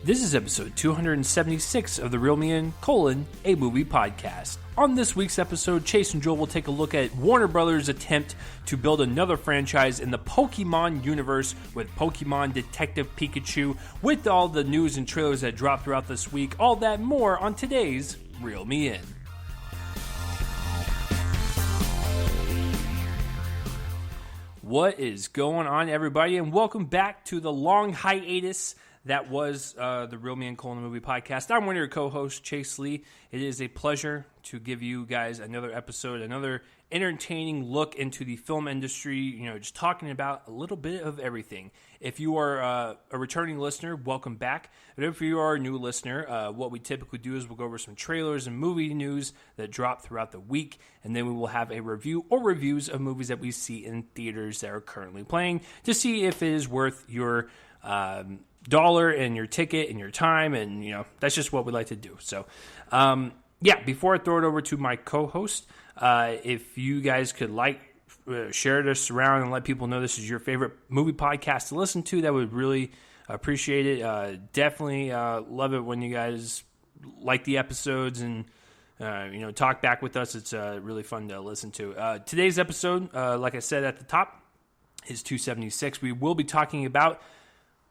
This is episode 276 of the Real Me In, a movie podcast. On this week's episode, Chase and Joel will take a look at Warner Brothers' attempt to build another franchise in the Pokémon universe with Pokémon Detective Pikachu, with all the news and trailers that dropped throughout this week. All that and more on today's Real Me In. What is going on, everybody, and welcome back to the long hiatus that was the Real Me In movie podcast. I'm one of your co-hosts, Chase Lee. It is a pleasure to give you guys another episode, another entertaining look into the film industry, just talking about a little bit of everything. If you are a returning listener, welcome back. But if you are a new listener, what we typically do is we'll go over some trailers and movie news that drop throughout the week, and then we will have a review or reviews of movies that we see in theaters that are currently playing to see if it is worth your dollar and your ticket and your time, and that's just what we like to do. So before I throw it over to my co-host, if you guys could share this around and let people know this is your favorite movie podcast to listen to, that would really appreciate it. Definitely love it when you guys like the episodes and talk back with us. It's really fun to listen to. Today's episode, like I said at the top, is 276. We will be talking about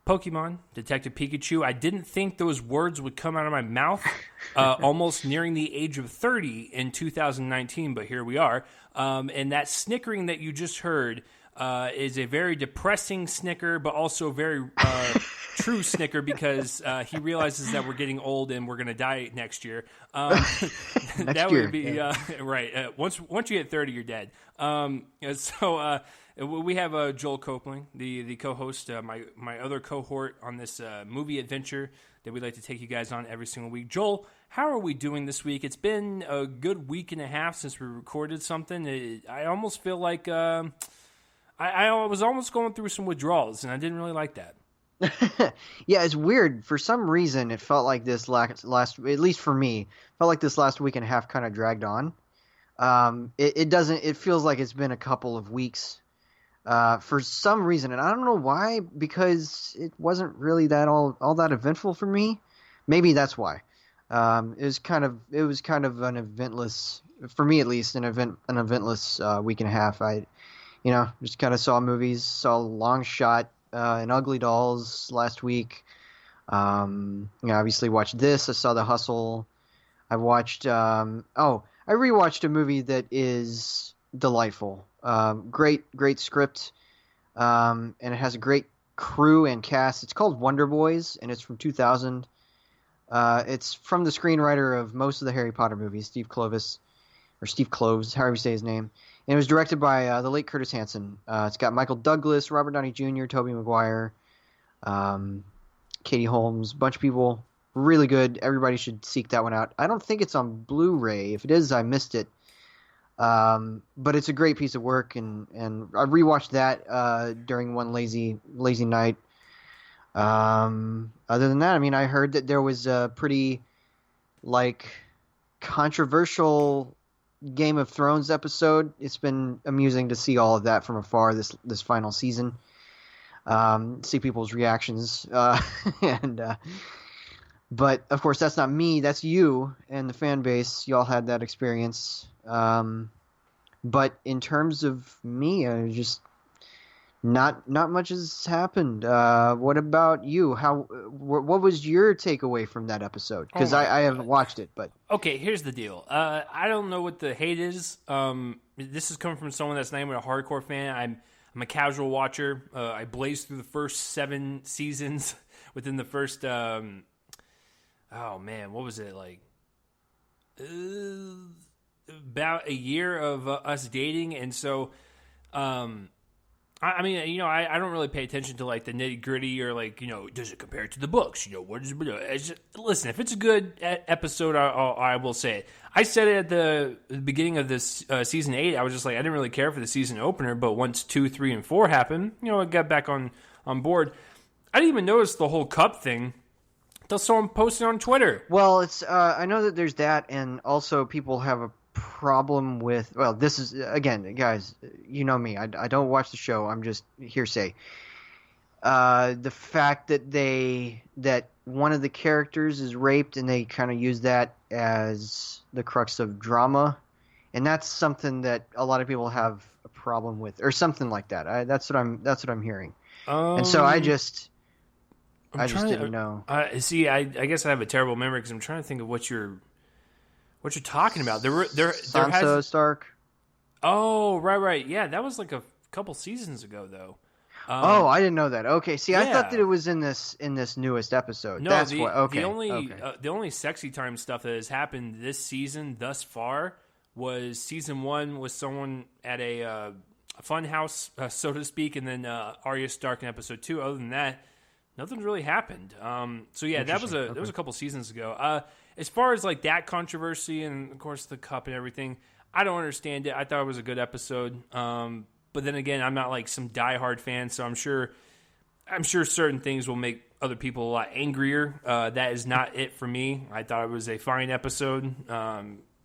Pokémon Detective Pikachu. I didn't think those words would come out of my mouth almost nearing the age of 30 in 2019, but here we are. And that snickering that you just heard is a very depressing snicker, but also very true snicker, because he realizes that we're getting old and we're going to die next year. That would be right. Once you hit 30, you're dead. We have Joel Copling, the co-host, my other cohort on this movie adventure that we like to take you guys on every single week. Joel, how are we doing this week? It's been a good week and a half since we recorded something. I almost feel like I was almost going through some withdrawals, and I didn't really like that. Yeah, it's weird. For some reason, it felt like this last, at least for me, felt like this last week and a half kind of dragged on. It feels like it's been a couple of weeks. For some reason, and I don't know why, because it wasn't really all that eventful for me. Maybe that's why. It was kind of an eventless, for me at least, an eventless week and a half. I just kind of saw movies, saw Long Shot and Ugly Dolls last week. Obviously watched this. I saw The Hustle. I watched I rewatched a movie that is delightful. Great script, and it has a great crew and cast. It's called Wonder Boys, and it's from 2000. It's from the screenwriter of most of the Harry Potter movies, Steve Kloves, however you say his name. And it was directed by the late Curtis Hanson. It's got Michael Douglas, Robert Downey Jr., Tobey Maguire, Katie Holmes, a bunch of people. Really good. Everybody should seek that one out. I don't think it's on Blu-ray. If it is, I missed it. But it's a great piece of work, and I rewatched that during one lazy night. Other than that, I heard that there was a pretty controversial Game of Thrones episode. It's been amusing to see all of that from afar this final season. See people's reactions, but of course that's not me. That's you and the fan base. Y'all had that experience. But in terms of me, just not much has happened. What about you? What was your takeaway from that episode? Because I haven't watched it, but okay. Here's the deal. I don't know what the hate is. This is coming from someone that's not even a hardcore fan. I'm a casual watcher. I blazed through the first 7 seasons within the first. What was it like? About a year of us dating, and so I don't really pay attention to the nitty gritty or does it compare to the books? What is it? Listen, if it's a good episode, I will say it. I said it at the beginning of this season 8. I was just like, I didn't really care for the season opener, but once 2, 3, and 4 happened, I got back on board. I didn't even notice the whole cup thing until someone posted on Twitter. Well, it's I know that there's that, and also people have a problem with, this is, again, guys, you know me, I don't watch the show, I'm just hearsay. The fact that one of the characters is raped and they kind of use that as the crux of drama, and that's something that a lot of people have a problem with, or something like that. That's what I'm hearing, and so I just didn't know. See, I guess I have a terrible memory because I'm trying to think of what you're talking about. Sansa Stark. Oh, right, yeah, that was like a couple seasons ago though. I didn't know that. Okay, see, yeah. I thought that it was in this newest episode. No, that's the only sexy time stuff that has happened this season thus far was season 1 with someone at a fun house, so to speak, and then Arya Stark in episode 2. Other than that, nothing's really happened. So yeah, that was a couple seasons ago. As far as like that controversy and of course the cup and everything, I don't understand it. I thought it was a good episode. But then again, I'm not like some diehard fan, so I'm sure certain things will make other people a lot angrier. That is not it for me. I thought it was a fine episode.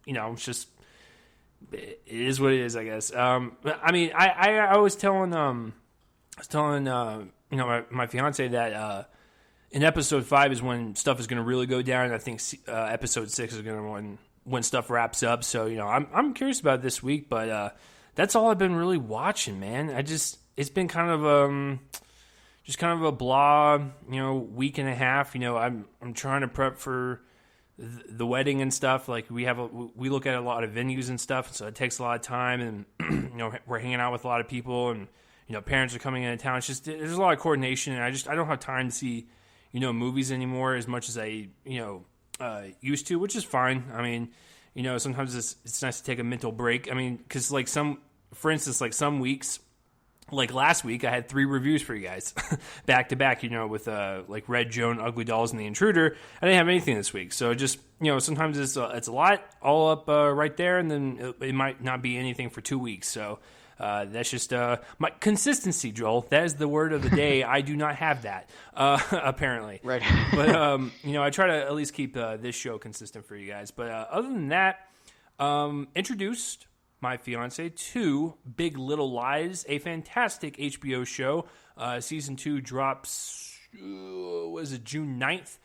It's just, it is what it is, I guess. I mean, I was telling my fiance that in episode 5 is when stuff is going to really go down. And I think episode 6 is going to when stuff wraps up. So I'm curious about this week, but that's all I've been really watching, man. It's been kind of just kind of a blah, week and a half. I'm trying to prep for the wedding and stuff. Like we look at a lot of venues and stuff, so it takes a lot of time. And we're hanging out with a lot of people, and parents are coming into town. It's just there's a lot of coordination, and I don't have time to see movies anymore as much as I used to, which is fine. I mean, sometimes it's nice to take a mental break. I mean, because like for instance, like some weeks, like last week, I had 3 reviews for you guys back to back, with like Red Joan, Ugly Dolls, and The Intruder. I didn't have anything this week. So just, sometimes it's a lot all up right there, and then it might not be anything for 2 weeks. So that's just my consistency, Joel. That is the word of the day. I do not have that, apparently. Right. But, I try to at least keep this show consistent for you guys. But other than that, introduced my fiance to Big Little Lies, a fantastic HBO show. Season 2 drops, June 9th?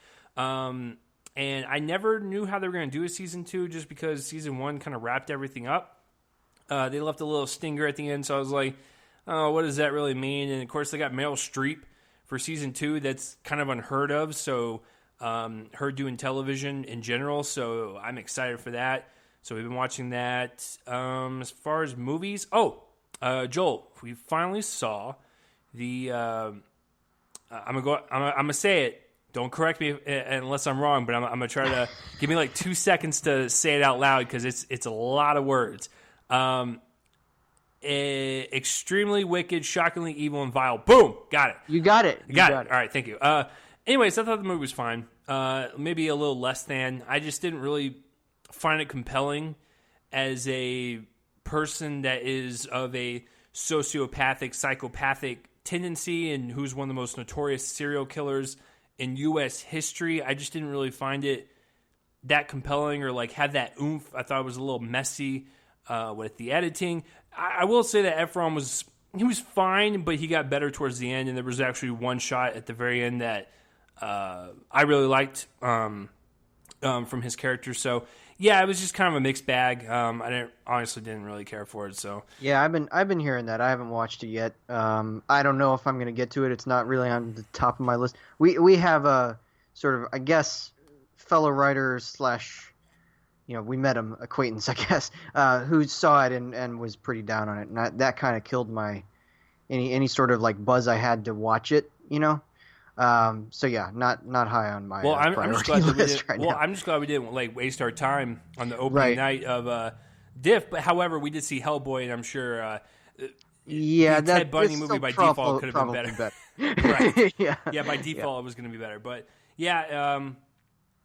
And I never knew how they were going to do a season 2 just because season 1 kind of wrapped everything up. They left a little stinger at the end, so I was like, oh, what does that really mean? And of course, they got Meryl Streep for season 2. That's kind of unheard of, so her doing television in general, so I'm excited for that. So we've been watching that. As far as movies, Joel, we finally saw the. I'm gonna say it. Don't correct me unless I'm wrong, but I'm gonna try to give me like 2 seconds to say it out loud because it's a lot of words. Extremely wicked, shockingly evil, and vile. Boom, got it. You got it. Got it. All right, thank you. Anyways, I thought the movie was fine. Maybe a little less than. I just didn't really find it compelling as a person that is of a sociopathic, psychopathic tendency and who's one of the most notorious serial killers in U.S. history. I just didn't really find it that compelling or like have that oomph. I thought it was a little messy with the editing. I will say that Efron was fine, but he got better towards the end, and there was actually one shot at the very end that I really liked from his character. So yeah, it was just kind of a mixed bag. I honestly didn't really care for it. So yeah, I've been hearing that. I haven't watched it yet. I don't know if I'm going to get to it. It's not really on the top of my list. We have a sort of, I guess, fellow writer / we met him, acquaintance, I guess, who saw it and was pretty down on it, and that kind of killed my any sort of like buzz I had to watch it. So yeah, not high on my I'm just glad list right now. I'm just glad we didn't like waste our time on the opening night of Diff. But however, we did see Hellboy, and I'm sure the Ted Bundy movie by default could have been better. Right? Yeah. By default, it was going to be better. But yeah,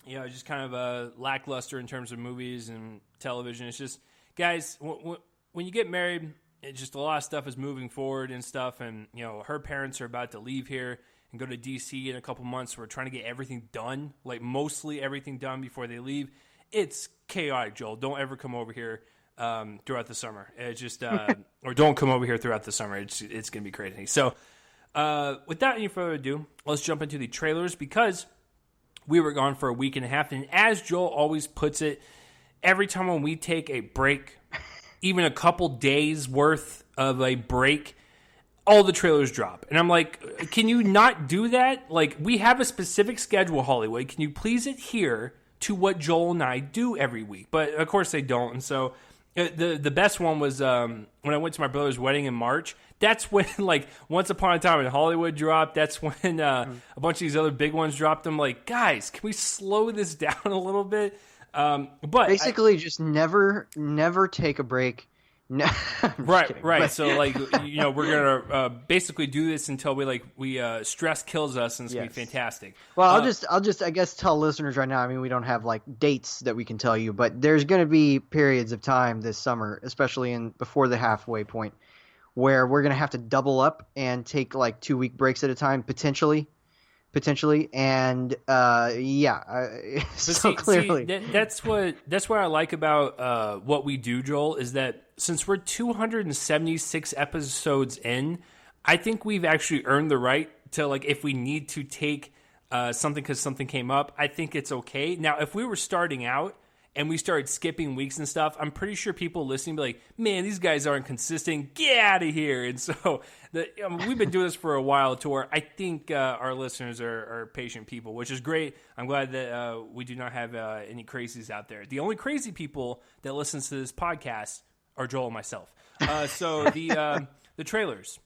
just kind of a lackluster in terms of movies and television. It's just, guys, when you get married, it's just a lot of stuff is moving forward and stuff. And her parents are about to leave here and go to DC in a couple months. We're trying to get everything done, like mostly everything done before they leave. It's chaotic, Joel. Don't ever come over here throughout the summer. It's just, or don't come over here throughout the summer. It's going to be crazy. So, Without any further ado, let's jump into the trailers because we were gone for a week and a half. And as Joel always puts it, every time when we take a break, even a couple days worth of a break, all the trailers drop. And I'm like, can you not do that? Like, we have a specific schedule, Hollywood. Can you please adhere to what Joel and I do every week? But, of course, they don't. And so the best one was when I went to my brother's wedding in March. That's when, like, Once Upon a Time in Hollywood dropped. That's when a bunch of these other big ones dropped. I'm like, guys, can we slow this down a little bit? But basically, just never take a break. No, right. But, so, like, we're gonna basically do this until we stress kills us, and it's gonna be fantastic. Well, I'll just I guess tell listeners right now. I mean, we don't have like dates that we can tell you, but there's gonna be periods of time this summer, especially before the halfway point, where we're gonna have to double up and take like 2-week breaks at a time, potentially, and so clearly that's what I like about what we do, Joel, is that since we're 276 episodes in, I think we've actually earned the right to, like, if we need to take something because something came up, I think it's okay. Now, if we were starting out and we started skipping weeks and stuff, I'm pretty sure people listening would be like, man, these guys aren't consistent. Get out of here. And so we've been doing this for a while to where I think our listeners are patient people, which is great. I'm glad that we do not have any crazies out there. The only crazy people that listens to this podcast are Joel and myself. So the trailers,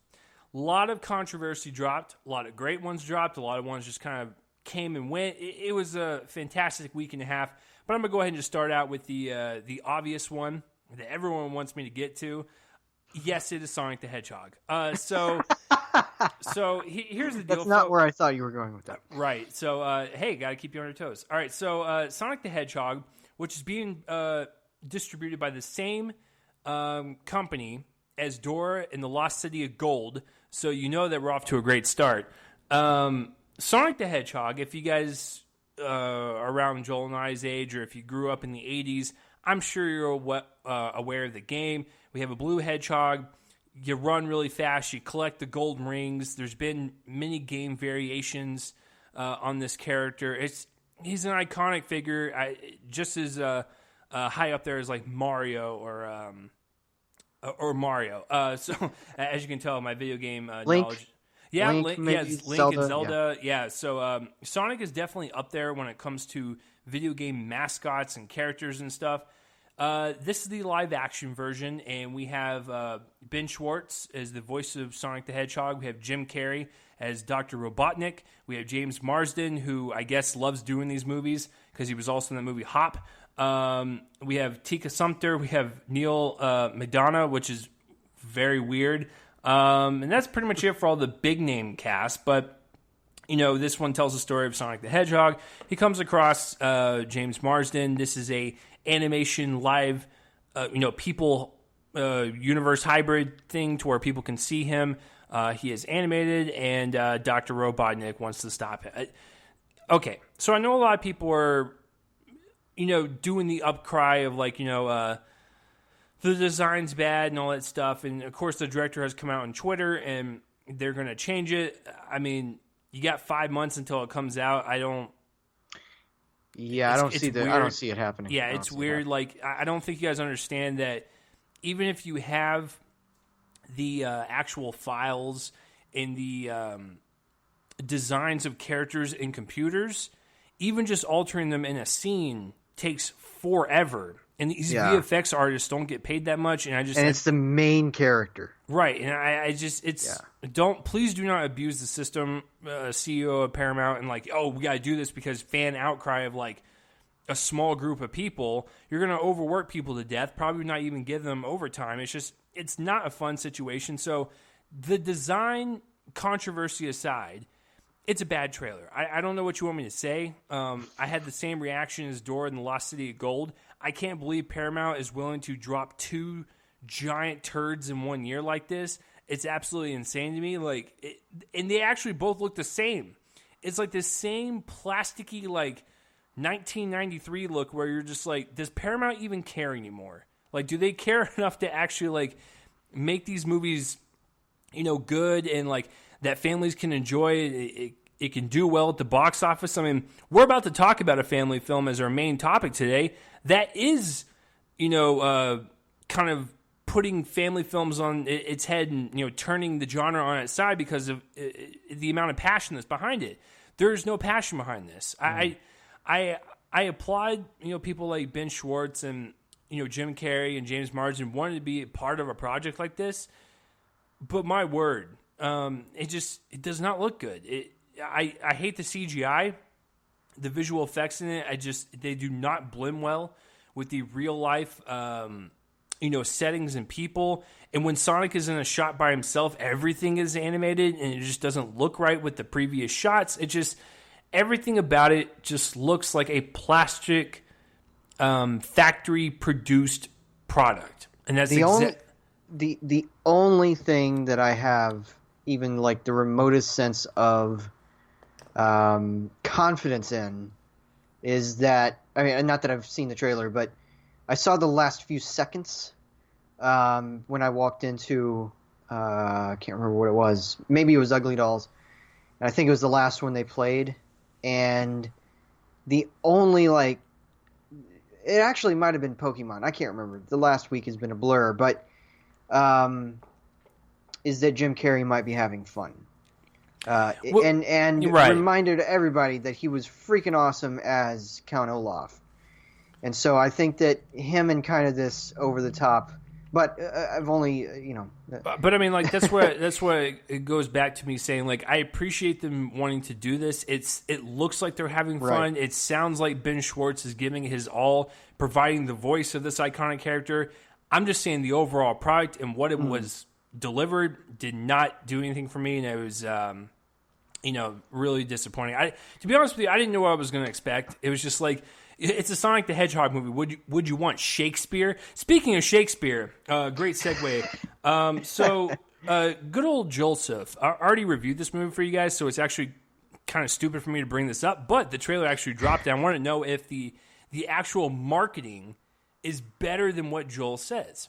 a lot of controversy dropped, a lot of great ones dropped, a lot of ones just kind of came and went. It was a fantastic week and a half. But I'm going to go ahead and just start out with the obvious one that everyone wants me to get to. Yes, it is Sonic the Hedgehog. So here's the deal. That's not where I thought you were going with that. Right. So, hey, got to keep you on your toes. All right. So Sonic the Hedgehog, which is being distributed by the same company as Dora and the Lost City of Gold. So you know that we're off to a great start. Sonic the Hedgehog, if you guys around Joel and I's age, or if you grew up in the 80s, I'm sure you're aware of the game. We have a blue hedgehog. You run really fast. You collect the gold rings. There's been many game variations on this character. He's an iconic figure, just as high up there as like Mario or Mario. So as you can tell, my video game knowledge. Yeah, Link and Zelda. Yeah, so Sonic is definitely up there when it comes to video game mascots and characters and stuff. This is the live-action version, and we have Ben Schwartz as the voice of Sonic the Hedgehog. We have Jim Carrey as Dr. Robotnik. We have James Marsden, who I guess loves doing these movies because he was also in the movie Hop. We have Tika Sumpter. We have Neil McDonough, which is very weird. And that's pretty much it for all the big name cast. But, this one tells the story of Sonic the Hedgehog. He comes across James Marsden. This is a animation live, people universe hybrid thing to where people can see him. He is animated, and Dr. Robotnik wants to stop it. Okay, so I know a lot of people are, doing the upcry of the design's bad and all that stuff. And, of course, the director has come out on Twitter, and they're going to change it. I mean, you got 5 months until it comes out. I don't see it happening. Yeah, it's weird. I don't think you guys understand that even if you have the actual files and the designs of characters in computers, even just altering them in a scene takes forever. And these VFX artists don't get paid that much, and it's the main character, right? And please do not abuse the system, CEO of Paramount, and we got to do this because fan outcry of a small group of people. You're going to overwork people to death, probably not even give them overtime. It's not a fun situation. So the design controversy aside, it's a bad trailer. I don't know what you want me to say. I had the same reaction as Dora in the Lost City of Gold. I can't believe Paramount is willing to drop 2 giant turds in 1 year like this. It's absolutely insane to me. And they actually both look the same. It's like this same plasticky 1993 look where you're just like, does Paramount even care anymore? Do they care enough to actually make these movies, good? And that families can enjoy. It can do well at the box office. I mean, we're about to talk about a family film as our main topic today that is, kind of putting family films on its head and, turning the genre on its side because of the amount of passion that's behind it. There's no passion behind this. I applaud, people like Ben Schwartz and, Jim Carrey and James Marsden wanted to be a part of a project like this. But my word, it does not look good. I hate the CGI, the visual effects in it. They do not blend well with the real life, settings and people. And when Sonic is in a shot by himself, everything is animated and it just doesn't look right with the previous shots. Everything about it just looks like a plastic, factory produced product. And that's the only thing that I have even like the remotest sense of confidence in is that, I mean, not that I've seen the trailer, but I saw the last few seconds when I walked into, I can't remember what it was. Maybe it was Ugly Dolls. And I think it was the last one they played. And the only, it actually might have been Pokemon. I can't remember. The last week has been a blur. But is that Jim Carrey might be having fun. And right. Reminder to everybody that he was freaking awesome as Count Olaf. And so I think that him and kind of this over the top, but I've only, But I mean, that's where it goes back to me saying, I appreciate them wanting to do this. It looks like they're having fun. Right. It sounds like Ben Schwartz is giving his all, providing the voice of this iconic character. I'm just saying the overall product and what it was delivered did not do anything for me, and it was, really disappointing. To be honest with you, I didn't know what I was going to expect. It was just it's a Sonic the Hedgehog movie. Would you want Shakespeare? Speaking of Shakespeare, great segue. Good old Joseph. I already reviewed this movie for you guys, so it's actually kind of stupid for me to bring this up. But the trailer actually dropped, and I want to know if the actual marketing is better than what Joel says.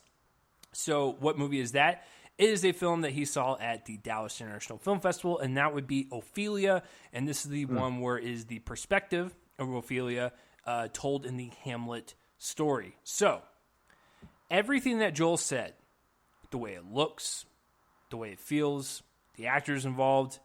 So, what movie is that? It is a film that he saw at the Dallas International Film Festival, and that would be Ophelia. And this is the one where it is the perspective of Ophelia told in the Hamlet story. So, everything that Joel said, the way it looks, the way it feels, the actors involved,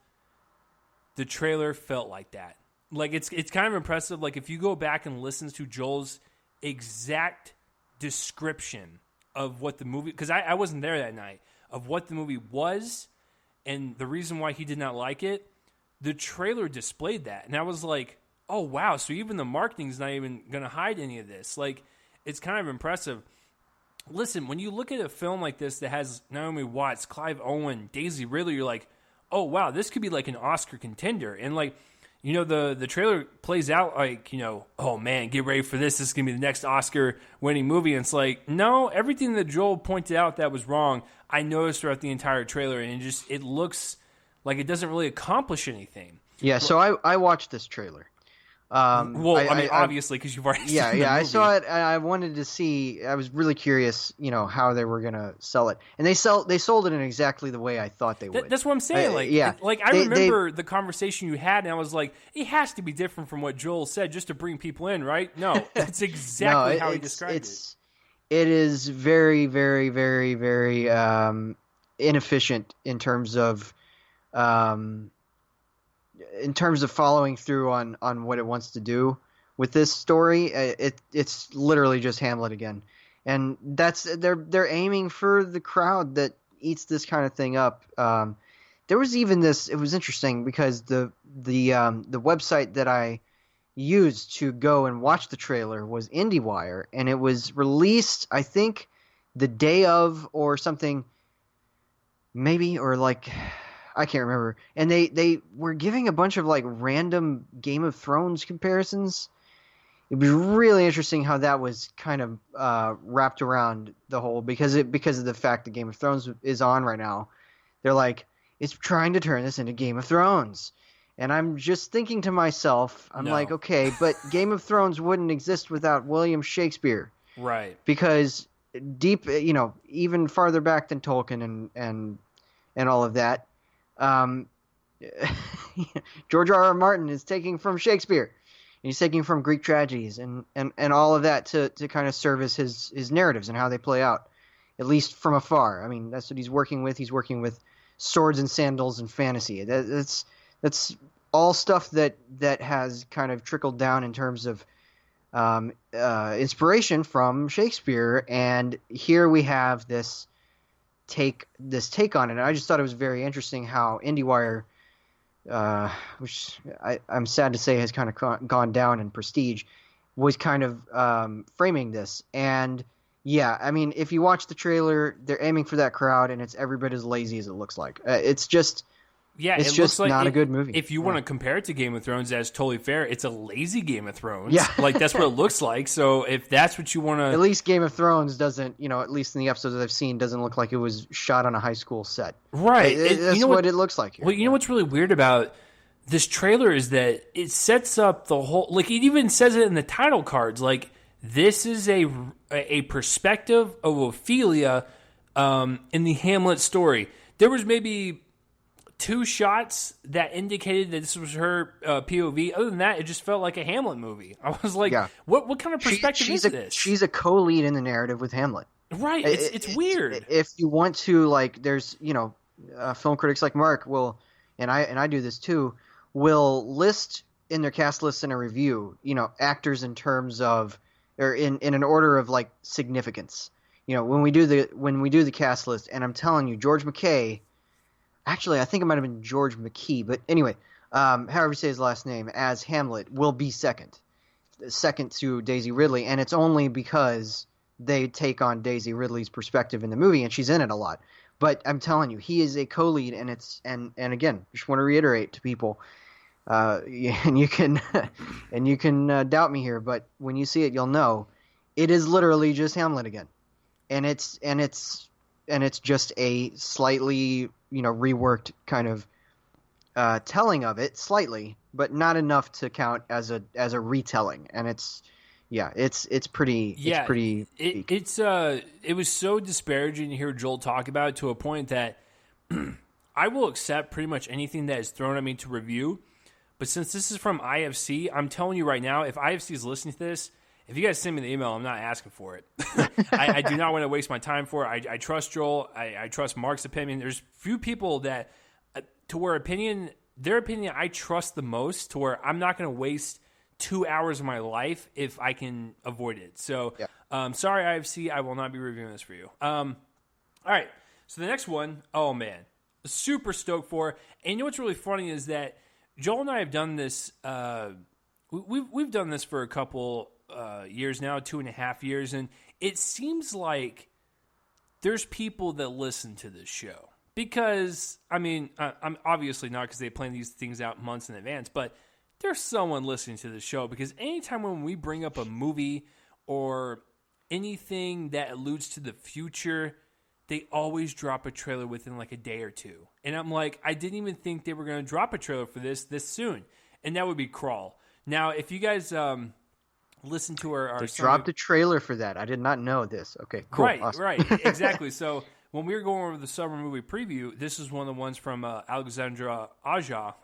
the trailer felt like that. It's kind of impressive. If you go back and listen to Joel's exact description of what the movie, because I wasn't there that night, of what the movie was and the reason why he did not like it, the trailer displayed that. And I was like, oh, wow, so even the marketing's not even going to hide any of this. It's kind of impressive. Listen, when you look at a film like this that has Naomi Watts, Clive Owen, Daisy Ridley, you're like, oh, wow, this could be an Oscar contender. And the trailer plays out oh man, get ready for this. This is going to be the next Oscar-winning movie. And it's no, everything that Joel pointed out that was wrong, I noticed throughout the entire trailer, and it looks like it doesn't really accomplish anything. Yeah, so I watched this trailer. Obviously, because you've already seen the movie. I saw it, and I wanted to see. I was really curious, how they were gonna sell it, and they sold it in exactly the way I thought they would. That's what I'm saying. I remember the conversation you had, and I was like, it has to be different from what Joel said, just to bring people in, right? No, that's exactly how he described it. It is very, very, very, very inefficient in terms of following through on what it wants to do with this story. It's literally just Hamlet again, and they're aiming for the crowd that eats this kind of thing up. There was even this. It was interesting because the website that I used to go and watch the trailer was IndieWire, and it was released, I think, the day of or something, maybe, or I can't remember. And they were giving a bunch of random Game of Thrones comparisons. It was really interesting how that was kind of wrapped around the whole, because of the fact that Game of Thrones is on right now. They're it's trying to turn this into Game of Thrones. And I'm just thinking to myself, okay, but Game of Thrones wouldn't exist without William Shakespeare. Right. Because deep, even farther back than Tolkien and all of that, George R.R. Martin is taking from Shakespeare. And he's taking from Greek tragedies and all of that to kind of service his narratives and how they play out, at least from afar. I mean, that's what he's working with. He's working with swords and sandals and fantasy. That's all stuff that has kind of trickled down in terms of inspiration from Shakespeare. And here we have this take on it. And I just thought it was very interesting how IndieWire, which I'm sad to say has kind of gone down in prestige, was kind of framing this. And yeah, I mean, if you watch the trailer, they're aiming for that crowd, and it's every bit as lazy as it looks like. It's just not a good movie. If you want to compare it to Game of Thrones, that's totally fair. It's a lazy Game of Thrones. Yeah. Like, that's what it looks like. So if that's what you want to... At least Game of Thrones doesn't, at least in the episodes that I've seen, doesn't look like it was shot on a high school set. Right. That's what it looks like here. Well, you know what's really weird about this trailer is that it sets up the whole... Like, it even says it in the title cards. Like, this is a perspective of Ophelia in the Hamlet story. There was maybe 2 shots that indicated that this was her POV. Other than that, it just felt like a Hamlet movie. I was like, what kind of perspective is this? She's a co-lead in the narrative with Hamlet. Right. It's weird. If you want to, like, there's, film critics like Mark will, and I do this too, will list in their cast lists in a review, actors in terms of, or in an order of, like, significance. When we do the cast list, and I'm telling you, George McKay, actually, I think it might have been George McKee, but anyway, however you say his last name, as Hamlet, will be second to Daisy Ridley, and it's only because they take on Daisy Ridley's perspective in the movie, and she's in it a lot. But I'm telling you, he is a co-lead, and again, just want to reiterate to people, and you can doubt me here, but when you see it, you'll know it is literally just Hamlet again, and it's just a slightly reworked kind of telling of it, slightly, but not enough to count as a retelling. And it's pretty. It was so disparaging to hear Joel talk about it, to a point that I will accept pretty much anything that is thrown at me to review. But since this is from IFC, I'm telling you right now, if IFC is listening to this, if you guys send me the email, I'm not asking for it. I do not want to waste my time for it. I trust Joel. I trust Mark's opinion. There's few people that, to where their opinion I trust the most, to where I'm not going to waste 2 hours of my life if I can avoid it. So, sorry, IFC, I will not be reviewing this for you. All right, so the next one, oh man, super stoked for. And you know what's really funny is that Joel and I have done this. We've done this for a couple years now, 2.5 years, and it seems like there's people that listen to this show. Because, I mean, I'm obviously not, because they plan these things out months in advance, but there's someone listening to the show, because anytime when we bring up a movie or anything that alludes to the future, they always drop a trailer within like a day or two. And I'm like, I didn't even think they were going to drop a trailer for this soon. And that would be Crawl. Now, if you guys listen to our they dropped a trailer for that. I did not know this. Okay, cool. Right, awesome. Right, exactly. So when we were going over the summer movie preview, this is one of the ones from Alexandra Aja,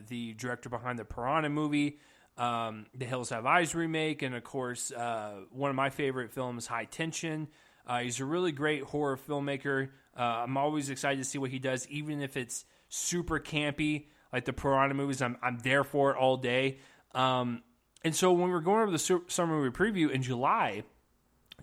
the director behind the Piranha movie, the Hills Have Eyes remake, and of course, one of my favorite films, High Tension. He's a really great horror filmmaker. I'm always excited to see what he does, even if it's super campy, like the Piranha movies. I'm there for it all day. And so when we were going over the summer movie preview in July,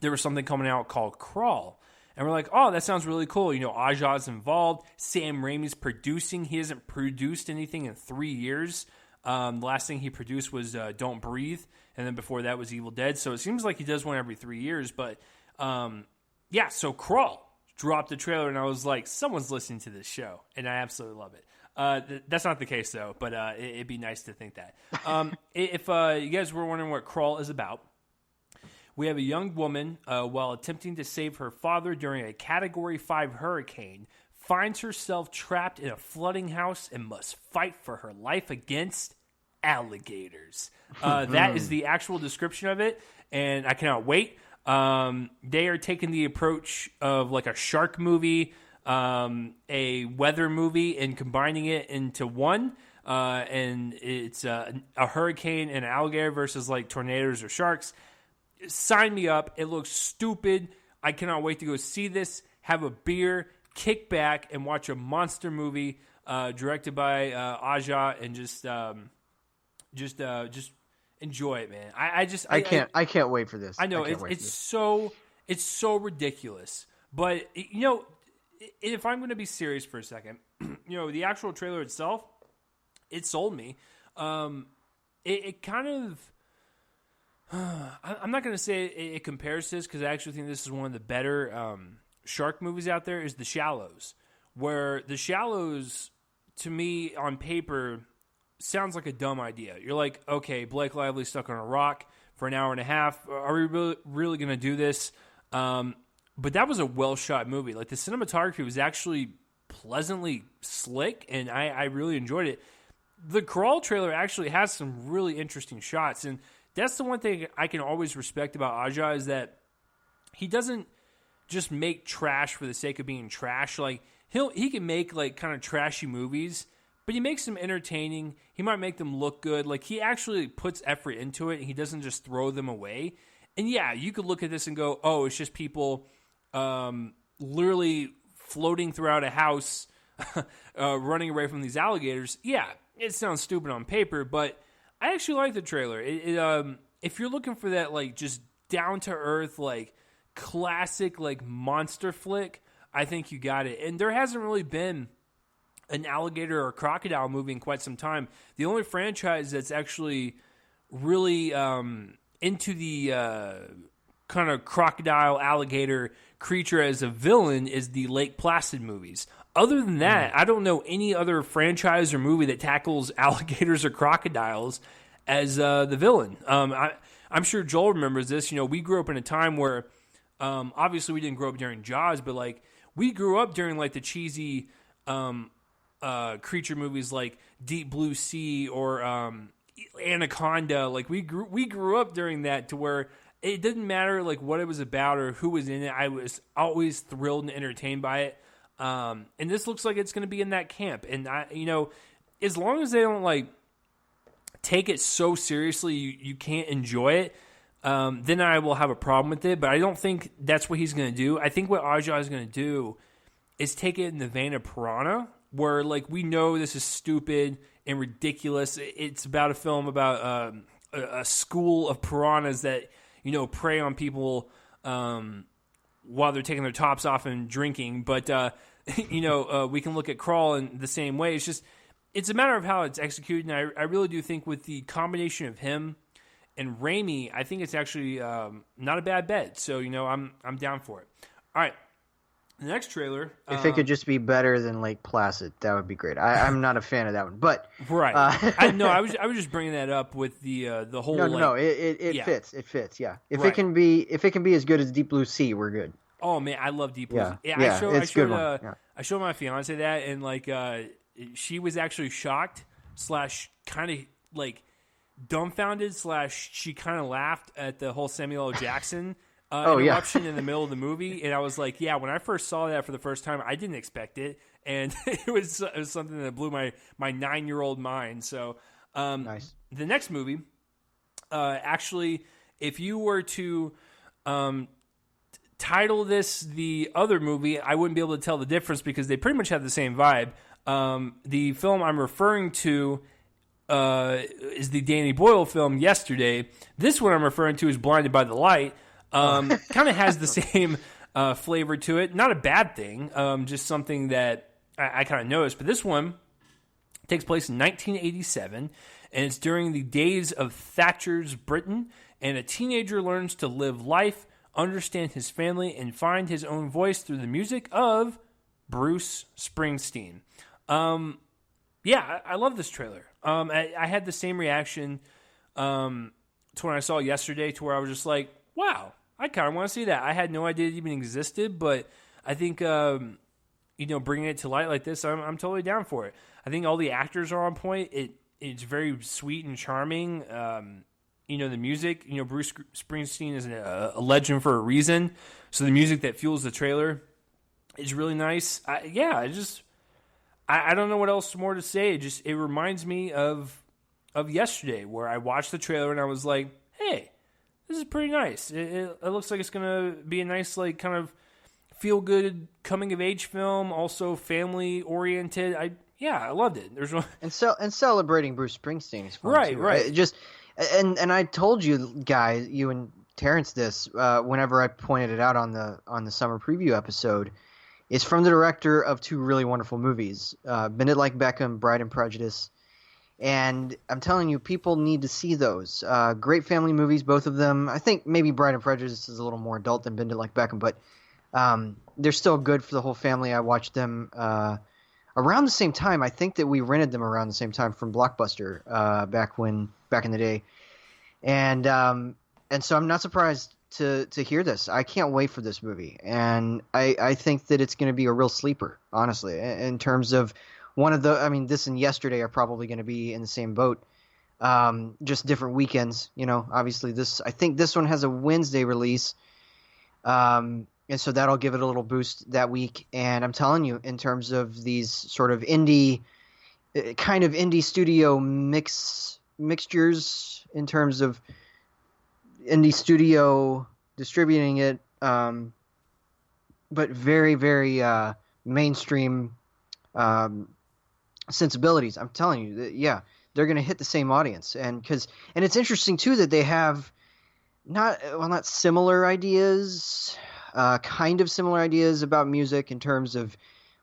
there was something coming out called Crawl. And we're like, oh, that sounds really cool. Aja's involved. Sam Raimi's producing. He hasn't produced anything in 3 years. The last thing he produced was Don't Breathe. And then before that was Evil Dead. So it seems like he does one every 3 years. But so Crawl dropped the trailer, and I was like, someone's listening to this show. And I absolutely love it. That's not the case, though, but it'd be nice to think that. If you guys were wondering what Crawl is about, we have a young woman, while attempting to save her father during a Category 5 hurricane, finds herself trapped in a flooding house and must fight for her life against alligators. That is the actual description of it, and I cannot wait. They are taking the approach of like a shark movie. a weather movie and combining it into one. And it's a hurricane and an alligator versus like tornadoes or sharks. Sign me up. It looks stupid. I cannot wait to go see this, have a beer, kick back, and watch a monster movie directed by Aja, and just enjoy it, man. I can't wait for this. I know it's so ridiculous, but if I'm going to be serious for a second, the actual trailer itself, it sold me. It kind of. I'm not going to say it compares to this, because I actually think this is one of the better shark movies out there. Is The Shallows, where The Shallows, to me, on paper, sounds like a dumb idea. You're like, okay, Blake Lively stuck on a rock for an hour and a half. Are we really going to do this? But that was a well-shot movie. Like, the cinematography was actually pleasantly slick, and I really enjoyed it. The Crawl trailer actually has some really interesting shots, and that's the one thing I can always respect about Aja, is that he doesn't just make trash for the sake of being trash. Like, he can make like kind of trashy movies, but he makes them entertaining. He might make them look good. Like, he actually puts effort into it, and he doesn't just throw them away. And yeah, you could look at this and go, oh, it's just people literally floating throughout a house, running away from these alligators. Yeah, it sounds stupid on paper, but I actually like the trailer. If you're looking for that, like, just down to earth, like, classic, like, monster flick, I think you got it. And there hasn't really been an alligator or crocodile movie in quite some time. The only franchise that's actually really into the kind of crocodile alligator creature as a villain is the Lake Placid movies. Other than that, I don't know any other franchise or movie that tackles alligators or crocodiles as the villain. I'm sure Joel remembers this. We grew up in a time where, obviously we didn't grow up during Jaws, but like we grew up during like the cheesy creature movies like Deep Blue Sea or Anaconda. Like we grew up during that, to where it didn't matter like what it was about or who was in it. I was always thrilled and entertained by it. And this looks like it's going to be in that camp. And as long as they don't like take it so seriously you can't enjoy it, then I will have a problem with it. But I don't think that's what he's going to do. I think what Aja is going to do is take it in the vein of Piranha, where like we know this is stupid and ridiculous. It's about a film about a school of piranhas that prey on people while they're taking their tops off and drinking. But we can look at Crawl in the same way. It's a matter of how it's executed, and I really do think with the combination of him and Raimi, I think it's actually not a bad bet. So I'm down for it. All right. The next trailer, if it could just be better than Lake Placid, that would be great. I'm not a fan of that one, but right. I was just bringing that up with the whole. No, it fits. It fits. Yeah. If it can be as good as Deep Blue Sea, we're good. Oh man, I love Deep Blue Sea. Yeah, I showed I showed my fiance that, and like she was actually shocked / kind of like dumbfounded / she kind of laughed at the whole Samuel L. Jackson interruption in the middle of the movie. And I was like, yeah, when I first saw that for the first time, I didn't expect it, and it was something that blew my 9-year-old mind. So nice. The next movie, actually, if you were to title this the other movie, I wouldn't be able to tell the difference because they pretty much have the same vibe. The film I'm referring to is the Danny Boyle film Yesterday. This one I'm referring to is Blinded by the Light. Kind of has the same flavor to it. Not a bad thing, just something that I kind of noticed. But this one takes place in 1987, and it's during the days of Thatcher's Britain, and a teenager learns to live life, understand his family, and find his own voice through the music of Bruce Springsteen. I love this trailer. I had the same reaction to when I saw Yesterday, to where I was just like, wow, I kind of want to see that. I had no idea it even existed, but I think, bringing it to light like this, I'm totally down for it. I think all the actors are on point. It's very sweet and charming. The music, Bruce Springsteen is a legend for a reason. So the music that fuels the trailer is really nice. I don't know what else more to say. It reminds me of yesterday, where I watched the trailer and I was like, hey, this is pretty nice. It looks like it's gonna be a nice, like, kind of feel good coming of age film, also family oriented. I loved it. There's one and celebrating Bruce Springsteen is fun right, too. right. And I told you guys, you and Terrence, this whenever I pointed it out on the summer preview episode. It's from the director of two really wonderful movies, Bend It Like Beckham, Bride and Prejudice. And I'm telling you, people need to see those. Great family movies, both of them. I think maybe Bride and Prejudice is a little more adult than Bend It Like Beckham, but they're still good for the whole family. I watched them around the same time. I think that we rented them around the same time from Blockbuster back in the day. And so I'm not surprised to hear this. I can't wait for this movie, and I think that it's going to be a real sleeper, honestly, in terms of this and Yesterday are probably going to be in the same boat, just different weekends. Obviously I think this one has a Wednesday release, and so that'll give it a little boost that week. And I'm telling you, in terms of these sort of indie studio mixtures, in terms of indie studio distributing it, but very, very mainstream sensibilities. I'm telling you that, they're going to hit the same audience, and it's interesting too that they have not similar ideas, kind of similar ideas about music in terms of,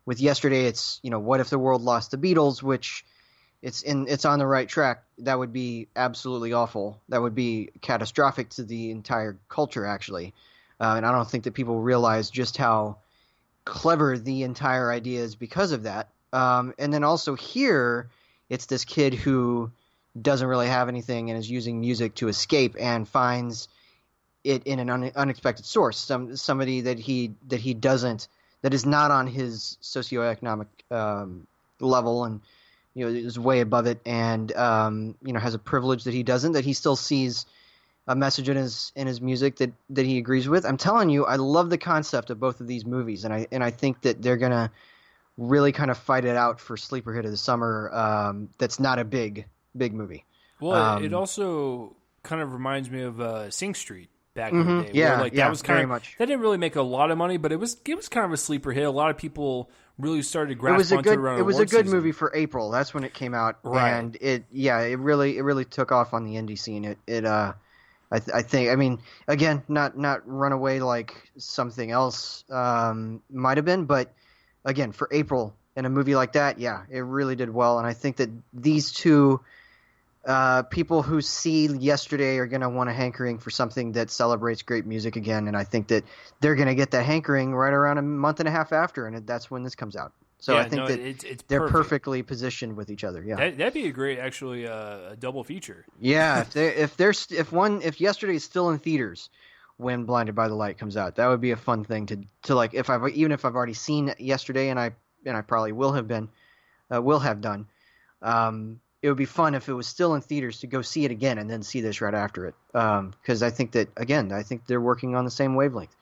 with Yesterday, it's what if the world lost the Beatles, which it's on the right track. That would be absolutely awful. That would be catastrophic to the entire culture, actually. And I don't think that people realize just how clever the entire idea is because of that. And then also here, it's this kid who doesn't really have anything and is using music to escape, and finds it in an unexpected source. Somebody that is not on his socioeconomic level, and is way above it, and has a privilege that he doesn't, that he still sees a message in his music that he agrees with. I'm telling you, I love the concept of both of these movies, and I think that they're gonna really kind of fight it out for sleeper hit of the summer. That's not a big movie. Well, it also kind of reminds me of Sing Street back in the day. Yeah, that was kind very of much. That didn't really make a lot of money, but it was kind of a sleeper hit. A lot of people really started to grasp onto it around It was a good season. movie for April. That's when it came out, right? And it really took off on the indie scene. I think, I mean, again, not Runaway like something else might have been, but again, for April and a movie like that, it really did well. And I think that these two people who see Yesterday are going to want a hankering for something that celebrates great music again, and I think that they're going to get that hankering right around a month and a half after, and that's when this comes out. So I think it's they're perfect. perfectly positioned with each other. Yeah, that'd be a great, actually, a double feature. Yeah, if Yesterday is still in theaters when Blinded by the Light comes out, that would be a fun thing to like. Even if I've already seen Yesterday, and I probably will have done. It would be fun if it was still in theaters to go see it again and then see this right after it. Because I think they're working on the same wavelength.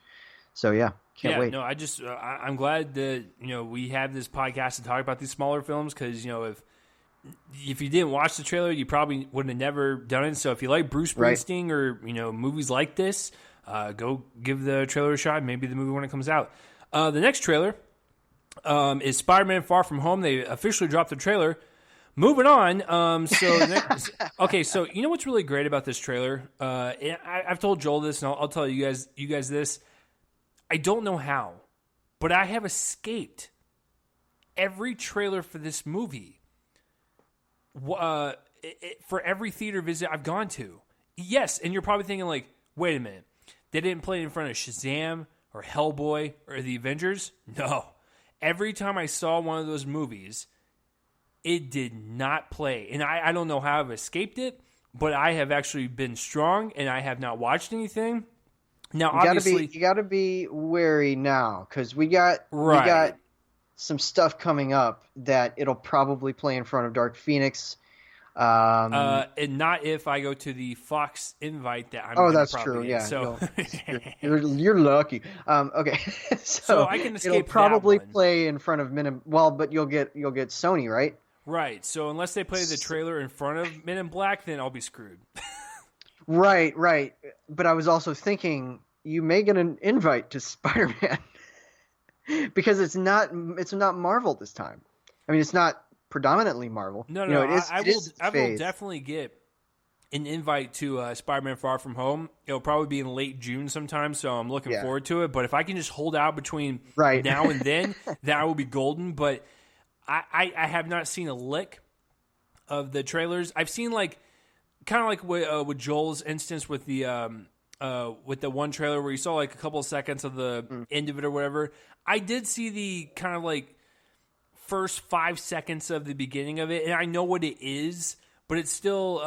So can't wait. No, I'm glad that we have this podcast to talk about these smaller films, because if you didn't watch the trailer, you probably would have never done it. So if you like Bruce Springsteen or movies like this, go give the trailer a shot. Maybe the movie when it comes out. The next trailer is Spider-Man: Far From Home. They officially dropped the trailer. Moving on. Okay, so you know what's really great about this trailer? I've told Joel this, and I'll tell you guys this. I don't know how, but I have escaped every trailer for this movie. For every theater visit I've gone to. Yes, and you're probably thinking like, wait a minute, they didn't play it in front of Shazam or Hellboy or the Avengers? No. Every time I saw one of those movies, it did not play. And I don't know how I've escaped it, but I have actually been strong, and I have not watched anything. Now, obviously, you got to be wary now, because we got some stuff coming up that it'll probably play in front of Dark Phoenix. And not if I go to the Fox invite that I'm Oh, gonna that's probably true. get. Yeah, So, you're lucky. Okay, so I can it'll escape probably that one. play in front of Well, but you'll get Sony, right? Right. So unless they play the trailer in front of Men in Black, then I'll be screwed. Right, right. But I was also thinking you may get an invite to Spider-Man because it's not Marvel this time. I mean, it's not predominantly Marvel. No, You no, know, no. I will. is I will phased. definitely get an invite to Spider-Man: Far From Home. It'll probably be in late June sometime, so I'm looking Yeah. forward to it. But if I can just hold out between Right. now and then, that will be golden. But I have not seen a lick of the trailers. I've seen kind of like with Joel's instance with the one trailer where you saw like a couple of seconds of the end of it or whatever. I did see the kind of like first 5 seconds of the beginning of it, and I know what it is, but it's still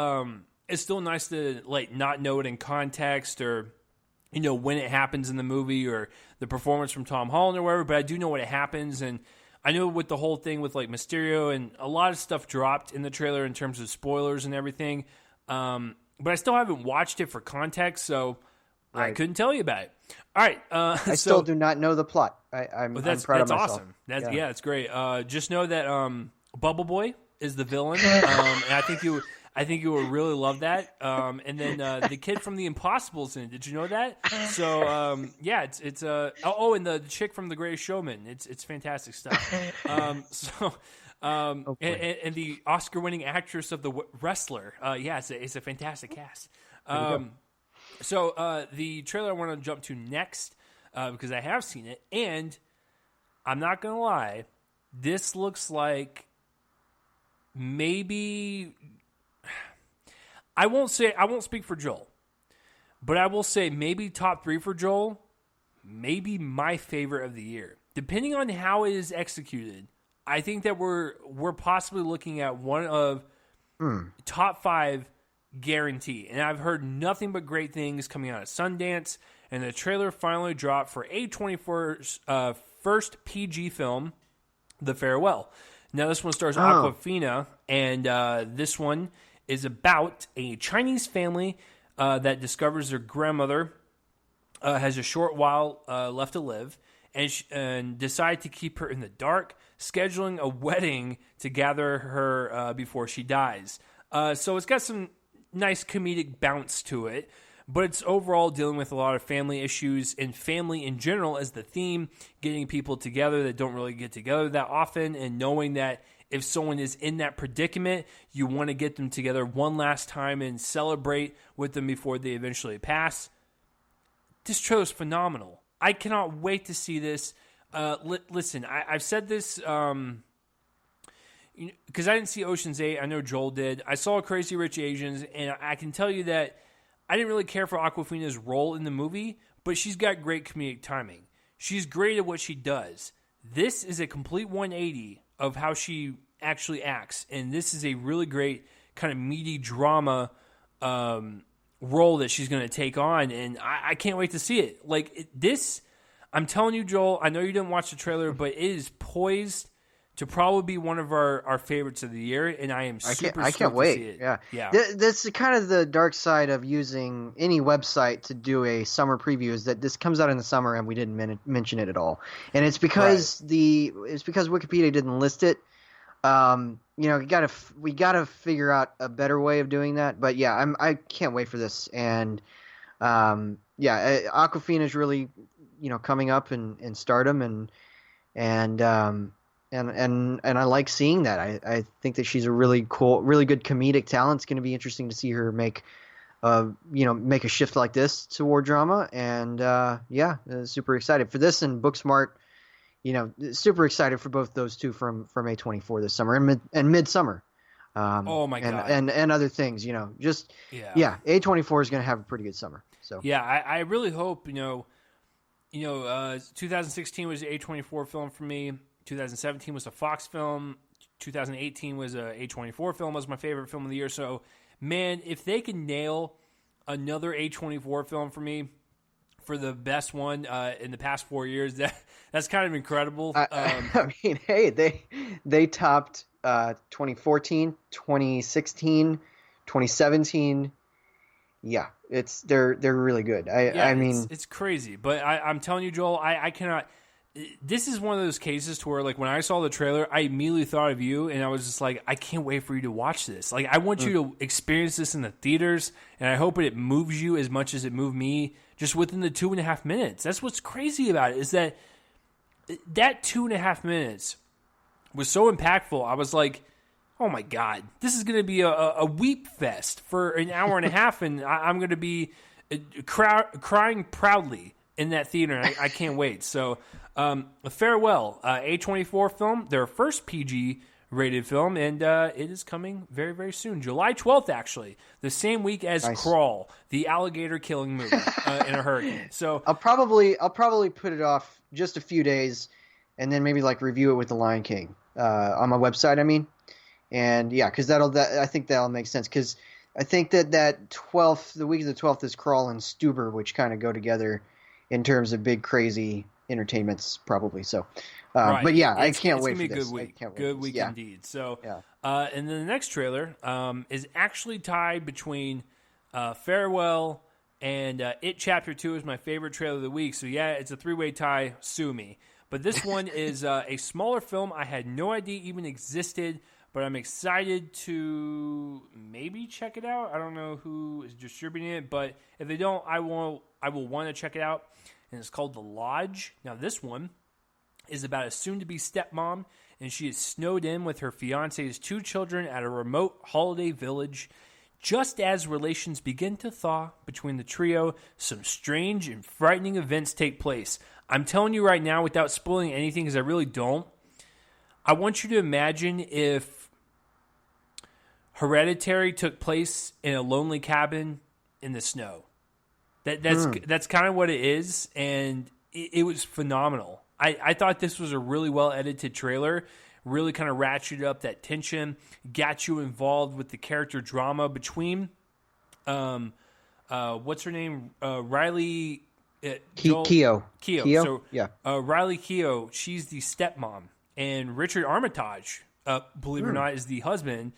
nice to like not know it in context or when it happens in the movie or the performance from Tom Holland or whatever. But I do know what it happens, and I know with the whole thing with like Mysterio and a lot of stuff dropped in the trailer in terms of spoilers and everything. But I still haven't watched it for context, so I couldn't tell you about it. All right, I still do not know the plot. I'm proud of myself. That's awesome. That's great. Just know that Bubble Boy is the villain, and I think you will really love that. And then the kid from The Impossible's in it. Did you know that? So it's and the chick from The Greatest Showman. It's fantastic stuff. And the Oscar-winning actress of The Wrestler. It's a fantastic cast. So the trailer I want to jump to next, because I have seen it, and I'm not going to lie, this looks like maybe... I won't speak for Joel, but I will say maybe top 3 for Joel, maybe my favorite of the year. Depending on how it is executed, I think that we're possibly looking at one of top 5 guarantee. And I've heard nothing but great things coming out of Sundance, and the trailer finally dropped for A24's first PG film, The Farewell. Now this one stars Awkwafina, and this one is about a Chinese family that discovers their grandmother has a short while left to live, and decide to keep her in the dark, scheduling a wedding to gather her before she dies. So it's got some nice comedic bounce to it, but it's overall dealing with a lot of family issues and family in general as the theme, getting people together that don't really get together that often, and knowing that if someone is in that predicament, you want to get them together one last time and celebrate with them before they eventually pass. This trailer is phenomenal. I cannot wait to see this. Listen, I've said this because I didn't see Ocean's 8. I know Joel did. I saw Crazy Rich Asians, and I can tell you that I didn't really care for Awkwafina's role in the movie, but she's got great comedic timing. She's great at what she does. This is a complete 180 of how she actually acts, and this is a really great kind of meaty drama role that she's going to take on, and I can't wait to see it. This, I'm telling you, Joel, I know you didn't watch the trailer, but it is poised to probably be one of our favorites of the year, and I am super I can't wait. to see it. Yeah. That's kind of the dark side of using any website to do a summer preview, is that this comes out in the summer and we didn't mention it at all, and it's because Wikipedia didn't list it. We gotta figure out a better way of doing that. But yeah, I can't wait for this, and Awkwafina is really coming up in stardom, and I like seeing that. I think that she's a really cool, really good comedic talent. It's going to be interesting to see her make a shift like this toward drama. And super excited for this. And Booksmart, super excited for both those two from A24 this summer and Midsummer. Oh my God. And other things, A24 is going to have a pretty good summer. So yeah, I really hope 2016 was an A24 film for me. 2017 was a Fox film. 2018 was a A24 film. Was my favorite film of the year. So, man, if they can nail another A24 film for me for the best one in the past 4 years, that's kind of incredible. I mean, hey, they topped 2014, 2016, 2017. Yeah, they're really good. I mean, it's crazy, but I'm telling you, Joel, I cannot. This is one of those cases to where, like, when I saw the trailer, I immediately thought of you, and I was just like, I can't wait for you to watch this. Like, I want you to experience this in the theaters, and I hope it moves you as much as it moved me just within the 2.5 minutes. That's what's crazy about it, is that 2.5 minutes was so impactful. I was like, oh my God, this is going to be a weep fest for an hour and a half, and I'm going to be crying proudly in that theater. I can't wait. So, farewell, A24 film, their first PG-rated film, and it is coming very, very soon. July 12th, actually, the same week as Crawl, the alligator-killing movie in a hurricane. So I'll probably put it off just a few days, and then maybe like review it with the Lion King on my website. I mean, and yeah, because I think that'll make sense. Because I think that the week of the 12th is Crawl and Stuber, which kind of go together in terms of big crazy entertainments, probably. So, right. But yeah, I can't wait for this. Good week yeah. Indeed. So, yeah. And then the next trailer is actually tied between Farewell and It Chapter 2 is my favorite trailer of the week. So yeah, it's a 3-way tie. Sue me. But this one is a smaller film I had no idea even existed, but I'm excited to maybe check it out. I don't know who is distributing it, but if they don't, I will want to check it out. And it's called The Lodge. Now, this one is about a soon-to-be stepmom, and she is snowed in with her fiance's 2 children at a remote holiday village. Just as relations begin to thaw between the trio, some strange and frightening events take place. I'm telling you right now, without spoiling anything, because I really don't, I want you to imagine if Hereditary took place in a lonely cabin in the snow. That's kind of what it is, and it was phenomenal. I thought this was a really well-edited trailer, really kind of ratcheted up that tension, got you involved with the character drama between, what's her name? Riley... Keough. So, yeah. Riley Keough, she's the stepmom, and Richard Armitage, believe it or not, is the husband.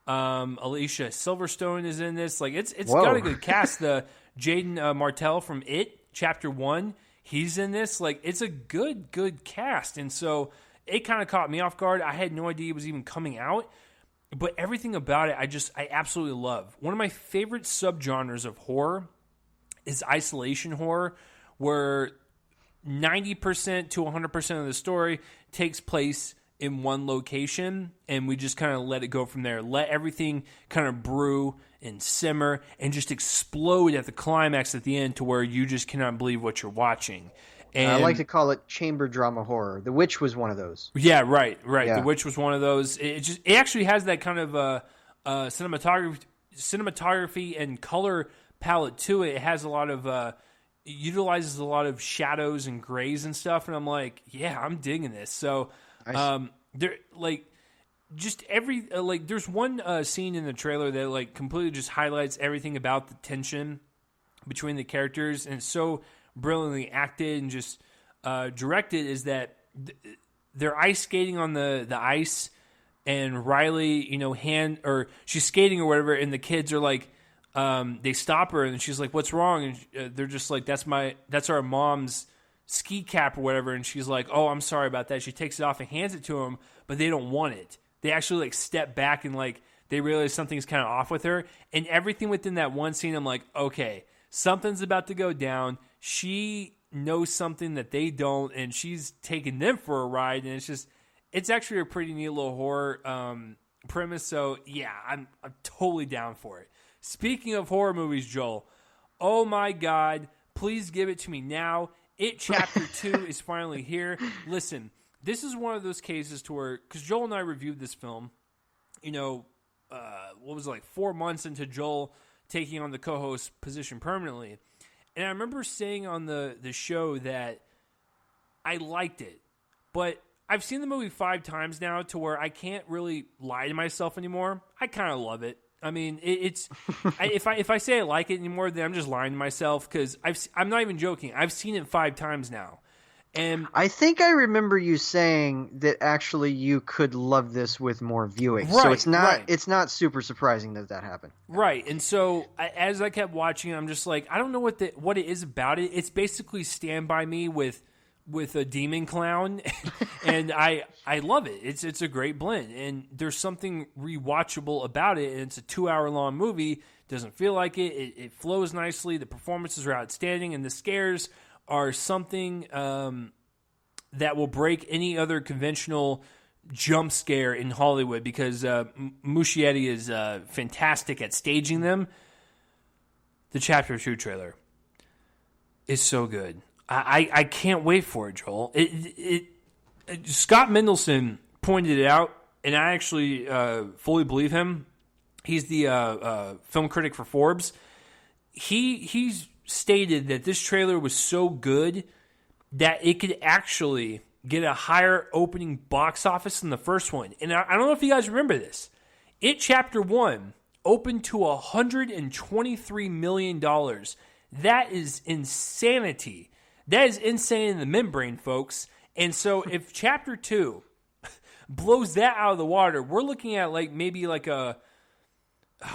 Alicia Silverstone is in this. Like, it's got a good cast. The Jaden Martell from It Chapter 1, he's in this. Like, it's a good cast, and so it kind of caught me off guard. I had no idea it was even coming out, but everything about it, I absolutely love. One of my favorite subgenres of horror is isolation horror, where 90% to 100% of the story takes place in one location, and we just kind of let it go from there. Let everything kind of brew and simmer and just explode at the climax at the end to where you just cannot believe what you're watching. And I like to call it chamber drama horror. The Witch was one of those. Yeah, right. Yeah. The Witch was one of those. It actually has that kind of cinematography and color palette to it. It has a lot of utilizes a lot of shadows and grays and stuff, and I'm like, yeah, I'm digging this. So there, like, just every there's one scene in the trailer that like completely just highlights everything about the tension between the characters, and it's so brilliantly acted and just directed. Is that they're ice skating on the ice, and Riley, she's skating or whatever, and the kids are like, they stop her, and she's like, "What's wrong?" And they're just like, "That's our mom's ski cap or whatever." And she's like, "Oh, I'm sorry about that." She takes it off and hands it to him, but they don't want it. They actually like step back and like they realize something's kind of off with her. And everything within that one scene, I'm like, okay, something's about to go down. She knows something that they don't, and she's taking them for a ride. And it's actually a pretty neat little horror premise. So yeah, I'm totally down for it. Speaking of horror movies, Joel, oh my God, please give it to me now. It Chapter 2 is finally here. Listen, this is one of those cases to where, because Joel and I reviewed this film, what was it, like 4 months into Joel taking on the co-host position permanently. And I remember saying on the show that I liked it, but I've seen the movie 5 times now to where I can't really lie to myself anymore. I kind of love it. I mean, if I say I like it anymore, then I'm just lying to myself, because I'm not even joking. I've seen it 5 times now, And I think I remember you saying that actually you could love this with more viewing. Right, so it's not right. it's not super surprising that happened. right, and so as I kept watching, I'm just like, I don't know what it is about it. It's basically Stand By Me with a demon clown, and I love it. It's a great blend, and there's something rewatchable about it. And it's a 2-hour long movie. Doesn't feel like it. It flows nicely. The performances are outstanding, and the scares are something that will break any other conventional jump scare in Hollywood, because Muschietti is fantastic at staging them. The Chapter 2 trailer is so good. I can't wait for it, Joel. Scott Mendelson pointed it out, and I actually fully believe him. He's the film critic for Forbes. He's stated that this trailer was so good that it could actually get a higher opening box office than the first one. And I don't know if you guys remember this. It Chapter 1 opened to $123 million. That is insanity. That is insane in the membrane, folks. And so if Chapter 2 blows that out of the water, we're looking at maybe a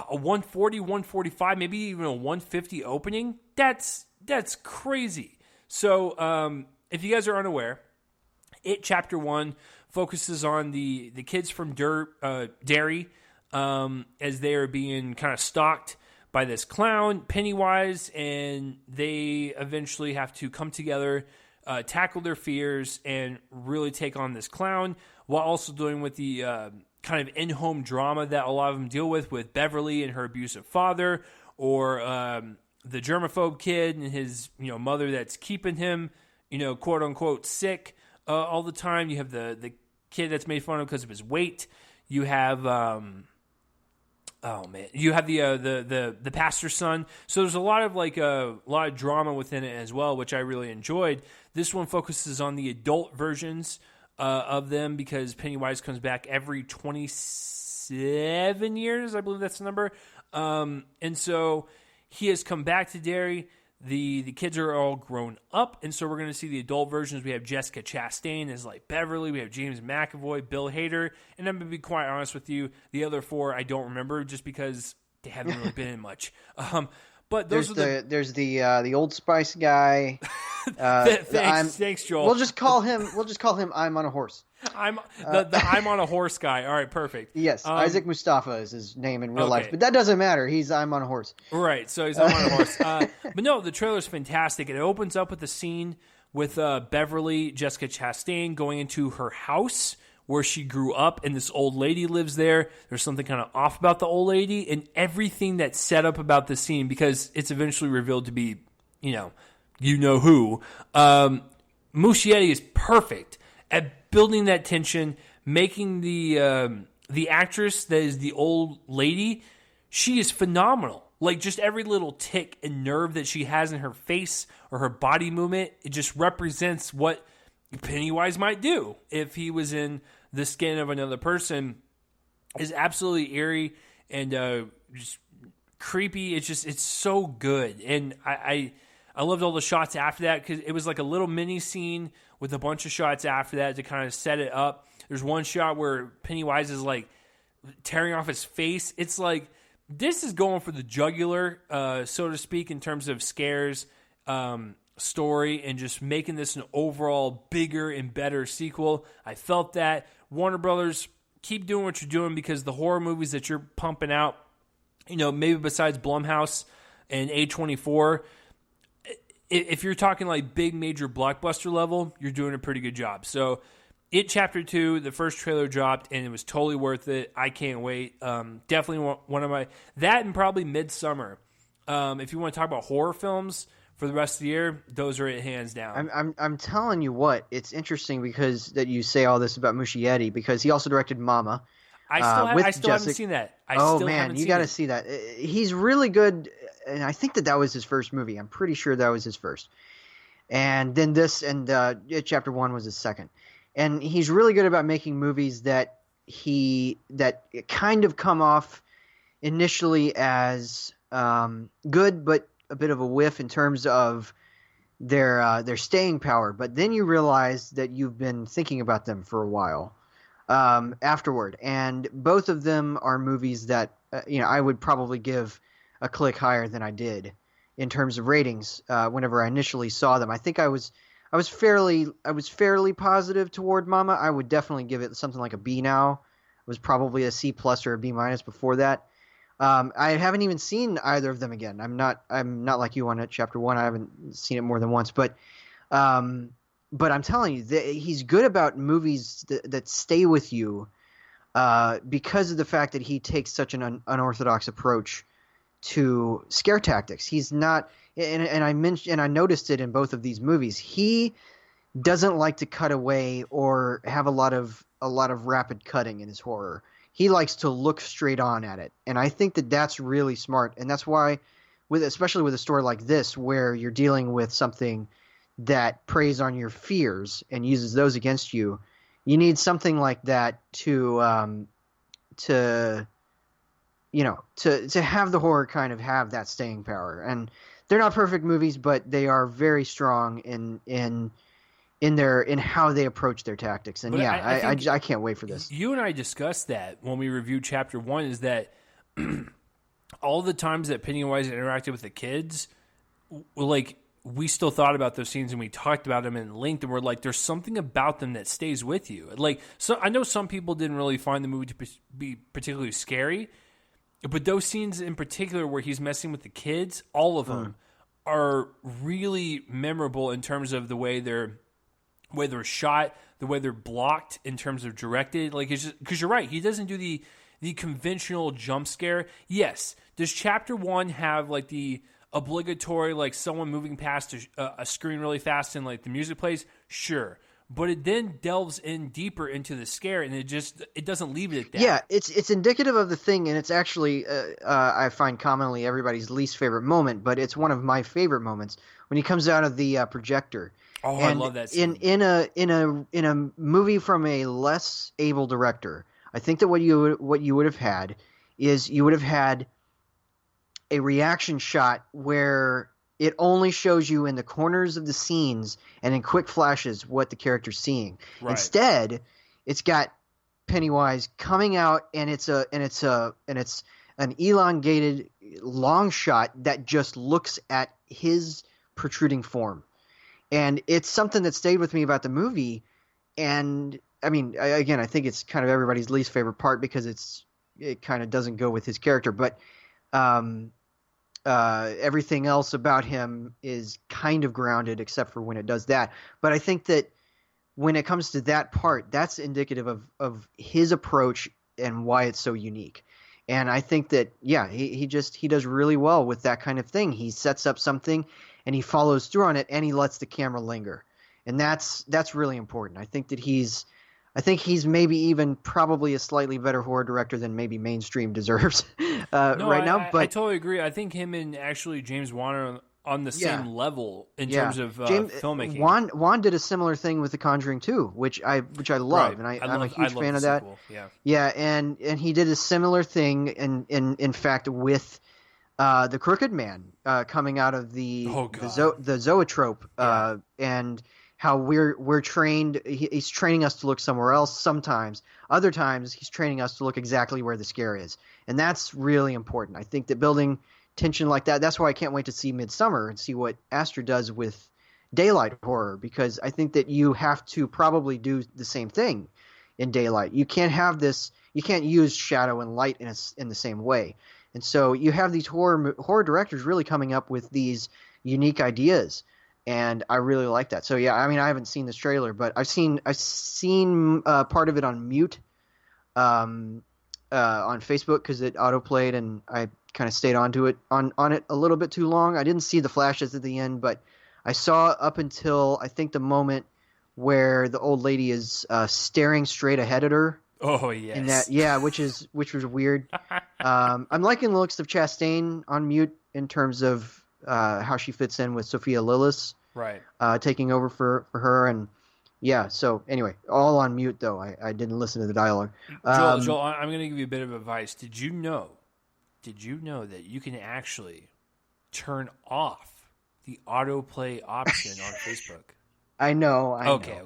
140, 145, maybe even a 150 opening. That's crazy. So if you guys are unaware, It Chapter 1 focuses on the kids from Derry as they are being kind of stalked by this clown, Pennywise, and they eventually have to come together, tackle their fears, and really take on this clown, while also dealing with the kind of in-home drama that a lot of them deal with Beverly and her abusive father, or the germaphobe kid and his mother that's keeping him quote-unquote sick all the time. You have the kid that's made fun of because of his weight. You have you have the pastor's son. So there's a lot of drama within it as well, which I really enjoyed. This one focuses on the adult versions of them, because Pennywise comes back every 27 years, I believe that's the number. And so he has come back to Derry. The kids are all grown up, and so we're going to see the adult versions. We have Jessica Chastain as Beverly. We have James McAvoy, Bill Hader, and I'm going to be quite honest with you, the other four I don't remember just because they haven't really been in much. But those there's the Old Spice guy. Thanks, Joel. We'll just call him I'm on a horse. I'm I'm on a horse guy. All right, perfect. Yes, Isaac Mustafa is his name in real life, but that doesn't matter. He's I'm on a horse. Right, so he's I'm on a horse. But no, the trailer's fantastic. It opens up with a scene with Beverly, Jessica Chastain, going into her house where she grew up, and this old lady lives there. There's something kind of off about the old lady, and everything that's set up about the scene, because it's eventually revealed to be, who. Muschietti is perfect at building that tension, making the actress that is the old lady, she is phenomenal. Just every little tick and nerve that she has in her face or her body movement, it just represents what Pennywise might do if he was in the skin of another person. Is absolutely eerie and just creepy. It's so good, and I loved all the shots after that, because it was like a little mini scene with a bunch of shots after that to kind of set it up. There's one shot where Pennywise is tearing off his face. It's this is going for the jugular, so to speak, in terms of scares, story, and just making this an overall bigger and better sequel. I felt that. Warner Brothers, keep doing what you're doing, because the horror movies that you're pumping out, maybe besides Blumhouse and A24, if you're talking big major blockbuster level, you're doing a pretty good job. So It Chapter 2, the first trailer dropped, and it was totally worth it. I can't wait. Definitely one of my, that and probably Midsummer. If you want to talk about horror films for the rest of the year, those are it, hands down. I'm telling you what, it's interesting because that you say all this about Muschietti, because he also directed Mama. I still haven't seen that. You got to see that. He's really good, and I think that was his first movie. I'm pretty sure that was his first. And then this, and Chapter 1 was his second. And he's really good about making movies that kind of come off initially as good, but a bit of a whiff in terms of their staying power. But then you realize that you've been thinking about them for a while afterward, and both of them are movies that I would probably give a click higher than I did in terms of ratings whenever I initially saw them. I think I was fairly positive toward Mama. I would definitely give it something like a B now. It was probably a C plus or a B minus before that. I haven't even seen either of them again. I'm not like you on it, Chapter 1. I haven't seen it more than once, but I'm telling you, he's good about movies that stay with you because of the fact that he takes such an unorthodox approach to scare tactics. He's not, and I noticed it in both of these movies. He doesn't like to cut away or have a lot of rapid cutting in his horror. He likes to look straight on at it, and I think that that's really smart. And that's why, especially with a story like this, where you're dealing with something that preys on your fears and uses those against you, you need something like that to have the horror kind of have that staying power. And they're not perfect movies, but they are very strong in how they approach their tactics. And But I can't wait for this. You and I discussed that when we reviewed Chapter 1, is that all the times that Pennywise interacted with the kids, like, we still thought about those scenes and we talked about them in length, and we're like, there's something about them that stays with you. Like, so I know some people didn't really find the movie to be particularly scary, but those scenes in particular where he's messing with the kids, all of them are really memorable in terms of the way they're shot, the way they're blocked in terms of directed. Like, it's just, because you're right, he doesn't do the conventional jump scare. Yes, does Chapter 1 have like the obligatory, like, someone moving past a screen really fast and like the music plays? Sure. But it then delves in deeper into the scare, and it doesn't leave it at that. Yeah, it's indicative of the thing, and it's actually I find commonly everybody's least favorite moment, but it's one of my favorite moments when he comes out of the projector. Oh, and I love that scene. In a movie from a less able director, I think that what you would have had is you would have had a reaction shot where it only shows you in the corners of the scenes and in quick flashes what the character's seeing. Right. Instead, it's got Pennywise coming out, and it's an elongated long shot that just looks at his protruding form. And it's something that stayed with me about the movie. And I mean, again, I think it's kind of everybody's least favorite part because it kind of doesn't go with his character, but everything else about him is kind of grounded except for when it does that. But I think that when it comes to that part, that's indicative of his approach and why it's so unique. And I think that, yeah, he does really well with that kind of thing. He sets up something and he follows through on it, and he lets the camera linger. And that's really important. I think he's maybe even probably a slightly better horror director than maybe mainstream deserves now. But I totally agree. I think him and actually James Wan are on the same level in terms of filmmaking. Wan did a similar thing with The Conjuring 2, which I love, and I'm a huge fan of that. Sequel. Yeah, and he did a similar thing in fact with the Crooked Man coming out of the zoetrope, and how we're trained. He's training us to look somewhere else sometimes. Other times he's training us to look exactly where the scare is, and that's really important. I think that building tension like that. That's why I can't wait to see Midsummer and see what Astra does with daylight horror, because I think that you have to probably do the same thing in daylight. You can't have this. You can't use shadow and light in the same way. And so you have these horror directors really coming up with these unique ideas, and I really like that. So yeah, I mean, I haven't seen this trailer, but I've seen part of it on mute on Facebook because it autoplayed, and I kind of stayed on it a little bit too long. I didn't see the flashes at the end, but I saw up until I think the moment where the old lady is staring straight ahead at her. Oh yes. Which was weird. I'm liking the looks of Chastain on mute in terms of how she fits in with Sophia Lillis, right? Taking over for her, and yeah. So anyway, all on mute though. I didn't listen to the dialogue. Joel, I'm going to give you a bit of advice. Did you know that you can actually turn off the autoplay option on Facebook? I know. Okay.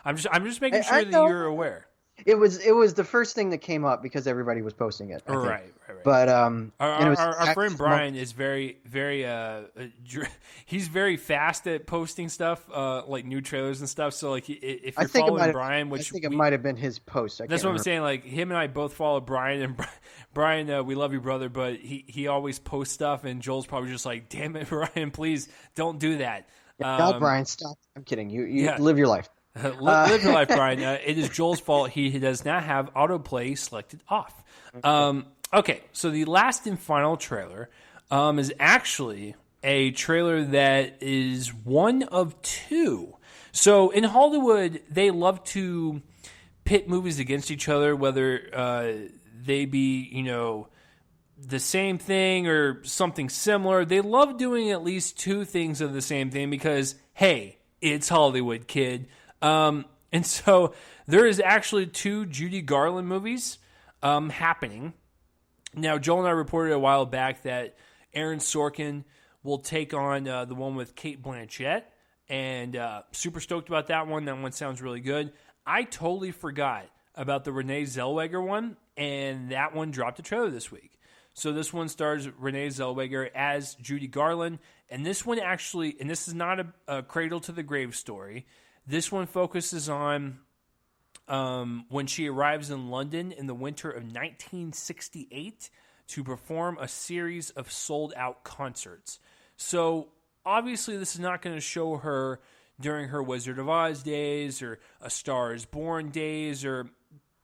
I'm just making sure that know. you're aware. It was the first thing that came up because everybody was posting it. I think. Right. But our friend Brian is very he's very fast at posting stuff, like new trailers and stuff. So like if you're following Brian, which I think it might have been his post. That's what I'm saying. Like him and I both follow Brian, and Brian, we love you, brother, but he always posts stuff, and Joel's probably just like, damn it, Brian, please don't do that. No, Brian, stop. I'm kidding. You live your life. Live your life, Brian. It is Joel's fault. He does not have autoplay selected off. Okay, so the last and final trailer is actually a trailer that is one of two. So in Hollywood, they love to pit movies against each other, whether they be, the same thing or something similar. They love doing at least two things of the same thing because, hey, it's Hollywood, kid. And so there is actually two Judy Garland movies happening. Now, Joel and I reported a while back that Aaron Sorkin will take on the one with Cate Blanchett, and super stoked about that one. That one sounds really good. I totally forgot about the Renee Zellweger one, and that one dropped a trailer this week. So this one stars Renee Zellweger as Judy Garland, and this one actually, and this is not a Cradle to the Grave story. This one focuses on when she arrives in London in the winter of 1968 to perform a series of sold-out concerts. So obviously this is not going to show her during her Wizard of Oz days or A Star is Born days or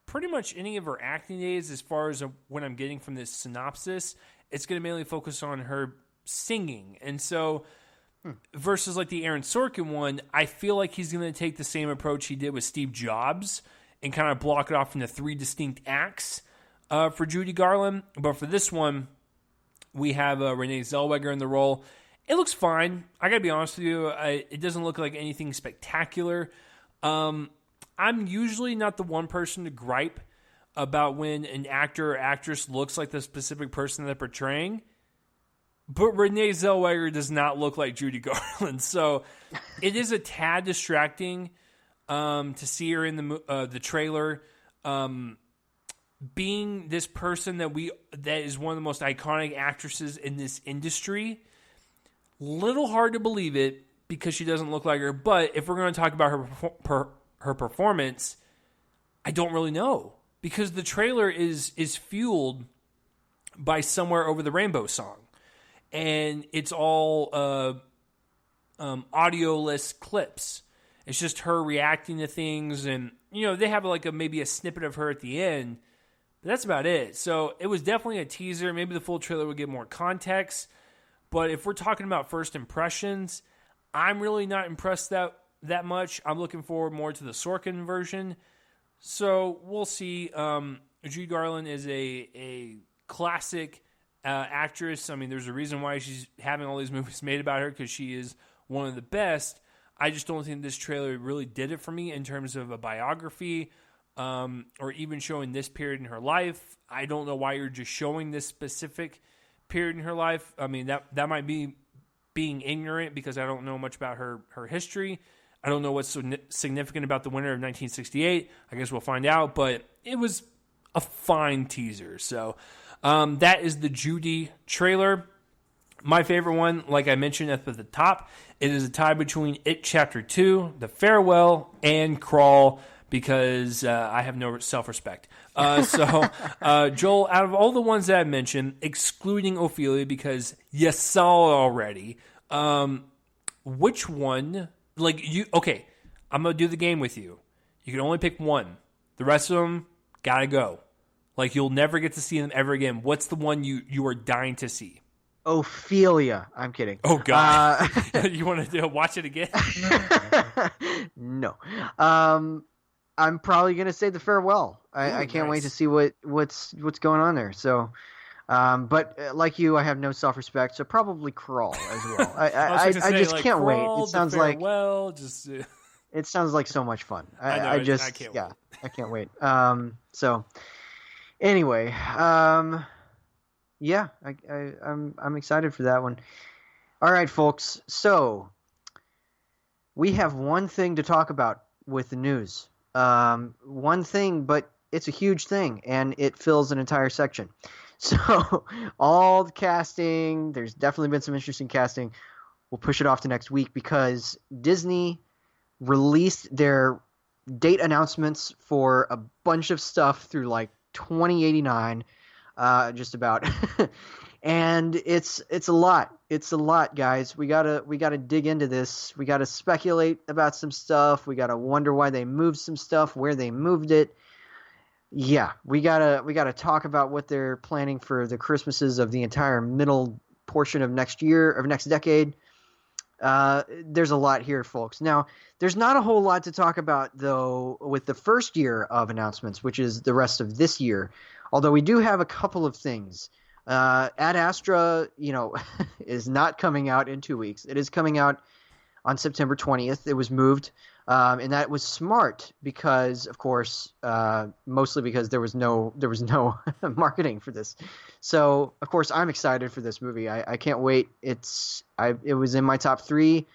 pretty much any of her acting days as far as what I'm getting from this synopsis. It's going to mainly focus on her singing. And so versus like the Aaron Sorkin one, I feel like he's going to take the same approach he did with Steve Jobs and kind of block it off into three distinct acts for Judy Garland. But for this one, we have Renee Zellweger in the role. It looks fine. I got to be honest with you. It doesn't look like anything spectacular. I'm usually not the one person to gripe about when an actor or actress looks like the specific person they're portraying. But Renee Zellweger does not look like Judy Garland. So it is a tad distracting to see her in the trailer being this person that is one of the most iconic actresses in this industry. Little hard to believe it because she doesn't look like her. But if we're going to talk about her performance, I don't really know because the trailer is fueled by Somewhere Over the Rainbow song. And it's all audio-less clips. It's just her reacting to things, and they have maybe a snippet of her at the end, but that's about it. So it was definitely a teaser. Maybe the full trailer would get more context, but if we're talking about first impressions, I'm really not impressed that much. I'm looking forward more to the Sorkin version. So we'll see. Judy Garland is a classic actress. I mean, there's a reason why she's having all these movies made about her because she is one of the best. I just don't think this trailer really did it for me in terms of a biography or even showing this period in her life. I don't know why you're just showing this specific period in her life. I mean, that might be being ignorant because I don't know much about her history. I don't know what's so significant about the winter of 1968. I guess we'll find out, but it was a fine teaser. So that is the Judy trailer. My favorite one, like I mentioned at the top, it is a tie between It Chapter 2, The Farewell, and Crawl because I have no self-respect. So, Joel, out of all the ones that I mentioned, excluding Ophelia because you saw it already, which one, okay, I'm going to do the game with you. You can only pick one. The rest of them, gotta go. You'll never get to see them ever again. What's the one you are dying to see? Ophelia. I'm kidding. Oh, God. You want to watch it again? No. I'm probably going to say The Farewell. I can't wait to see what's going on there. So, but like you, I have no self-respect, so probably Crawl as well. I just can't wait. It sounds like it sounds like so much fun. I can't wait. So anyway, yeah, I'm excited for that one. All right, folks. So we have one thing to talk about with the news. One thing, but it's a huge thing, and it fills an entire section. So all the casting, there's definitely been some interesting casting. We'll push it off to next week because Disney released their date announcements for a bunch of stuff through like 2089, just about. And it's a lot. It's a lot, guys. We gotta dig into this. We gotta speculate about some stuff. We gotta wonder why they moved some stuff, where they moved it. Yeah, we gotta talk about what they're planning for the Christmases of the entire middle portion of next year, of next decade. There's a lot here, folks. Now, there's not a whole lot to talk about, though, with the first year of announcements, which is the rest of this year. Although we do have a couple of things. Ad Astra, is not coming out in 2 weeks. It is coming out on September 20th. It was moved, and that was smart because, of course, mostly because there was no marketing for this. So, of course, I'm excited for this movie. I can't wait. It was in my top 3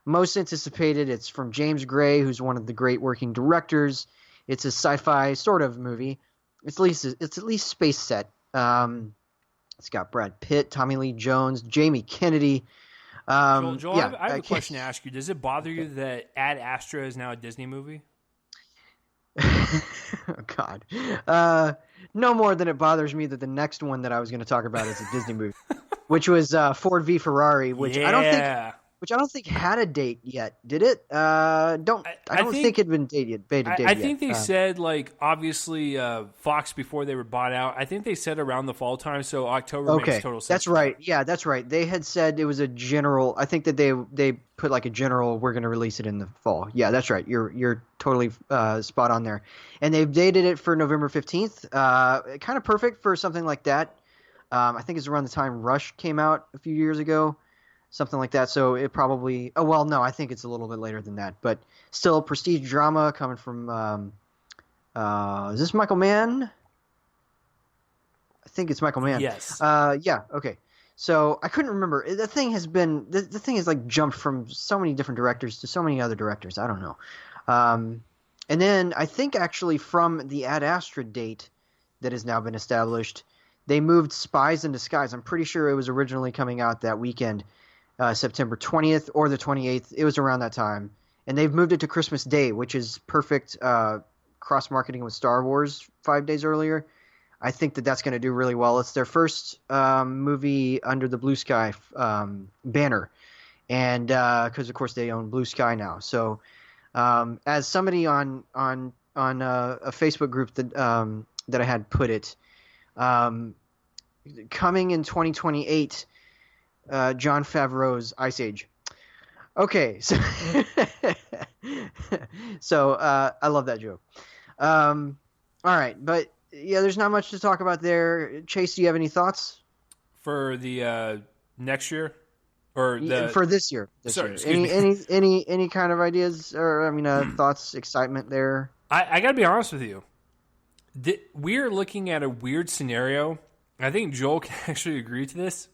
most anticipated. It's from James Gray, who's one of the great working directors. It's a sci-fi sort of movie. It's at least space set. It's got Brad Pitt, Tommy Lee Jones, Jamie Kennedy. Joel, Yeah, I have a question to ask you. Does it bother you that Ad Astra is now a Disney movie? Oh, God. No more than it bothers me that the next one that I was going to talk about is a Disney movie, which was Ford v Ferrari, which I don't think had a date yet, did it? I don't think it'd been dated. I think they said, obviously Fox, before they were bought out, I think they said around the fall time, so October makes total sense. That's right. Yeah, that's right. They had said it was a general. I think that they put like a general. We're going to release it in the fall. Yeah, that's right. You're totally spot on there. And they've dated it for November 15th. Kind of perfect for something like that. I think it's around the time Rush came out a few years ago. Something like that. So it probably. Oh well, no, I think it's a little bit later than that. But still, prestige drama coming from. Is this Michael Mann? I think it's Michael Mann. Yes. Yeah. Okay. So I couldn't remember. The thing has been. The thing has like jumped from so many different directors to so many other directors. I don't know. And then I think actually from the Ad Astra date that has now been established, they moved Spies in Disguise. I'm pretty sure it was originally coming out that weekend. September 20th or the 28th. It was around that time. And they've moved it to Christmas Day, which is perfect cross-marketing with Star Wars 5 days earlier. I think that that's going to do really well. It's their first movie under the Blue Sky banner. And because, of course, they own Blue Sky now. So as somebody on a Facebook group that I had put it, coming in 2028, Jon Favreau's Ice Age. Okay, so I love that joke. All right, but yeah, there's not much to talk about there. Chase, do you have any thoughts for the next year, or for this year? Any kind of ideas or thoughts, excitement there? I got to be honest with you. We're looking at a weird scenario. I think Joel can actually agree to this.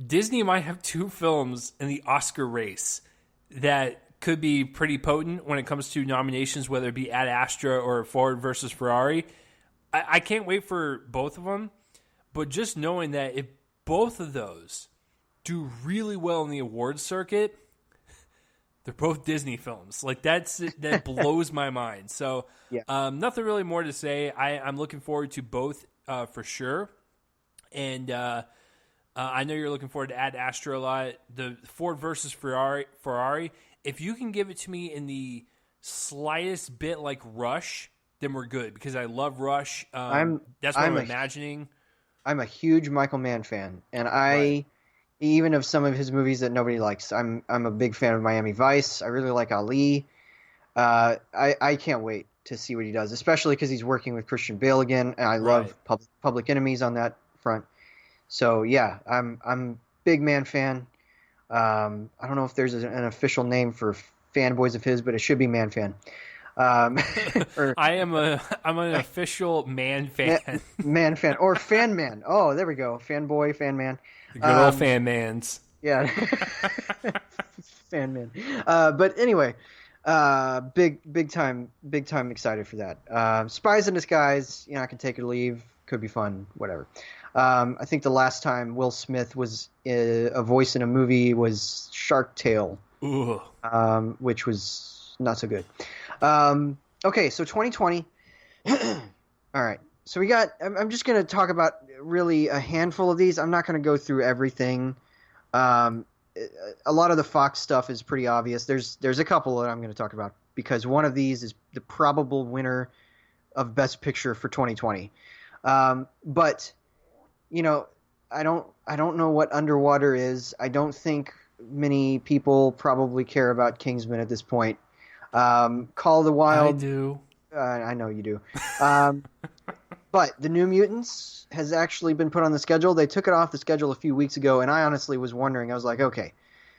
Disney might have 2 films in the Oscar race that could be pretty potent when it comes to nominations, whether it be Ad Astra or Ford versus Ferrari. I can't wait for both of them, but just knowing that if both of those do really well in the awards circuit, they're both Disney films. Like that blows my mind. So yeah. Nothing really more to say. I'm looking forward to both for sure. And I know you're looking forward to Ad Astra a lot. The Ford versus Ferrari, if you can give it to me in the slightest bit like Rush, then we're good, because I love Rush. That's what I'm imagining. I'm a huge Michael Mann fan, and Right. even of some of his movies that nobody likes. I'm a big fan of Miami Vice. I really like Ali. I can't wait to see what he does, especially because he's working with Christian Bale again, and I love Public Enemies on that front. So yeah, I'm big Man fan. I don't know if there's an official name for fanboys of his, but it should be Man fan. Or I'm an official man fan. man fan or fan man. Oh, there we go. Fanboy, fan man. The good old fan mans. Yeah, fan man. But anyway, big time excited for that. Spies in Disguise. I can take or leave. Could be fun. Whatever. I think the last time Will Smith was a voice in a movie was Shark Tale, which was not so good. Okay, so 2020. All right. So I'm just going to talk about really a handful of these. I'm not going to go through everything. A lot of the Fox stuff is pretty obvious. There's a couple that I'm going to talk about because one of these is the probable winner of Best Picture for 2020. But I don't know what Underwater is. I don't think many people probably care about Kingsman at this point. Call of the Wild. I do. I know you do. But the New Mutants has actually been put on the schedule. They took it off the schedule a few weeks ago, and I honestly was wondering. I was like, okay,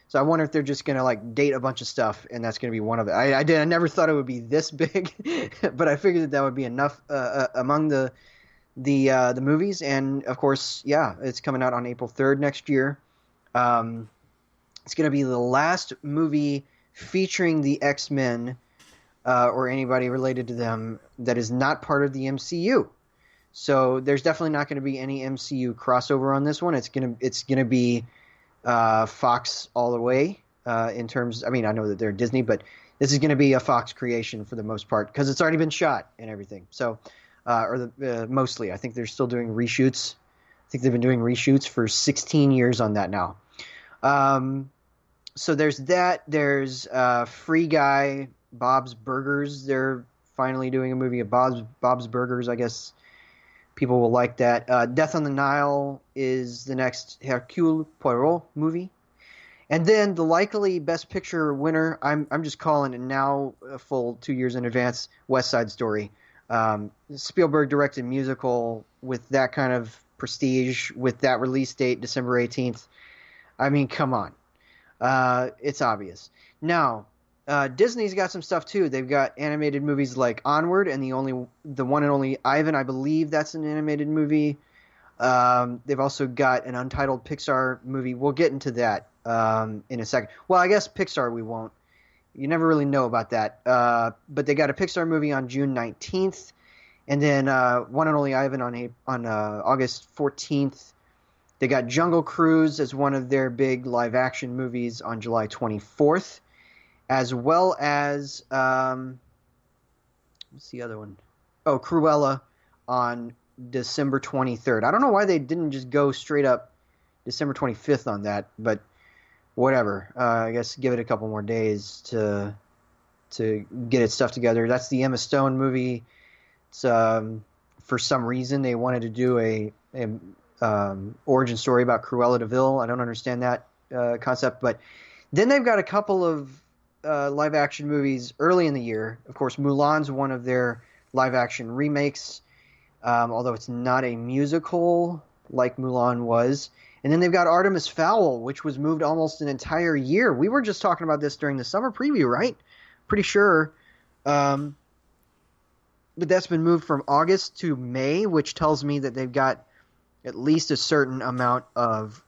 so I wonder if they're just gonna date a bunch of stuff, and that's gonna be one of it. I never thought it would be this big, but I figured that would be enough among the movies. And of course, yeah, it's coming out on April 3rd next year. It's gonna be the last movie featuring the X-Men or anybody related to them that is not part of the MCU. So there's definitely not going to be any MCU crossover on this one. It's gonna be Fox all the way in terms. I mean, I know that they're Disney, but this is going to be a Fox creation for the most part because it's already been shot and everything. So, mostly, I think they're still doing reshoots. I think they've been doing reshoots for 16 years on that now. So there's that. There's Free Guy, Bob's Burgers. They're finally doing a movie of Bob's Burgers. I guess people will like that. Death on the Nile is the next Hercule Poirot movie. And then the likely Best Picture winner, I'm just calling it now, a full 2 years in advance, West Side Story. Spielberg directed musical with that kind of prestige, with that release date, December 18th. I mean, come on. It's obvious. Now, Disney's got some stuff too. They've got animated movies like Onward and the one and only Ivan. I believe that's an animated movie. They've also got an Untitled Pixar movie. We'll get into that in a second. Well, I guess Pixar we won't. You never really know about that. But they got a Pixar movie on June 19th, and then one and only Ivan on August 14th. They got Jungle Cruise as one of their big live action movies on July 24th. As well as, what's the other one? Oh, Cruella on December 23rd. I don't know why they didn't just go straight up December 25th on that, but whatever. I guess give it a couple more days to get its stuff together. That's the Emma Stone movie. It's for some reason they wanted to do a origin story about Cruella de Vil. I don't understand that concept, but then they've got a couple of live action movies early in the year. Of course, Mulan's one of their live action remakes, although it's not a musical like Mulan was. And then they've got Artemis Fowl, which was moved almost an entire year. We were just talking about this during the summer preview, right? Pretty sure. But that's been moved from August to May, which tells me that they've got at least a certain amount of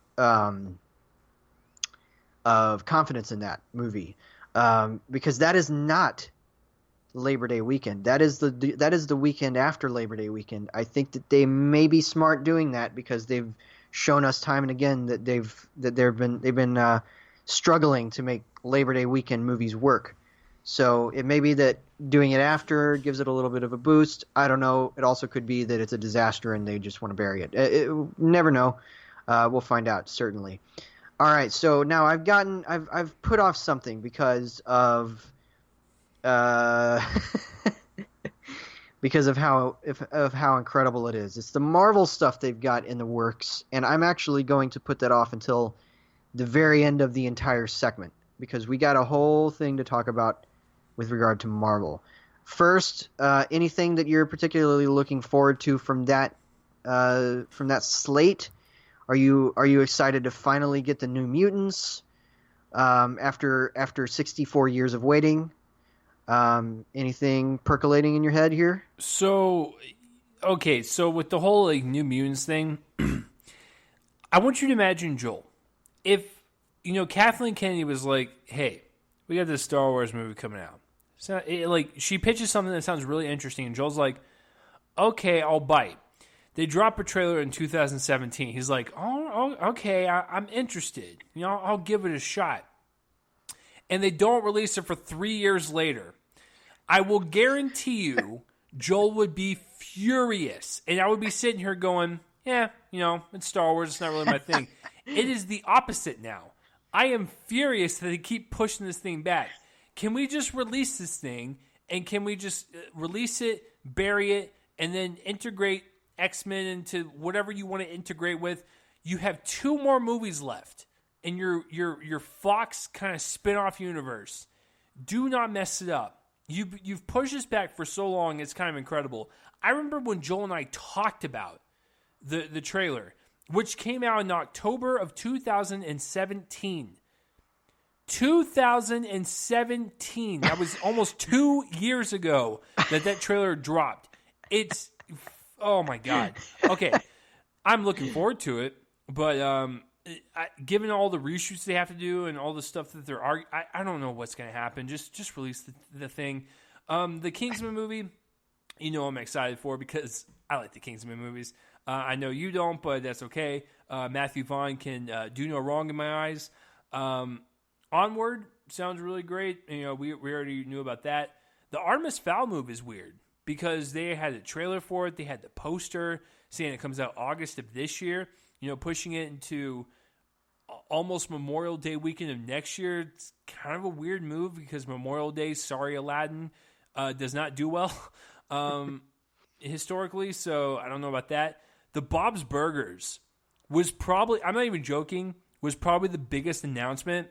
confidence in that movie. Because that is not Labor Day weekend. That is the weekend after Labor Day weekend. I think that they may be smart doing that because they've shown us time and again that they've been struggling to make Labor Day weekend movies work. So it may be that doing it after gives it a little bit of a boost. I don't know. It also could be that it's a disaster and they just want to bury it. Never know. We'll find out certainly. All right, so now I've put off something because of because of how incredible it is. It's the Marvel stuff they've got in the works, and I'm actually going to put that off until the very end of the entire segment because we got a whole thing to talk about with regard to Marvel. First, anything that you're particularly looking forward to from that slate? Are you excited to finally get the New Mutants after 64 years of waiting? Anything percolating in your head here? So, okay, so with the whole like New Mutants thing, I want you to imagine Joel. If Kathleen Kennedy was like, "Hey, we got this Star Wars movie coming out," so she pitches something that sounds really interesting, and Joel's like, "Okay, I'll bite." They drop a trailer in 2017. He's like, "Oh, okay, I'm interested. I'll give it a shot." And they don't release it for 3 years later. I will guarantee you, Joel would be furious, and I would be sitting here going, "Yeah, it's Star Wars. It's not really my thing." It is the opposite now. I am furious that they keep pushing this thing back. Can we just release this thing, and can we just release it, bury it, and then integrate X-Men into whatever you want to integrate with? You have 2 more movies left in your Fox kind of spin-off universe. Do not mess it up. You've pushed this back for so long, it's kind of incredible. I remember when Joel and I talked about the trailer, which came out in October of 2017. 2017. That was almost 2 years ago that trailer dropped. It's, oh my God. Okay, I'm looking forward to it, but given all the reshoots they have to do and all the stuff that they're arguing, I don't know what's going to happen. Just release the thing. The Kingsman movie, I'm excited for because I like the Kingsman movies. I know you don't, but that's okay. Matthew Vaughn can do no wrong in my eyes. Onward sounds really great. We already knew about that. The Artemis Fowl move is weird because they had a trailer for it. They had the poster saying it comes out August of this year. Pushing it into almost Memorial Day weekend of next year. It's kind of a weird move because Memorial Day, sorry Aladdin, does not do well historically. So I don't know about that. The Bob's Burgers was probably, I'm not even joking, was probably the biggest announcement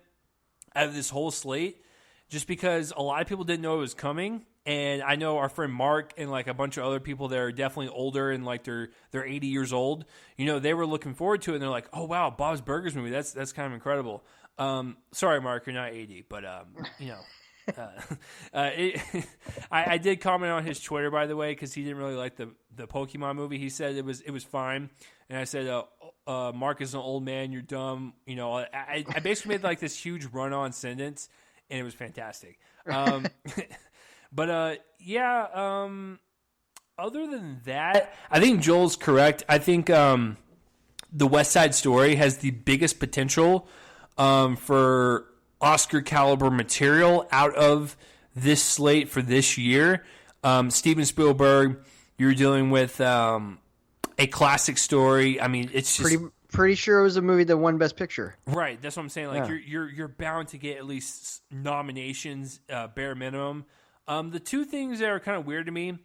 out of this whole slate, just because a lot of people didn't know it was coming. And I know our friend Mark and like a bunch of other people that are definitely older and like they're 80 years old, they were looking forward to it and they're like, "Oh wow, Bob's Burgers movie, that's kind of incredible." Sorry Mark, you're not 80, but I did comment on his Twitter, by the way, because he didn't really like the Pokémon movie. He said it was fine, and I said, "Mark is an old man. You're dumb." I basically made like this huge run-on sentence, and it was fantastic. But other than that, I think Joel's correct. I think the West Side Story has the biggest potential for Oscar caliber material out of this slate for this year. Steven Spielberg, you're dealing with a classic story. I mean, it's just pretty sure it was a movie that won Best Picture. Right, that's what I'm saying. Like you're bound to get at least nominations, bare minimum. The 2 things that are kind of weird to me,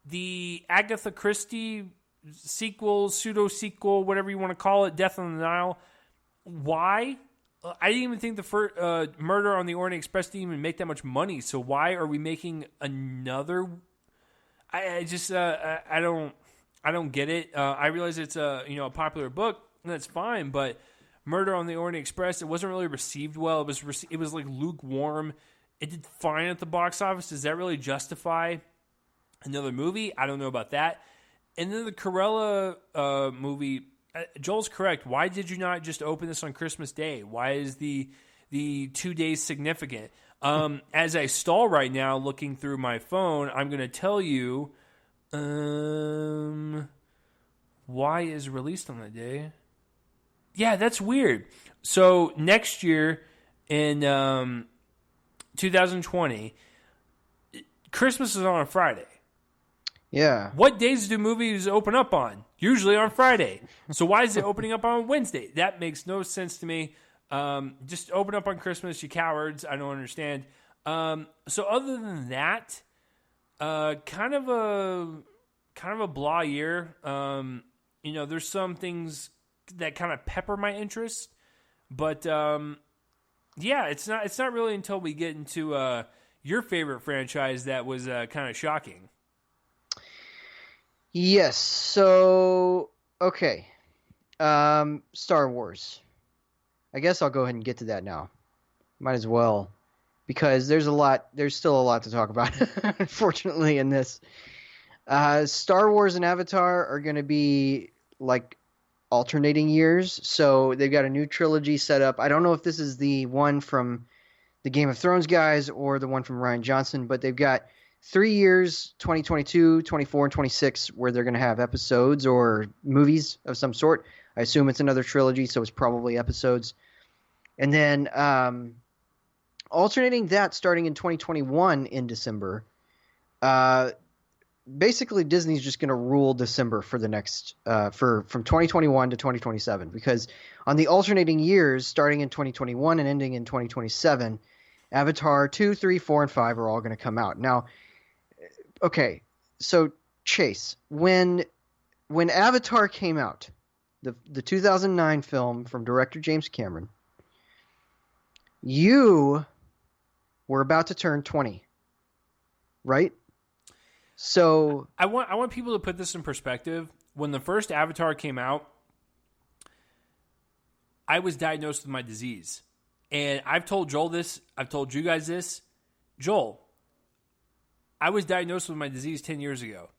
the Agatha Christie sequel, pseudo-sequel, whatever you want to call it, Death on the Nile. Why? I didn't even think the first, Murder on the Orient Express didn't even make that much money, so why are we making another? I don't get it. I realize it's a popular book, and that's fine, but Murder on the Orient Express, it wasn't really received well. It was like lukewarm. It did fine at the box office. Does that really justify another movie? I don't know about that. And then the Cruella movie, Joel's correct. Why did you not just open this on Christmas Day? Why is the 2 days significant? As I stall right now looking through my phone, I'm going to tell you why is released on that day. Yeah, that's weird. So next year in 2020, Christmas is on a Friday. Yeah. What days do movies open up on? Usually on Friday. So why is it opening up on Wednesday? That makes no sense to me. Just open up on Christmas, you cowards. I don't understand. So other than that, kind of a blah year. There's some things that kind of pepper my interest, but yeah, it's not really until we get into your favorite franchise that was kind of shocking. Yes. So, okay. Star Wars. I guess I'll go ahead and get to that now. Might as well. because there's still a lot to talk about, unfortunately, in this. Star Wars and Avatar are going to be like alternating years, so they've got a new trilogy set up. I don't know if this is the one from the Game of Thrones guys or the one from Rian Johnson, but they've got 3 years, 2022, 24, and 26, where they're going to have episodes or movies of some sort. I assume it's another trilogy, so it's probably episodes. And then alternating that starting in 2021 in December. Basically, Disney's just going to rule December for the next from 2021 to 2027, because on the alternating years starting in 2021 and ending in 2027, Avatar 2, 3, 4, and 5 are all going to come out. Now, okay, so Chase, when Avatar came out, the 2009 film from director James Cameron, you were about to turn 20, right? So I want people to put this in perspective. When the first Avatar came out, I was diagnosed with my disease. And I've told Joel this. I've told you guys this. Joel, I was diagnosed with my disease 10 years ago.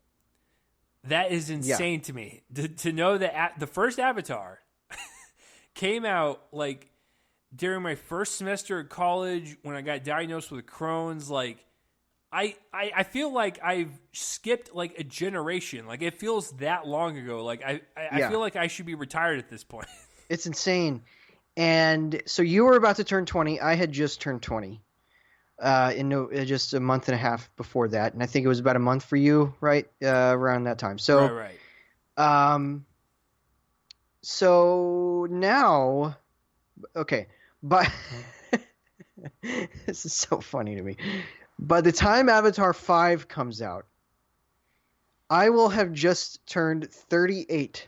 That is insane to me. To know that the first Avatar came out like during my first semester of college when I got diagnosed with Crohn's. Like, I feel like I've skipped like a generation. Like, it feels that long ago. Like, I feel like I should be retired at this point. It's insane. And so you were about to turn 20. I had just turned 20 just a month and a half before that. And I think it was about a month for you, right? Around that time. So, right. So now, okay, but this is so funny to me. By the time Avatar 5 comes out, I will have just turned 38.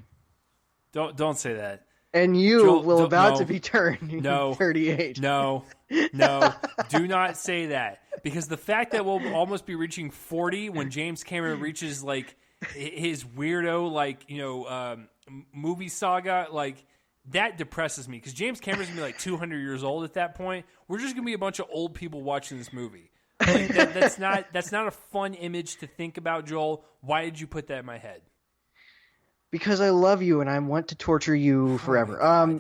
Don't say that. And you will about to be turning 38. No. Do not say that. Because the fact that we'll almost be reaching 40 when James Cameron reaches like his weirdo movie saga, like that depresses me. Because James Cameron's gonna be like 200 years old at that point. We're just gonna be a bunch of old people watching this movie. Like, that's not a fun image to think about, Joel. Why did you put that in my head? Because I love you and I want to torture you forever.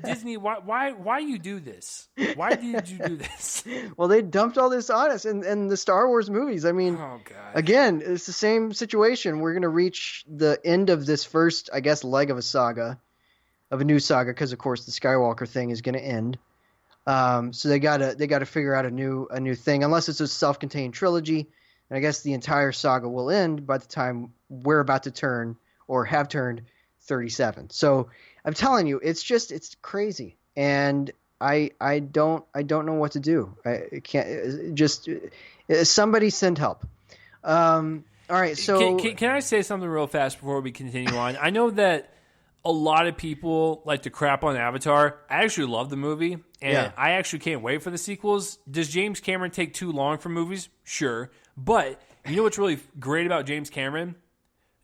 Disney, why you do this? Why did you do this? Well, they dumped all this on us in the Star Wars movies. I mean, oh, God. Again, it's the same situation. We're going to reach the end of this first, I guess, leg of a new saga, because of course the Skywalker thing is going to end. So they gotta figure out a new thing, unless it's a self-contained trilogy. And I guess the entire saga will end by the time we're about to turn or have turned 37. So I'm telling you, it's crazy, and I don't know what to do. I can't somebody send help. All right, so can I say something real fast before we continue on? I know that a lot of people like to crap on Avatar. I actually love the movie, and I actually can't wait for the sequels. Does James Cameron take too long for movies? Sure. But you know what's really great about James Cameron?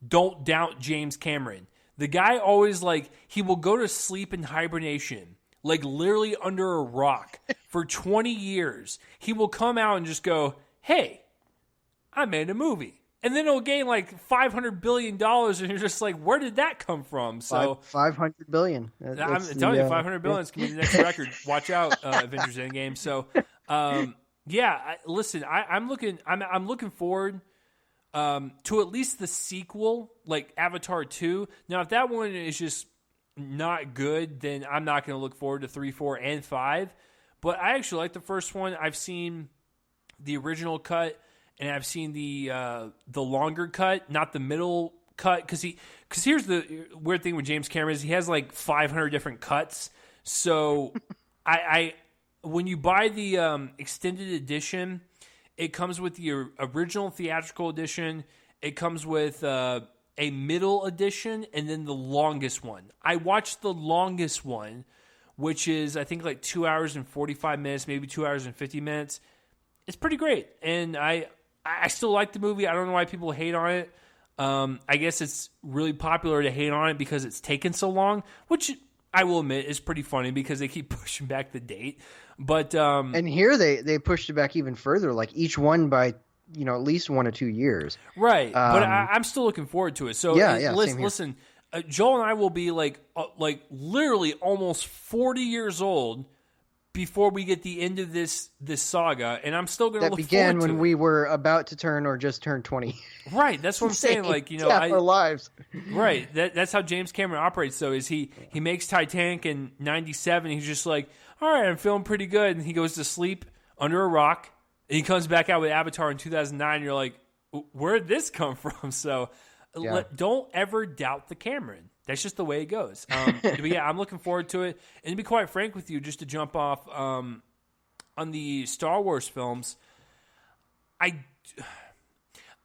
Don't doubt James Cameron. The guy always, he will go to sleep in hibernation, like literally under a rock for 20 years. He will come out and just go, hey, I made a movie. And then it'll gain $500 billion, and you're just like, where did that come from? So $500 billion. I'm telling you, $500 billion is going to be the next record. Watch out, Avengers Endgame. So, listen, I'm looking forward to at least the sequel, like Avatar 2. Now, if that one is just not good, then I'm not going to look forward to 3, 4, and 5. But I actually like the first one. I've seen the original cut, and I've seen the longer cut, not the middle cut. Because here's the weird thing with James Cameron is he has 500 different cuts. So when you buy the extended edition, it comes with the original theatrical edition. It comes with a middle edition and then the longest one. I watched the longest one, which is I think 2 hours and 45 minutes, maybe 2 hours and 50 minutes. It's pretty great, and I still like the movie. I don't know why people hate on it. I guess it's really popular to hate on it because it's taken so long, which I will admit, is pretty funny because they keep pushing back the date. But and here they pushed it back even further, like each one by at least 1 or 2 years. Right, but I'm still looking forward to it. So listen, Joel and I will be like literally almost 40 years old before we get the end of this saga, and I'm still going to look forward to it. That began when we were about to turn or just turned 20. Right, that's what I'm saying. Like, our lives. Right, that's how James Cameron operates. Though, is he makes Titanic in '97? He's just like, all right, I'm feeling pretty good, and he goes to sleep under a rock, and he comes back out with Avatar in 2009. And you're like, where'd this come from? So, don't ever doubt the Cameron. That's just the way it goes. But yeah, I'm looking forward to it. And to be quite frank with you, just to jump off on the Star Wars films, I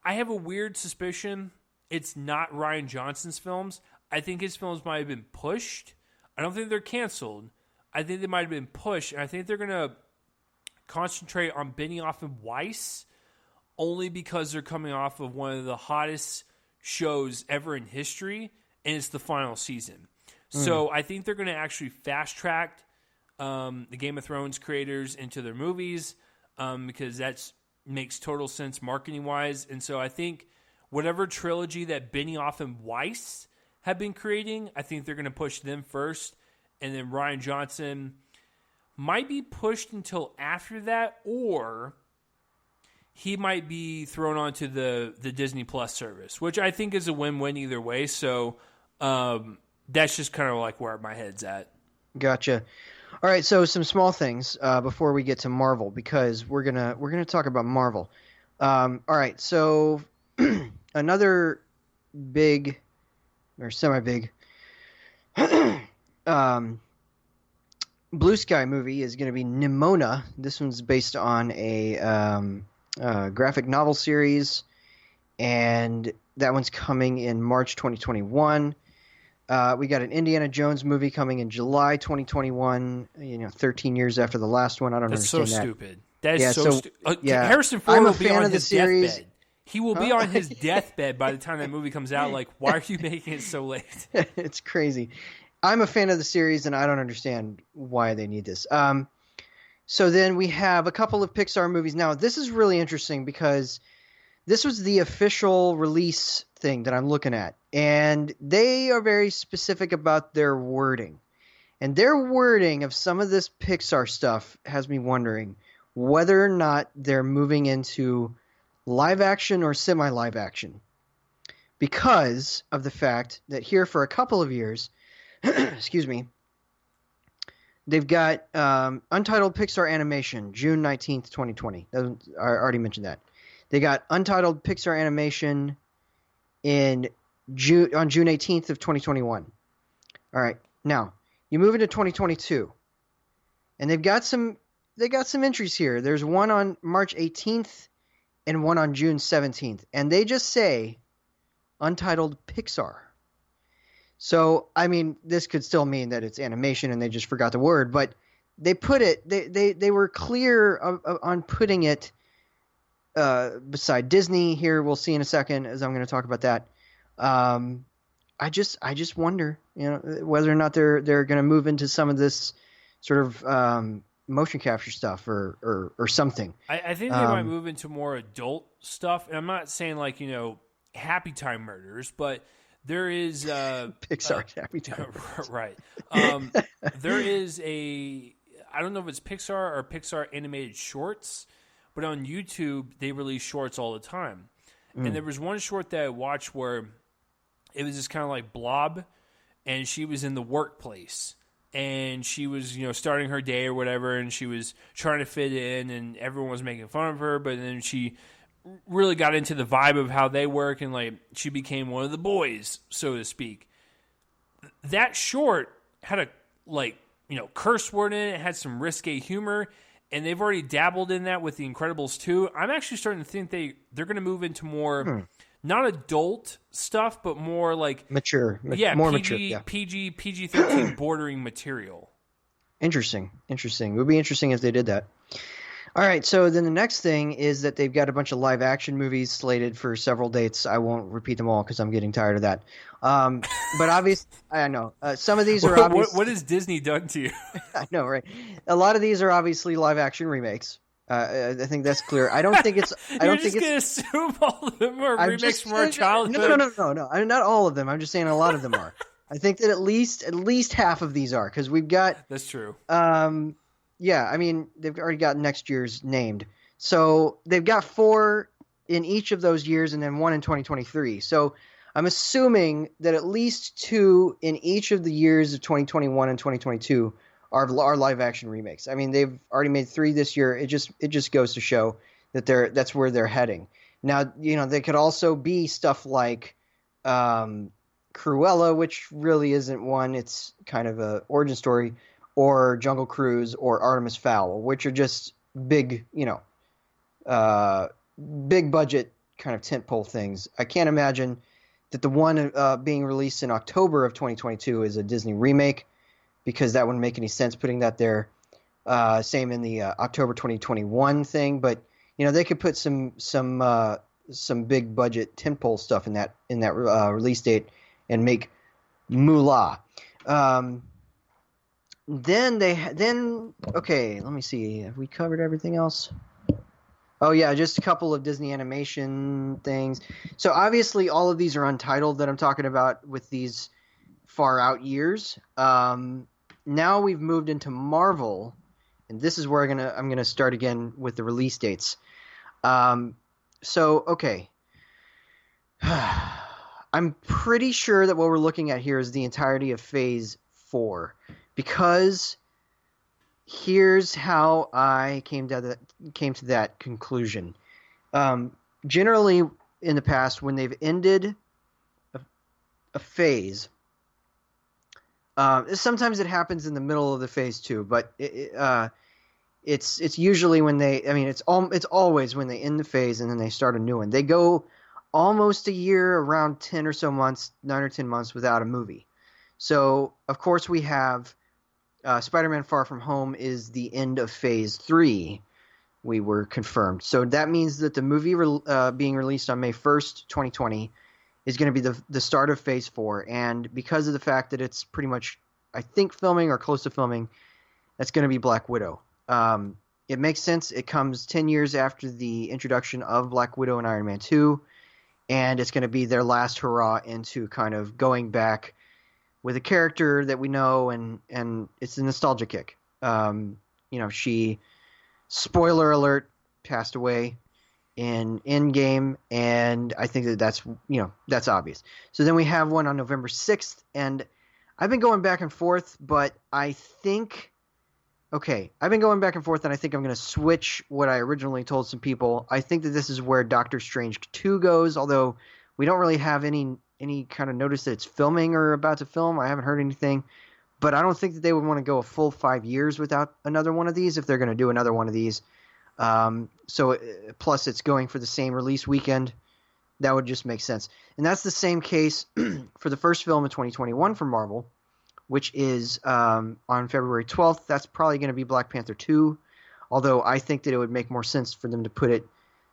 have a weird suspicion it's not Rian Johnson's films. I think his films might have been pushed. I don't think they're canceled. I think they might have been pushed, and I think they're going to concentrate on Benioff and Weiss only because they're coming off of one of the hottest shows ever in history, and it's the final season. So I think they're going to actually fast-track the Game of Thrones creators into their movies because that makes total sense marketing-wise. And so I think whatever trilogy that Benioff and Weiss have been creating, I think they're going to push them first. And then Rian Johnson might be pushed until after that, or he might be thrown onto the Disney Plus service, which I think is a win-win either way. So that's just kind of like where my head's at. Gotcha. All right, so some small things before we get to Marvel, because we're gonna talk about Marvel. All right, so another big or semi-big Blue Sky movie is going to be Nimona. This one's based on a graphic novel series, and that one's coming in March 2021. We got an Indiana Jones movie coming in July 2021, 13 years after the last one. I don't understand that. That's so stupid. That is so stupid. Harrison Ford will be on his deathbed. He will be on his deathbed by the time that movie comes out. Like, why are you making it so late? It's crazy. I'm a fan of the series, and I don't understand why they need this. So then we have a couple of Pixar movies. Now, this is really interesting because this was the official release thing that I'm looking at, and they are very specific about their wording. And their wording of some of this Pixar stuff has me wondering whether or not they're moving into live action or semi-live action, because of the fact that here for a couple of years, excuse me, they've got Untitled Pixar Animation, June 19th, 2020. I already mentioned that. They got Untitled Pixar Animation on June 18th of 2021. All right, now you move into 2022, and they've got some entries here. There's one on March 18th and one on June 17th, and they just say Untitled Pixar. So, I mean, this could still mean that it's animation and they just forgot the word, but they put it, they were clear on putting it beside Disney. Here, we'll see in a second as I'm going to talk about that. I just wonder, whether or not they're going to move into some of this sort of motion capture stuff or something. I think they might move into more adult stuff. And I'm not saying like, Happy Time Murders, but there is Pixar's Happy Time Murders. Right. There is I don't know if it's Pixar or Pixar animated shorts, but on YouTube they release shorts all the time. And there was one short that I watched where it was just kind of like Blob, and she was in the workplace. And she was, starting her day or whatever, and she was trying to fit in, and everyone was making fun of her. But then she really got into the vibe of how they work, and like she became one of the boys, so to speak. That short had a curse word in it. It had some risque humor, and they've already dabbled in that with The Incredibles 2. I'm actually starting to think they're going to move into more. Not adult stuff, but more like mature. More mature. Yeah. PG-13 bordering material. Interesting. It would be interesting if they did that. All right, so then the next thing is that they've got a bunch of live action movies slated for several dates. I won't repeat them all because I'm getting tired of that. But obvious, I know some of these are What obvious. has Disney done to you? I know, right? A lot of these are obviously live action remakes. I think that's clear. I don't think it's. I You're don't think just it's. gonna assume all of them are I'm remakes just from our no, no, childhood. no, no, no. Not all of them. I'm just saying a lot of them are. I think that at least half of these are because we've got That's true. yeah, I mean, they've already got next year's named. So they've got 4 in each of those years and then 1 in 2023. So I'm assuming that at least 2 in each of the years of 2021 and 2022 are live action remakes. I mean, they've already made 3 this year. It just goes to show that that's where they're heading. Now, they could also be stuff like Cruella, which really isn't one. It's kind of a origin story, or Jungle Cruise or Artemis Fowl, which are just big, uh, big budget kind of tentpole things. I can't imagine that the one being released in October of 2022 is a Disney remake because that wouldn't make any sense putting that there. Same in the October 2021 thing, but they could put some big budget tentpole stuff in that release date and make moolah. Um, then okay, let me see. Have we covered everything else? Oh yeah, just a couple of Disney animation things. So obviously all of these are untitled that I'm talking about with these far out years. Now we've moved into Marvel, and this is where I'm gonna start again with the release dates. So okay. I'm pretty sure that what we're looking at here is the entirety of Phase 4, because here's how I came to that conclusion. Generally, in the past, when they've ended a phase, sometimes it happens in the middle of the phase too, but it's usually when they. I mean, it's always when they end the phase and then they start a new one. They go almost a year, around 10 or so months, 9 or 10 months without a movie. So, of course, we have Spider-Man Far From Home is the end of Phase 3. We were confirmed. So that means that the movie being released on May 1st, 2020 is going to be the start of Phase 4. And because of the fact that it's pretty much, I think, filming or close to filming, that's going to be Black Widow. It makes sense. It comes 10 years after the introduction of Black Widow and Iron Man 2. And it's going to be their last hurrah into kind of going back with a character that we know, and it's a nostalgia kick. She, spoiler alert, passed away in Endgame, and I think that's obvious. So then we have one on November 6th, and I've been going back and forth, but I think... Okay, I've been going back and forth, and I think I'm going to switch what I originally told some people. I think that this is where Doctor Strange 2 goes, although we don't really have any kind of notice that it's filming or about to film. I haven't heard anything. But I don't think that they would want to go a full 5 years without another one of these if they're going to do another one of these. Plus it's going for the same release weekend. That would just make sense. And that's the same case for the first film of 2021 from Marvel, which is on February 12th. That's probably going to be Black Panther 2, although I think that it would make more sense for them to put it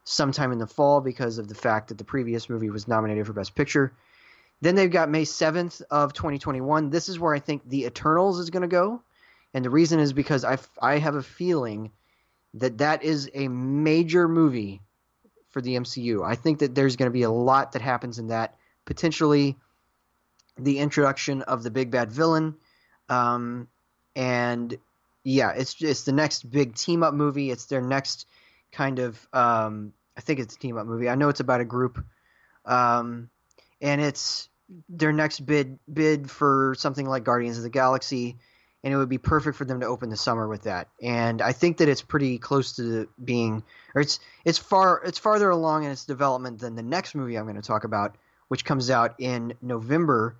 sometime in the fall because of the fact that the previous movie was nominated for Best Picture. Then they've got May 7th of 2021. This is where I think The Eternals is going to go, and the reason is because I have a feeling that is a major movie for the MCU. I think that there's going to be a lot that happens in that, potentially the introduction of the big bad villain, and yeah, it's the next big team up movie. It's their next kind of I think it's a team up movie. I know it's about a group, and it's their next bid for something like Guardians of the Galaxy, and it would be perfect for them to open the summer with that. And I think that it's pretty close to being, or it's farther along in its development than the next movie I'm going to talk about, which comes out in November.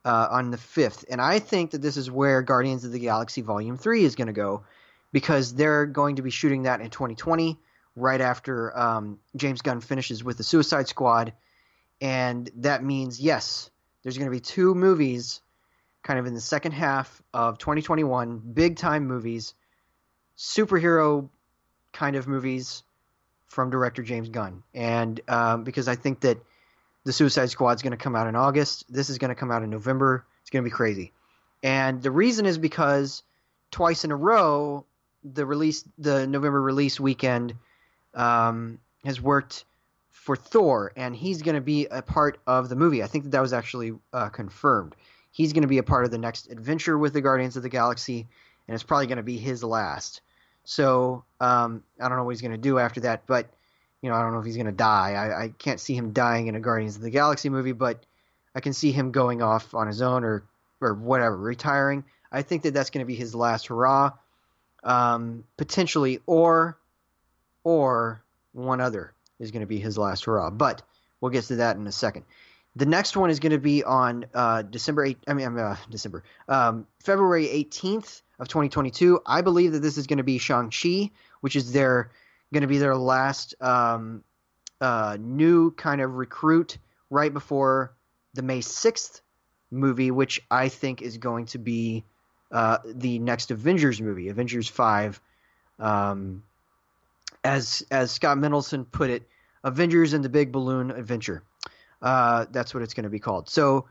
On the 5th. And I think that this is where Guardians of the Galaxy Volume 3 is going to go, because they're going to be shooting that in 2020, right after James Gunn finishes with the Suicide Squad. And that means, yes, there's going to be 2 movies kind of in the second half of 2021, big-time movies, superhero kind of movies from director James Gunn, and because I think that the Suicide Squad is going to come out in August. This is going to come out in November. It's going to be crazy. And the reason is because twice in a row, the November release weekend has worked for Thor, and he's going to be a part of the movie. I think that was actually confirmed. He's going to be a part of the next adventure with the Guardians of the Galaxy, and it's probably going to be his last. So I don't know what he's going to do after that, but I don't know if he's going to die. I can't see him dying in a Guardians of the Galaxy movie, but I can see him going off on his own or whatever, retiring. I think that that's going to be his last hurrah, potentially, or one other is going to be his last hurrah. But we'll get to that in a second. The next one is going to be on February 18th of 2022. I believe that this is going to be Shang-Chi, which is going to be their last new kind of recruit right before the May 6th movie, which I think is going to be the next Avengers movie, Avengers 5. As Scott Mendelson put it, Avengers and the Big Balloon Adventure. That's what it's going to be called. So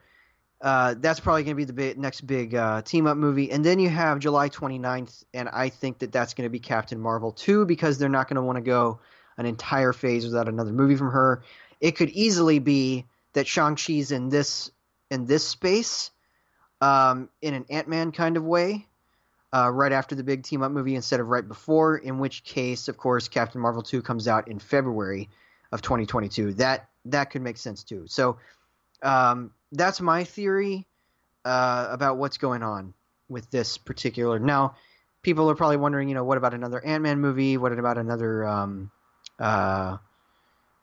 that's probably going to be the next big team-up movie. And then you have July 29th, and I think that that's going to be Captain Marvel 2 because they're not going to want to go an entire phase without another movie from her. It could easily be that Shang-Chi's in this space in an Ant-Man kind of way right after the big team-up movie instead of right before, in which case, of course, Captain Marvel 2 comes out in February of 2022. That could make sense too. So that's my theory about what's going on with this particular. Now, people are probably wondering, what about another Ant-Man movie? What about another,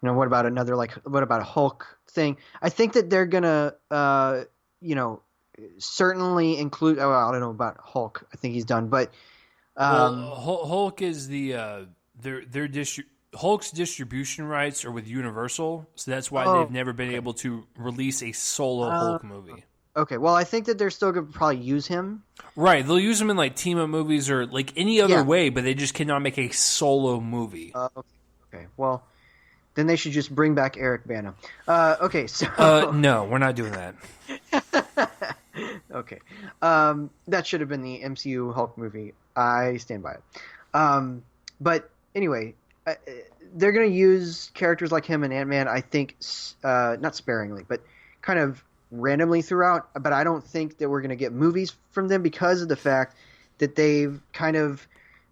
what about a Hulk thing? I think that they're gonna, certainly include. Oh, I don't know about Hulk. I think he's done, but Hulk is Hulk's distribution rights are with Universal, so that's why they've never been able to release a solo Hulk movie. Okay, well, I think that they're still going to probably use him. Right, they'll use him in like team-up movies or like any other way, but they just cannot make a solo movie. Okay, well, then they should just bring back Eric Bana. Okay, so no, we're not doing that. Okay, that should have been the MCU Hulk movie. I stand by it. But anyway, they're going to use characters like him and Ant-Man, I think, not sparingly, but kind of randomly throughout. But I don't think that we're going to get movies from them because of the fact that they've kind of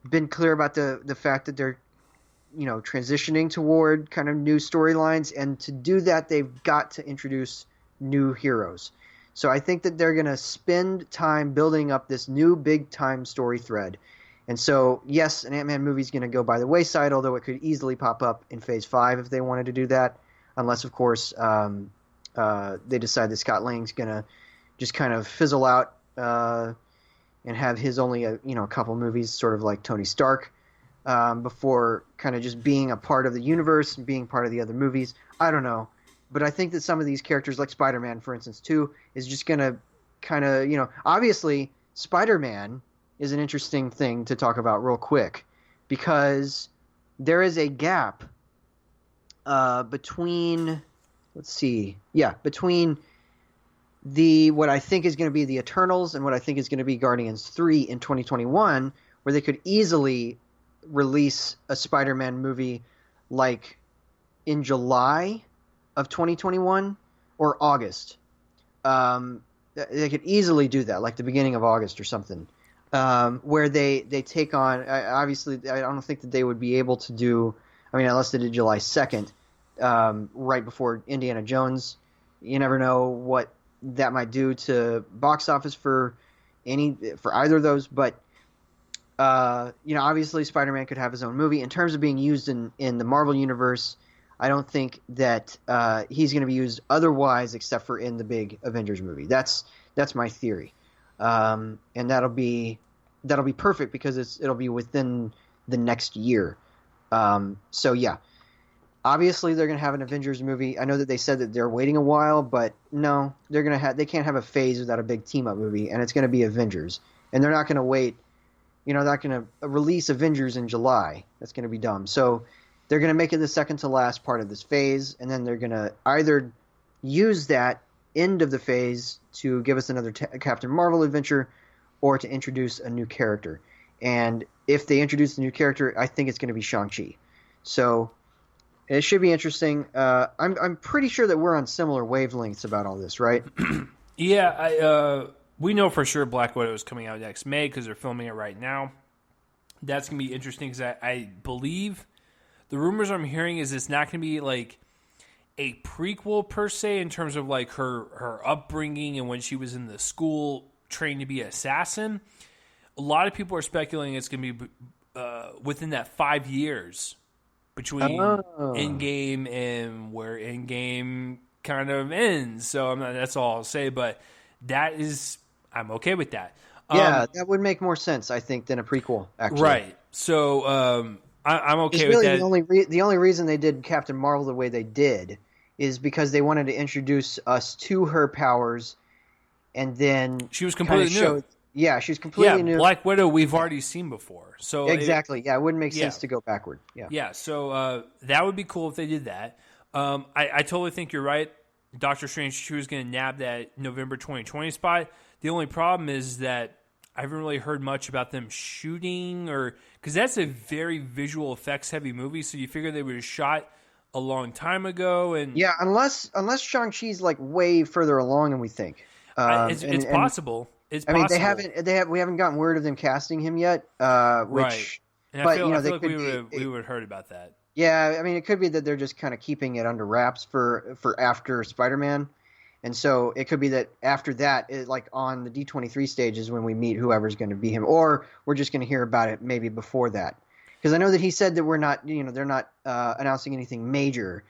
been clear about the fact that they're, transitioning toward kind of new storylines. And to do that, they've got to introduce new heroes. So I think that they're going to spend time building up this new big-time story thread. And so, yes, an Ant-Man movie is going to go by the wayside, although it could easily pop up in Phase 5 if they wanted to do that, unless, of course, they decide that Scott Lang's going to just kind of fizzle out and have his only a couple movies, sort of like Tony Stark, before kind of just being a part of the universe and being part of the other movies. I don't know. But I think that some of these characters, like Spider-Man, for instance, too, is just going to kind of, obviously, Spider-Man is an interesting thing to talk about real quick because there is a gap between what I think is going to be the Eternals and what I think is going to be Guardians 3 in 2021, where they could easily release a Spider-Man movie like in July of 2021 or August. They could easily do that, like the beginning of August or something, where they take on. Obviously, I don't think that they would be able to do. I mean, unless they did July 2nd, right before Indiana Jones. You never know what that might do to box office for either of those. But obviously, Spider-Man could have his own movie. In terms of being used in the Marvel universe, I don't think that he's going to be used otherwise except for in the big Avengers movie. That's my theory, and that'll be perfect because it'll be within the next year. So yeah, obviously they're going to have an Avengers movie. I know that they said that they're waiting a while, but no, they can't have a phase without a big team up movie, and it's going to be Avengers, and they're not going to wait not going to release Avengers in July. That's going to be dumb. So they're going to make it the second to last part of this phase, and then they're going to either use that end of the phase to give us another Captain Marvel adventure, or to introduce a new character. And if they introduce a new character, I think it's going to be Shang-Chi. So it should be interesting. I'm pretty sure that we're on similar wavelengths about all this, right? Yeah, we know for sure Black Widow is coming out next May because they're filming it right now. That's going to be interesting because I believe the rumors I'm hearing is it's not going to be like a prequel per se in terms of like her upbringing and when she was in the school trained to be an assassin. A lot of people are speculating it's going to be within that 5 years between Endgame and where Endgame kind of ends. So that's all I'll say, but I'm okay with that. Yeah, that would make more sense, I think, than a prequel, actually. Right. So I'm okay with that. The only reason they did Captain Marvel the way they did is because they wanted to introduce us to her powers, and then she was completely new. Yeah, she's completely new. Black Widow we've already seen before. So exactly. It wouldn't make sense to go backward. Yeah. Yeah, so that would be cool if they did that. I totally think you're right. Doctor Strange 2 is going to nab that November 2020 spot. The only problem is that I haven't really heard much about them shooting, because that's a very visual effects heavy movie. So you figure they would have shot a long time ago, and unless Shang-Chi's like way further along than we think. It's possible. It's possible. We haven't gotten word of them casting him yet. Right. And I feel like we would have heard about that. Yeah, I mean, it could be that they're just kind of keeping it under wraps for after Spider-Man. And so it could be that after that, like on the D23 stage is when we meet whoever's going to be him. Or we're just going to hear about it maybe before that. Because I know that he said that they're not announcing anything major.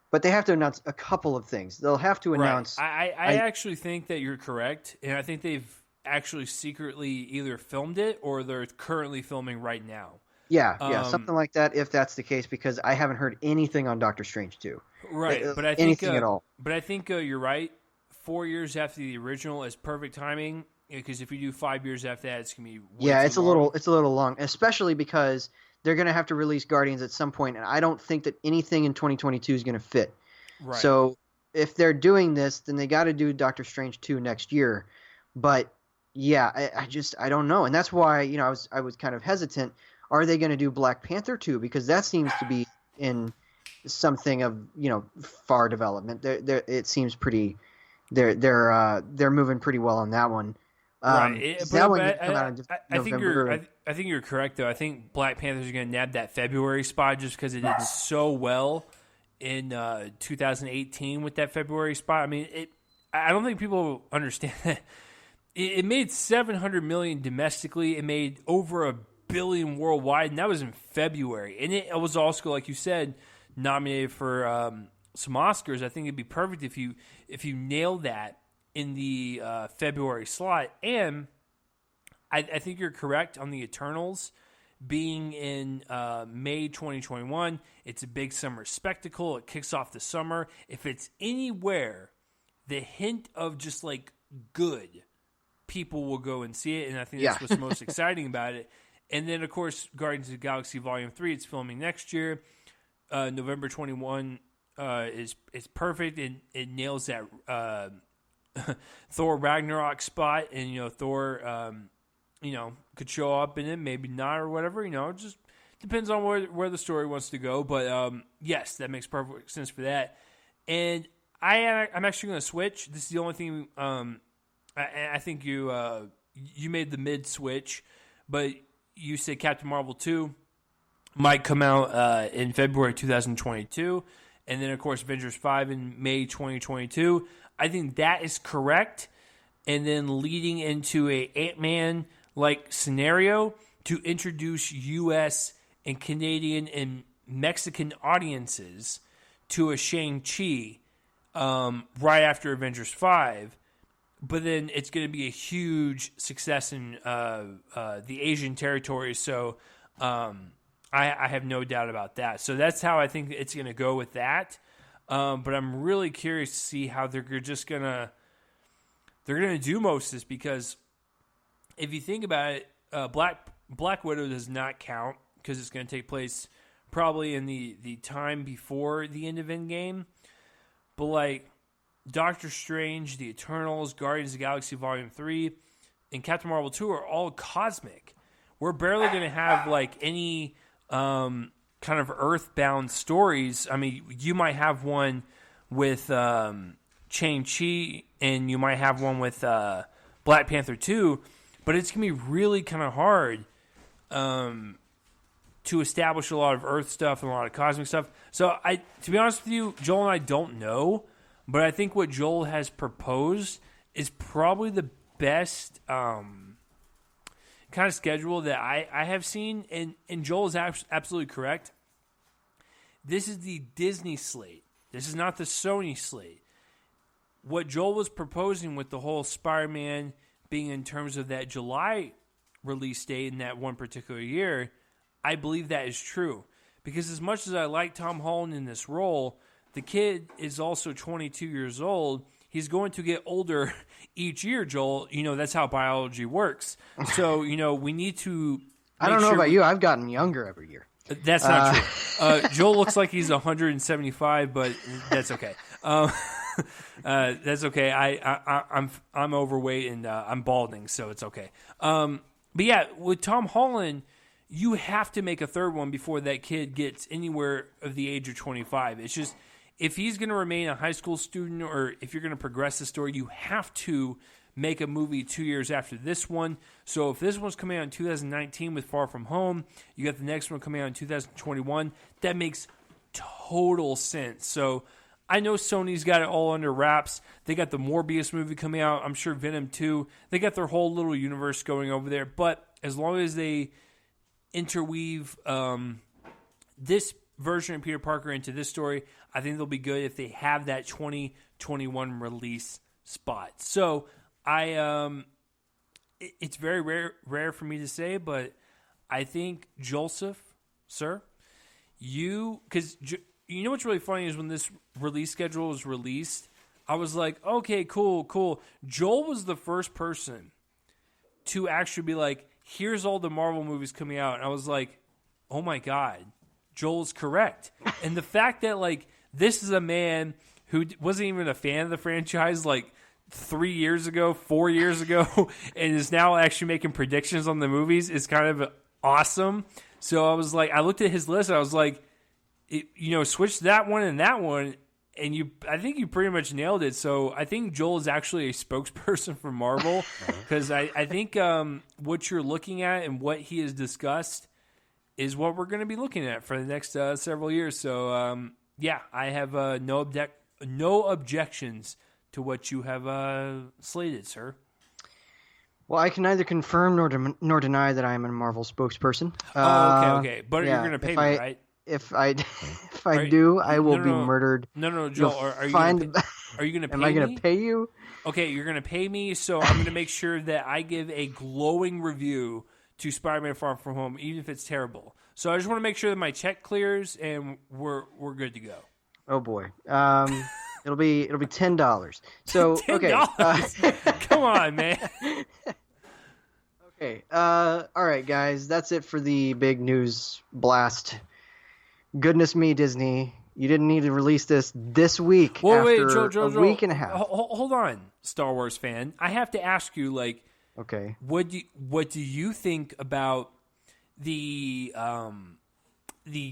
But they have to announce a couple of things. They'll have to announce... Right. I actually think that you're correct. And I think they've actually secretly either filmed it or they're currently filming right now. Yeah, something like that if that's the case, because I haven't heard anything on Doctor Strange 2. Right, but I think anything at all. But I think you're right. 4 years after the original is perfect timing, because if you do 5 years after that, it's gonna be it's a little long, especially because they're gonna have to release Guardians at some point, and I don't think that anything in 2022 is gonna fit. Right. So if they're doing this, then they got to do Doctor Strange 2 next year. But yeah, I don't know, and that's why I was kind of hesitant. Are they going to do Black Panther 2? Because that seems to be in something of far development. It seems pretty. They're moving pretty well on that one. Right. That one come out in November. I think you're correct though. I think Black Panthers are going to nab that February spot just because it did so well in 2018 with that February spot. I mean, I don't think people understand that. It made $700 million domestically. It made over $1 billion worldwide, and that was in February. And it was also, like you said, nominated for some Oscars. I think it'd be perfect if you nailed that in the February slot. And I think you're correct on the Eternals being in May 2021. It's a big summer spectacle. It kicks off the summer. If it's anywhere, the hint of just like good, people will go and see it, and I think that's what's most exciting about it. And then, of course, Guardians of the Galaxy Volume 3, it's filming next year. November 21 is perfect. It nails that Thor Ragnarok spot. And, Thor, could show up in it, maybe not or whatever. It just depends on where the story wants to go. But, yes, that makes perfect sense for that. And I'm actually going to switch. This is the only thing I think you made the mid-switch, but you said Captain Marvel 2 might come out in February 2022, and then, of course, Avengers 5 in May 2022. I think that is correct, and then leading into a Ant-Man-like scenario to introduce U.S. and Canadian and Mexican audiences to a Shang-Chi right after Avengers 5. But then it's going to be a huge success in the Asian territories. So I have no doubt about that. So that's how I think it's going to go with that. But I'm really curious to see how they're going to do most of this, because if you think about it, Black Black Widow does not count because it's going to take place probably in the time before the end of Endgame. But like Doctor Strange, the Eternals, Guardians of the Galaxy Volume 3, and Captain Marvel 2 are all cosmic. We're barely going to have like any kind of earthbound stories. I mean, you might have one with Shang-Chi, and you might have one with Black Panther 2, but it's going to be really kind of hard to establish a lot of Earth stuff and a lot of cosmic stuff. So, to be honest with you, Joel and I don't know, but I think what Joel has proposed is probably the best kind of schedule that I have seen, and Joel is absolutely correct. This is the Disney slate. This is not the Sony slate. What Joel was proposing with the whole Spider-Man being in terms of that July release date in that one particular year, I believe that is true. Because as much as I like Tom Holland in this role, the kid is also 22 years old. He's going to get older each year, Joel. You know, that's how biology works. So, you know, we need to... I don't know about you. I've gotten younger every year. That's not true. Joel looks like he's 175, but that's okay. That's okay. I'm overweight and I'm balding, so it's okay. But yeah, with Tom Holland, you have to make a third one before that kid gets anywhere of the age of 25. It's just, if he's going to remain a high school student, or if you're going to progress the story, you have to make a movie 2 years after this one. So if this one's coming out in 2019 with Far From Home, you got the next one coming out in 2021. That makes total sense. So I know Sony's got it all under wraps. They got the Morbius movie coming out. I'm sure Venom 2. They got their whole little universe going over there. But as long as they interweave this version of Peter Parker into this story, I think they'll be good if they have that 2021 release spot. So it's very rare for me to say, but I think Joseph, sir, because you know what's really funny is when this release schedule was released, I was like, okay, cool. Joel was the first person to actually be like, here's all the Marvel movies coming out. And I was like, oh my God, Joel's correct. And the fact that like this is a man who wasn't even a fan of the franchise like 3 years ago, 4 years ago, and is now actually making predictions on the movies is kind of awesome. So I was like, I looked at his list and I was like, switch that one and that one, and I think you pretty much nailed it. So I think Joel is actually a spokesperson for Marvel, because I think what you're looking at and what he has discussed is what we're going to be looking at for the next several years. So yeah, I have no objections to what you have slated, sir. Well, I can neither confirm nor deny that I am a Marvel spokesperson. Okay. But you're going to pay me, right? If I do, I will be murdered. No, Joel. Are you going to pay me? Am I going to pay you? Okay, you're going to pay me, so I'm going to make sure that I give a glowing review to Spider-Man Far From Home, even if it's terrible. So I just want to make sure that my check clears and we're good to go. Oh boy. It'll be $10. So $10? Okay. Come on, man. Okay. All right, guys. That's it for the big news blast. Goodness me, Disney. You didn't need to release this week after a week and a half. Hold on, Star Wars fan. I have to ask you, like, okay, what do you think about the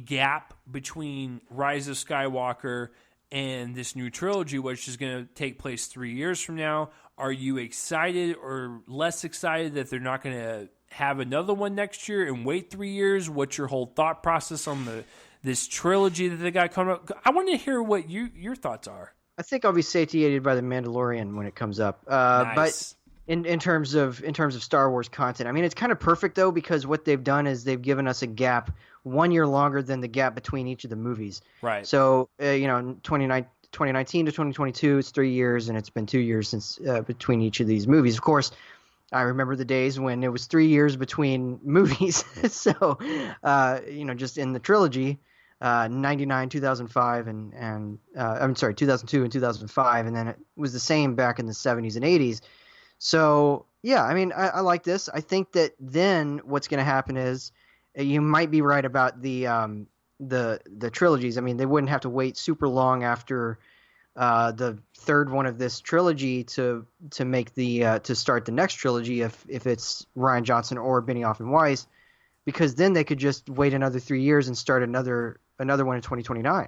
gap between Rise of Skywalker and this new trilogy, which is going to take place 3 years from now? Are you excited or less excited that they're not going to have another one next year and wait 3 years? What's your whole thought process on this trilogy that they got coming up? I want to hear what your thoughts are. I think I'll be satiated by The Mandalorian when it comes up. Nice. But in terms of Star Wars content, I mean, it's kind of perfect though, because what they've done is they've given us a gap 1 year longer than the gap between each of the movies. Right. So 2019 to 2022, it's 3 years, and it's been 2 years since between each of these movies. Of course, I remember the days when it was 3 years between movies. So just in the trilogy, 99, 2005, and 2002 and 2005, and then it was the same back in the 70s and 80s. So Yeah, I mean, I like this. I think that then what's going to happen is you might be right about the trilogies. I mean, they wouldn't have to wait super long after the third one of this trilogy to make to start the next trilogy if it's Rian Johnson or Benioff and Weiss, because then they could just wait another 3 years and start another one in 2029.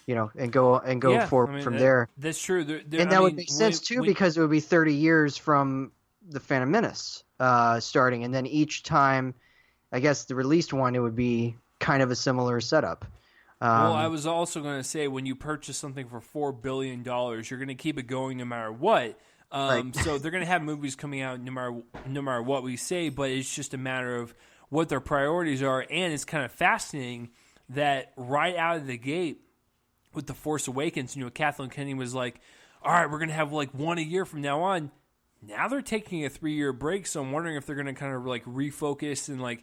And go Yeah, forward from there. That's true. And that would make sense too, because it would be 30 years from the Phantom Menace starting, and then each time, I guess the released one, it would be kind of a similar setup. Well, I was also going to say, when you purchase something for $4 billion, you're going to keep it going no matter what. Right. So they're going to have movies coming out no matter what we say, but it's just a matter of what their priorities are. And it's kind of fascinating that right out of the gate with The Force Awakens, Kathleen Kennedy was like, all right, we're going to have like one a year from now on. Now they're taking a 3-year break, so I'm wondering if they're going to kind of like refocus and like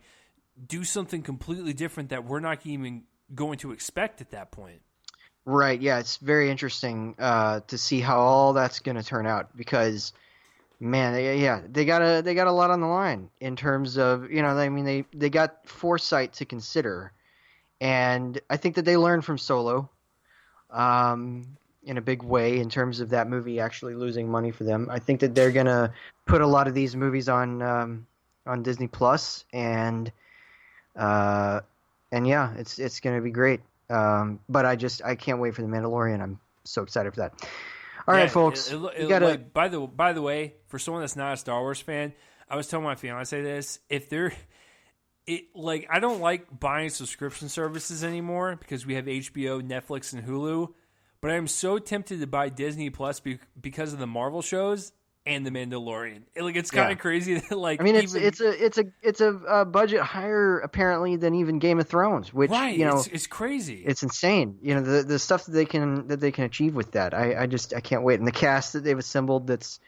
do something completely different that we're not even going to expect at that point. Right. Yeah, it's very interesting to see how all that's going to turn out, because, man, they got a lot on the line in terms of, I mean, they got foresight to consider, and I think that they learned from Solo, in a big way, in terms of that movie actually losing money for them. I think that they're going to put a lot of these movies on Disney Plus, and yeah, it's going to be great. But I can't wait for The Mandalorian. I'm so excited for that. All right, folks. By the way, for someone that's not a Star Wars fan, I was telling my fiance this. I don't like buying subscription services anymore because we have HBO, Netflix, and Hulu. But I'm so tempted to buy Disney Plus because of the Marvel shows and The Mandalorian. It's kind of crazy that I mean, it's a budget higher apparently than even Game of Thrones, which right. It's crazy. It's insane. The stuff that they can achieve with that. I can't wait. And the cast that they've assembled, that's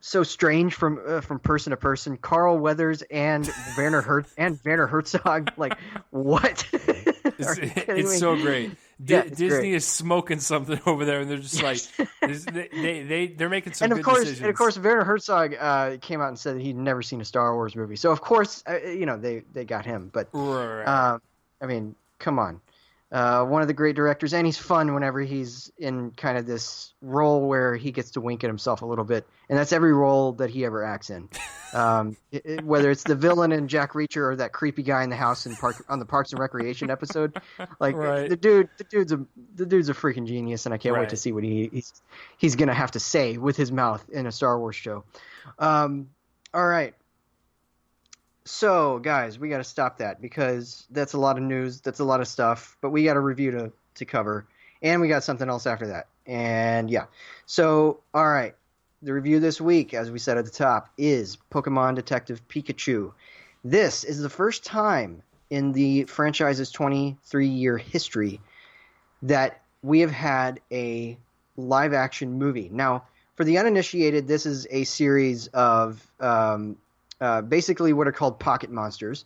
so strange from person to person. Carl Weathers and Werner Herzog. Like, what? It's so great. Disney great. Is smoking something over there, and they're just like they're making some good decisions. And of course, Werner Herzog came out and said that he'd never seen a Star Wars movie. So of course, they got him. But right. I mean, come on. One of the great directors, and he's fun whenever he's in kind of this role where he gets to wink at himself a little bit, and that's every role that he ever acts in. Whether it's the villain in Jack Reacher or that creepy guy in the house on the Parks and Recreation episode, like right. the dude's a freaking genius, and I can't wait to see what he's gonna have to say with his mouth in a Star Wars show. All right. So, guys, we got to stop that, because that's a lot of news. That's a lot of stuff. But we got a review to cover. And we got something else after that. And, yeah. So, all right. The review this week, as we said at the top, is Pokémon Detective Pikachu. This is the first time in the franchise's 23-year history that we have had a live-action movie. Now, for the uninitiated, this is a series of basically what are called pocket monsters.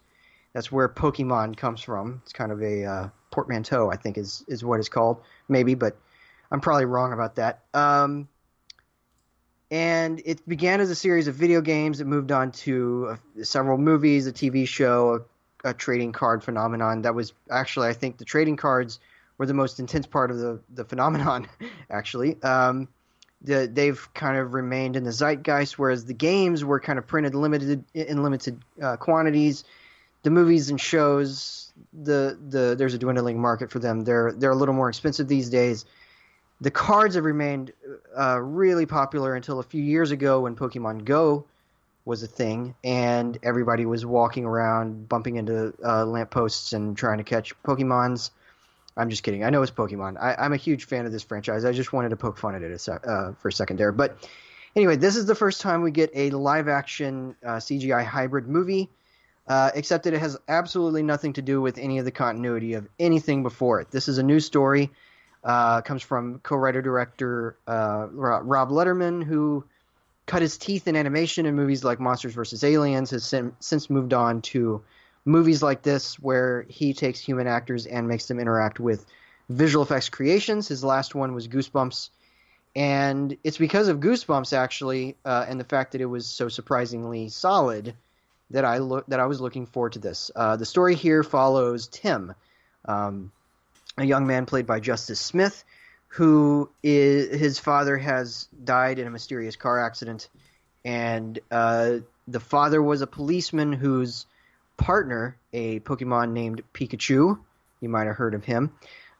That's where Pokémon comes from. It's kind of a portmanteau, I think, is what it's called. Maybe, but I'm probably wrong about that. And it began as a series of video games. It moved on to several movies, a TV show, a trading card phenomenon. That was actually, I think, the trading cards were the most intense part of the phenomenon, actually. They've kind of remained in the zeitgeist, whereas the games were kind of printed in limited quantities. The movies and shows, there's a dwindling market for them. They're a little more expensive these days. The cards have remained really popular until a few years ago, when Pokemon Go was a thing, and everybody was walking around bumping into lampposts and trying to catch Pokemons. I'm just kidding. I know it's Pokemon. I'm a huge fan of this franchise. I just wanted to poke fun at it for a second there. But anyway, this is the first time we get a live-action CGI hybrid movie, except that it has absolutely nothing to do with any of the continuity of anything before it. This is a new story. Comes from co-writer-director Rob Letterman, who cut his teeth in animation in movies like Monsters vs. Aliens, has since moved on to movies like this, where he takes human actors and makes them interact with visual effects creations. His last one was Goosebumps, And it's because of Goosebumps, actually, and the fact that it was so surprisingly solid that I was looking forward to this. The story here follows Tim, a young man played by Justice Smith, his father has died in a mysterious car accident, and the father was a policeman whose partner, a Pokemon named Pikachu, you might have heard of him,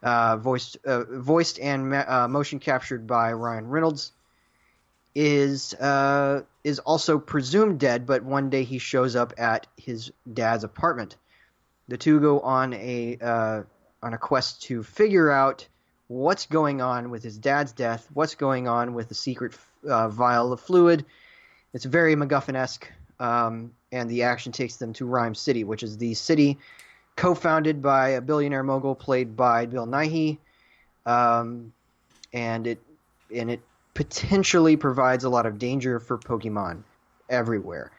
voiced and motion captured by Ryan Reynolds, is also presumed dead, but one day he shows up at his dad's apartment. The two go on a quest to figure out what's going on with his dad's death, what's going on with the secret vial of fluid. It's very MacGuffin-esque, and the action takes them to Rhyme City, which is the city co-founded by a billionaire mogul played by Bill Nighy, and it potentially provides a lot of danger for Pokemon everywhere.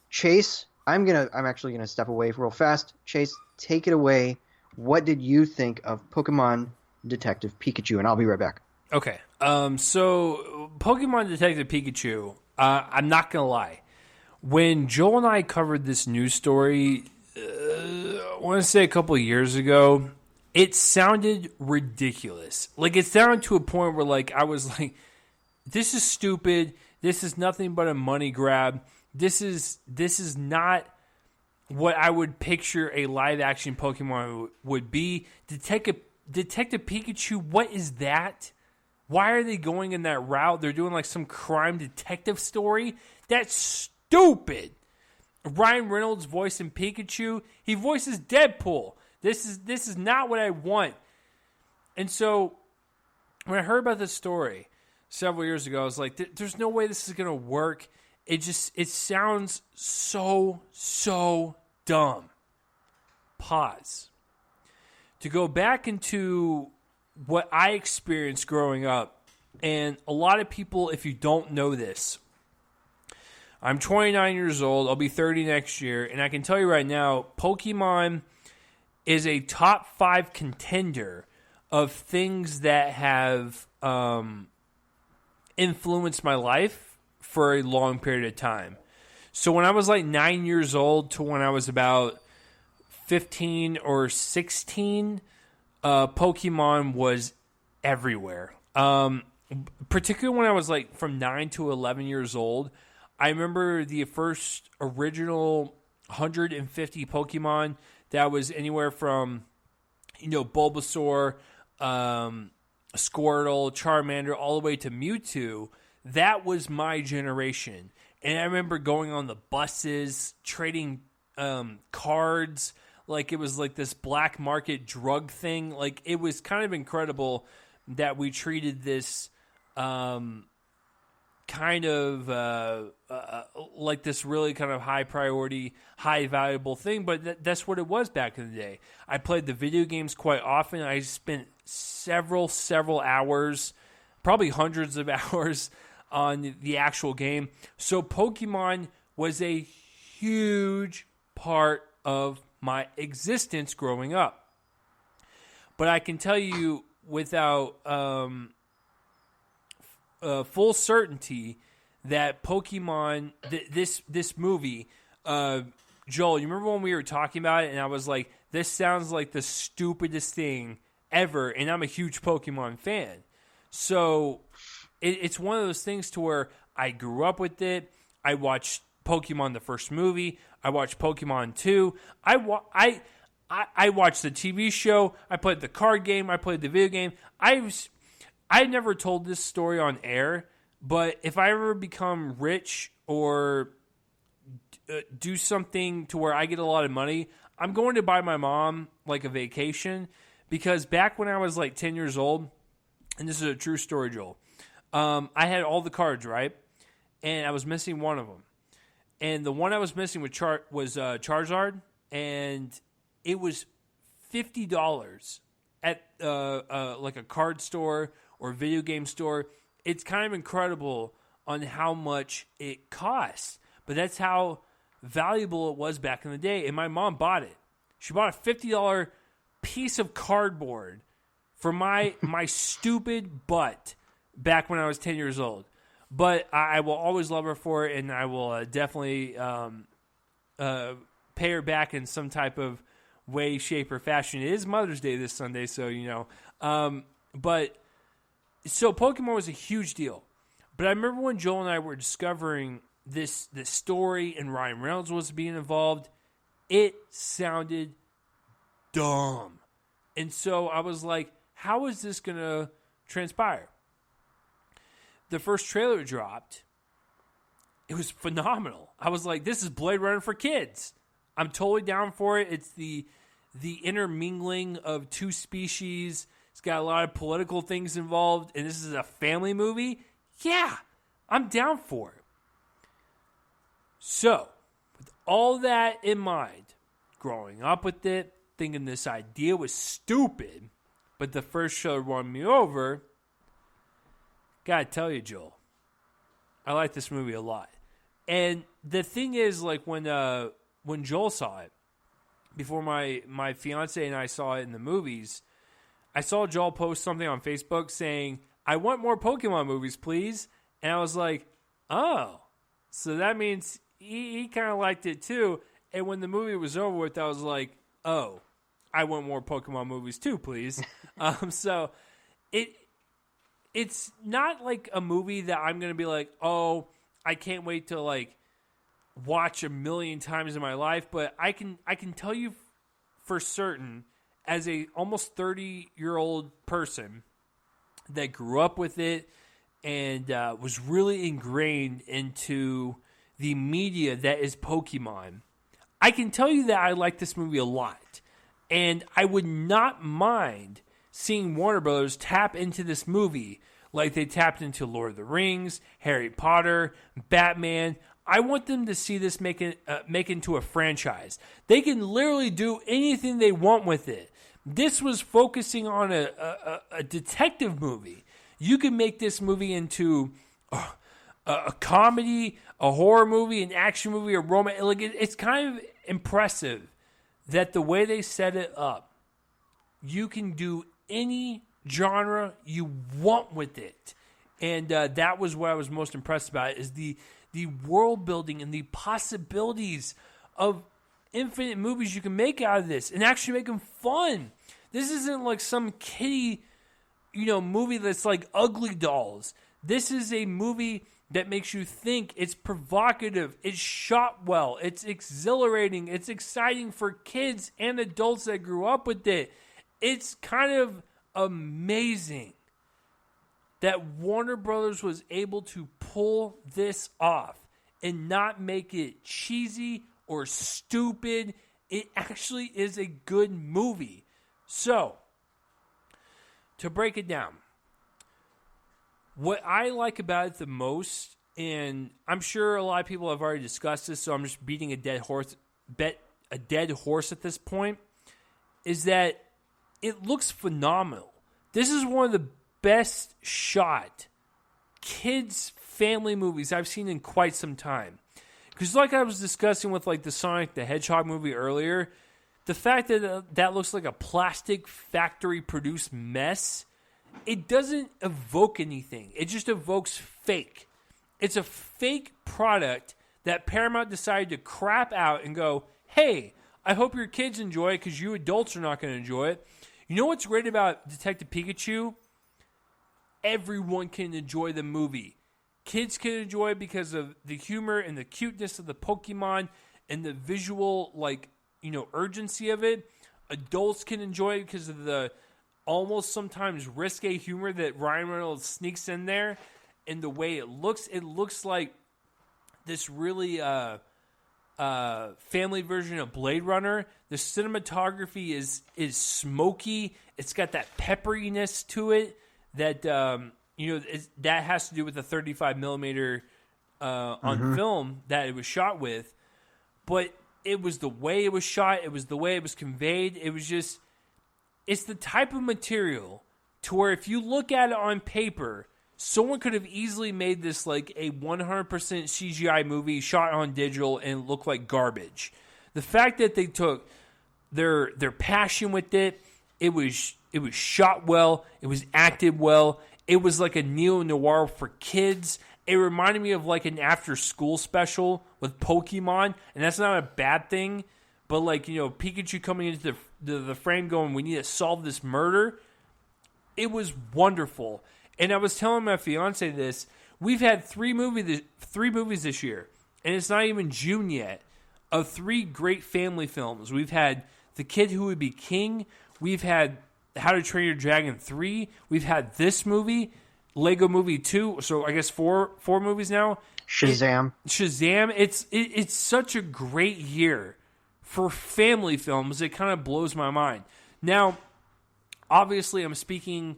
Chase, I'm actually gonna step away real fast. Chase, take it away. What did you think of Pokemon Detective Pikachu? And I'll be right back. Okay. So Pokemon Detective Pikachu, I'm not going to lie. When Joel and I covered this news story, I want to say a couple of years ago, it sounded ridiculous. Like, it sounded to a point where, like, I was like, this is stupid. This is nothing but a money grab. This is not what I would picture a live-action Pokemon would be. Detective Pikachu, what is that? Why are they going in that route? They're doing like some crime detective story? That's stupid. Ryan Reynolds voicing Pikachu. He voices Deadpool. This is not what I want. And so when I heard about this story several years ago, I was like, there's no way this is going to work. It sounds so dumb. Pause. To go back into what I experienced growing up, and a lot of people, if you don't know this, I'm 29 years old. I'll be 30 next year, and I can tell you right now, Pokemon is a top 5 contender of things that have influenced my life for a long period of time. So when I was like 9 years old to when I was about 15 or 16, Pokemon was everywhere. Particularly when I was like from 9 to 11 years old. I remember the first original 150 Pokemon that was anywhere from, Bulbasaur, Squirtle, Charmander, all the way to Mewtwo. That was my generation. And I remember going on the buses, trading cards, like it was like this black market drug thing. Like, it was kind of incredible that we treated this kind of like this really kind of high priority, high valuable thing. But that's what it was back in the day. I played the video games quite often. I spent several hours, probably hundreds of hours on the actual game. So Pokemon was a huge part of my existence growing up. But I can tell you without full certainty that Pokemon, this movie, Joel, you remember when we were talking about it and I was like, this sounds like the stupidest thing ever, and I'm a huge Pokemon fan. So it's one of those things to where I grew up with it. I watched Pokemon the first movie. I watched Pokemon 2. I watched the TV show. I played the card game. I played the video game. I never told this story on air, but if I ever become rich or do something to where I get a lot of money, I'm going to buy my mom like a vacation, because back when I was like 10 years old, and this is a true story, Joel, I had all the cards, right? And I was missing one of them. And the one I was missing was Charizard, and it was $50 at like a card store or video game store. It's kind of incredible on how much it costs, but that's how valuable it was back in the day. And my mom bought it. She bought a $50 piece of cardboard for my stupid butt back when I was 10 years old. But I will always love her for it, and I will definitely pay her back in some type of way, shape, or fashion. It is Mother's Day this Sunday, so But so Pokemon was a huge deal. But I remember when Joel and I were discovering this story and Ryan Reynolds was being involved, it sounded dumb. And so I was like, how is this going to transpire? The first trailer dropped. It was phenomenal. I was like, this is Blade Runner for kids. I'm totally down for it. It's the intermingling of two species. It's got a lot of political things involved, and this is a family movie. Yeah, I'm down for it. So, with all that in mind, growing up with it, thinking this idea was stupid, but the first show won me over, gotta tell you, Joel, I like this movie a lot. And the thing is, like, when Joel saw it, before my fiance and I saw it in the movies, I saw Joel post something on Facebook saying, I want more Pokemon movies, please. And I was like, oh, so that means he kind of liked it too. And when the movie was over with, I was like, oh, I want more Pokemon movies too, please. So it's not like a movie that I'm going to be like, oh, I can't wait to like watch a million times in my life. But I can tell you for certain, as a almost 30-year-old person that grew up with it and was really ingrained into the media that is Pokemon, I can tell you that I like this movie a lot. And I would not mind seeing Warner Brothers tap into this movie like they tapped into Lord of the Rings, Harry Potter, Batman. I want them to see this make into a franchise. They can literally do anything they want with it. This was focusing on a detective movie. You can make this movie into a comedy, a horror movie, an action movie, a romance. Like it's kind of impressive that the way they set it up, you can do any genre you want with it. And that was what I was most impressed about, is the world building and the possibilities of infinite movies you can make out of this and actually make them fun. This isn't like some kiddie, movie that's like Ugly Dolls. This is a movie that makes you think. It's provocative. It's shot well. It's exhilarating. It's exciting for kids and adults that grew up with it. It's kind of amazing that Warner Brothers was able to pull this off and not make it cheesy or stupid. It actually is a good movie. So, to break it down, what I like about it the most, and I'm sure a lot of people have already discussed this, so I'm just beating a dead horse at this point, is that it looks phenomenal. This is one of the best shot kids family movies I've seen in quite some time. Because like I was discussing with like the Sonic the Hedgehog movie earlier, the fact that that looks like a plastic factory produced mess, it doesn't evoke anything. It just evokes fake. It's a fake product that Paramount decided to crap out and go, hey, I hope your kids enjoy it because you adults are not going to enjoy it. You know what's great about Detective Pikachu? Everyone can enjoy the movie. Kids can enjoy it because of the humor and the cuteness of the Pokemon and the visual, urgency of it. Adults can enjoy it because of the almost sometimes risque humor that Ryan Reynolds sneaks in there, and the way it looks. It looks like this really family version of Blade Runner. The cinematography is smoky. It's got that pepperiness to it that that has to do with the 35 millimeter on film that it was shot with. But it was the way it was shot. It was the way it was conveyed. It was just, it's the type of material to where if you look at it on paper, someone could have easily made this like a 100% CGI movie shot on digital and look like garbage. The fact that they took their passion with it, it was shot well, it was acted well, It was like a neo-noir for kids. It reminded me of like an after-school special with Pokémon, and that's not a bad thing. But like, you know, Pikachu coming into the frame going, we need to solve this murder. It was wonderful. And I was telling my fiance this. We've had three movies this year, and it's not even June yet, of 3 great family films. We've had The Kid Who Would Be King. We've had How to Train Your Dragon 3. We've had this movie, Lego Movie 2. So I guess four movies now. Shazam. Shazam. It's such a great year for family films. It kind of blows my mind. Now, obviously, I'm speaking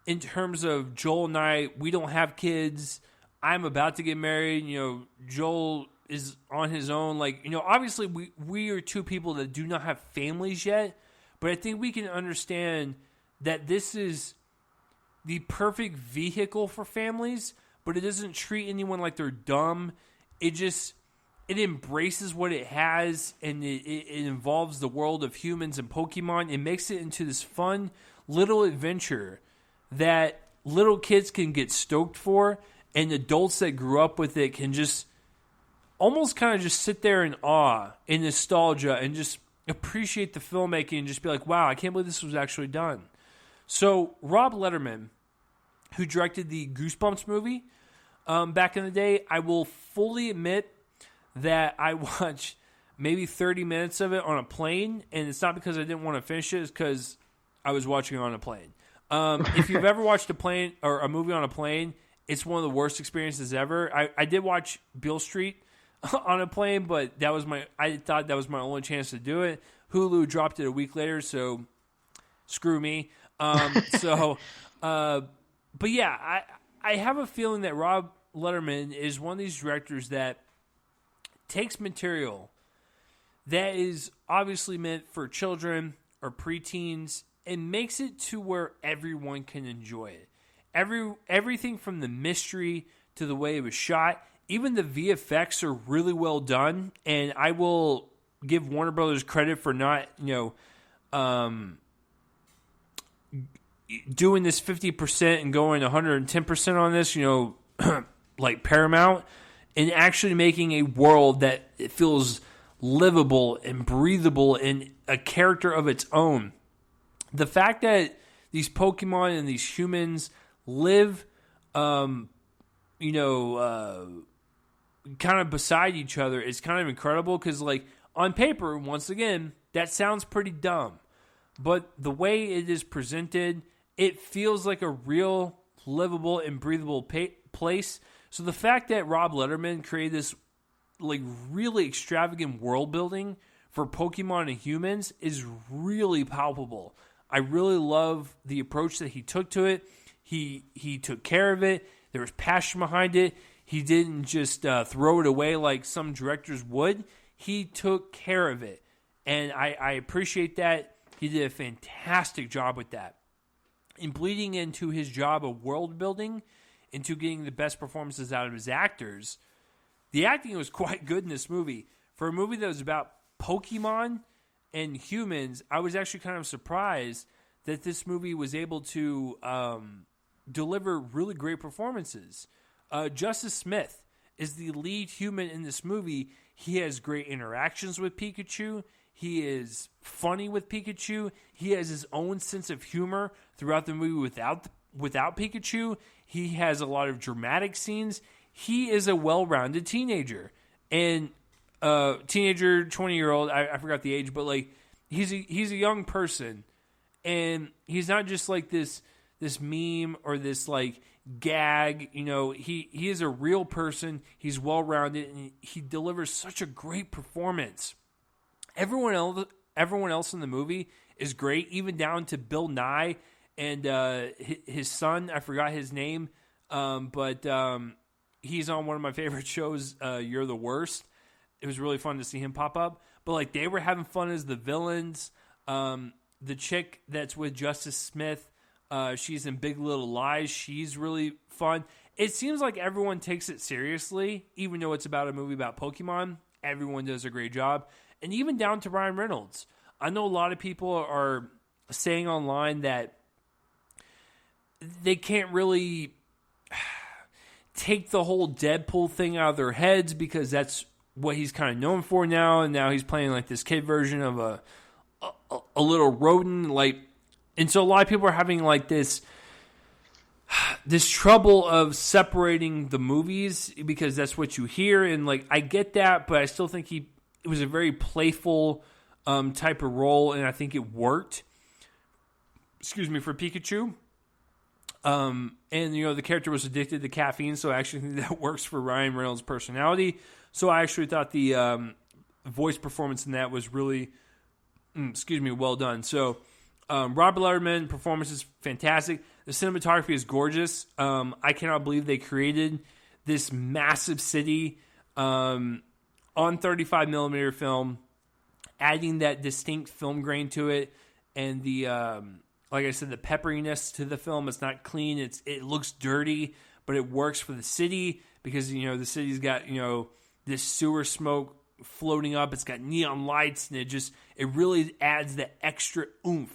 in terms of Joel and I. We don't have kids. I'm about to get married. You know, Joel is on his own. Like, you know, obviously, we are 2 people that do not have families yet. But I think we can understand that this is the perfect vehicle for families, but it doesn't treat anyone like they're dumb. It embraces what it has, and it involves the world of humans and Pokemon. It makes it into this fun little adventure that little kids can get stoked for, and adults that grew up with it can just almost kind of just sit there in awe and nostalgia and just appreciate the filmmaking and just be like, wow, I can't believe this was actually done. So Rob Letterman, who directed the Goosebumps movie back in the day, I will fully admit that I watched maybe 30 minutes of it on a plane, and it's not because I didn't want to finish it, it's because I was watching it on a plane. If you've ever watched a plane or a movie on a plane, it's one of the worst experiences ever. I did watch Beale Street on a plane, but I thought that was my only chance to do it. Hulu dropped it a week later, so screw me. But yeah, I have a feeling that Rob Letterman is one of these directors that takes material that is obviously meant for children or preteens and makes it to where everyone can enjoy it. Everything from the mystery to the way it was shot, even the VFX are really well done, and I will give Warner Brothers credit for not, doing this 50% and going 110% on this, like Paramount, and actually making a world that it feels livable and breathable and a character of its own. The fact that these Pokemon and these humans live, kind of beside each other is kind of incredible because, like, on paper, once again, that sounds pretty dumb. But the way it is presented, it feels like a real livable and breathable place. So the fact that Rob Letterman created this like really extravagant world building for Pokemon and humans is really palpable. I really love the approach that he took to it. He took care of it. There was passion behind it. He didn't just throw it away like some directors would. He took care of it. And I appreciate that. He did a fantastic job with that. In bleeding into his job of world building, into getting the best performances out of his actors, the acting was quite good in this movie. For a movie that was about Pokemon and humans, I was actually kind of surprised that this movie was able to deliver really great performances. Justice Smith is the lead human in this movie. He has great interactions with Pikachu. He is funny with Pikachu. He has his own sense of humor throughout the movie without Pikachu. He has a lot of dramatic scenes. He is a well-rounded teenager. And teenager, 20-year-old, I forgot the age, but like he's a young person. And he's not just like this meme or this like gag. He is a real person. He's well-rounded, and he delivers such a great performance. Everyone else in the movie is great, even down to Bill Nye and his son. I forgot his name, but he's on one of my favorite shows, You're the Worst. It was really fun to see him pop up. But like they were having fun as the villains. The chick that's with Justice Smith, she's in Big Little Lies. She's really fun. It seems like everyone takes it seriously, even though it's about a movie about Pokemon. Everyone does a great job. And even down to Ryan Reynolds. I know a lot of people are saying online that they can't really take the whole Deadpool thing out of their heads because that's what he's kind of known for now, and now he's playing like this kid version of a little rodent, like, and so a lot of people are having like this trouble of separating the movies because that's what you hear, and like I get that, but I still think it was a very playful type of role, and I think it worked. Excuse me, for Pikachu. And the character was addicted to caffeine, so I actually think that works for Ryan Reynolds' personality. So I actually thought the voice performance in that was really, well done. So Robert Letterman performance is fantastic. The cinematography is gorgeous. I cannot believe they created this massive city on 35 millimeter film, adding that distinct film grain to it, and the like I said, the pepperiness to the film. It's not clean. It looks dirty, but it works for the city because the city's got this sewer smoke floating up. It's got neon lights, and it really adds the extra oomph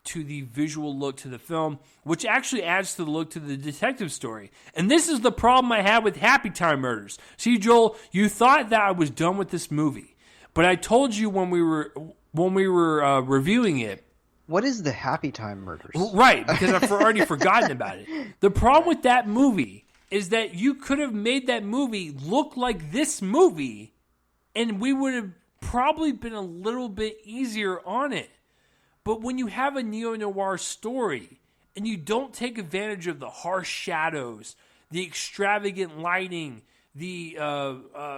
to the visual look to the film, which actually adds to the look to the detective story. And this is the problem I had with Happy Time Murders. See, Joel, you thought that I was done with this movie, but I told you when we were reviewing it. What is the Happy Time Murders? Right, because I've already forgotten about it. The problem with that movie is that you could have made that movie look like this movie, and we would have probably been a little bit easier on it. But when you have a neo-noir story, and you don't take advantage of the harsh shadows, the extravagant lighting, the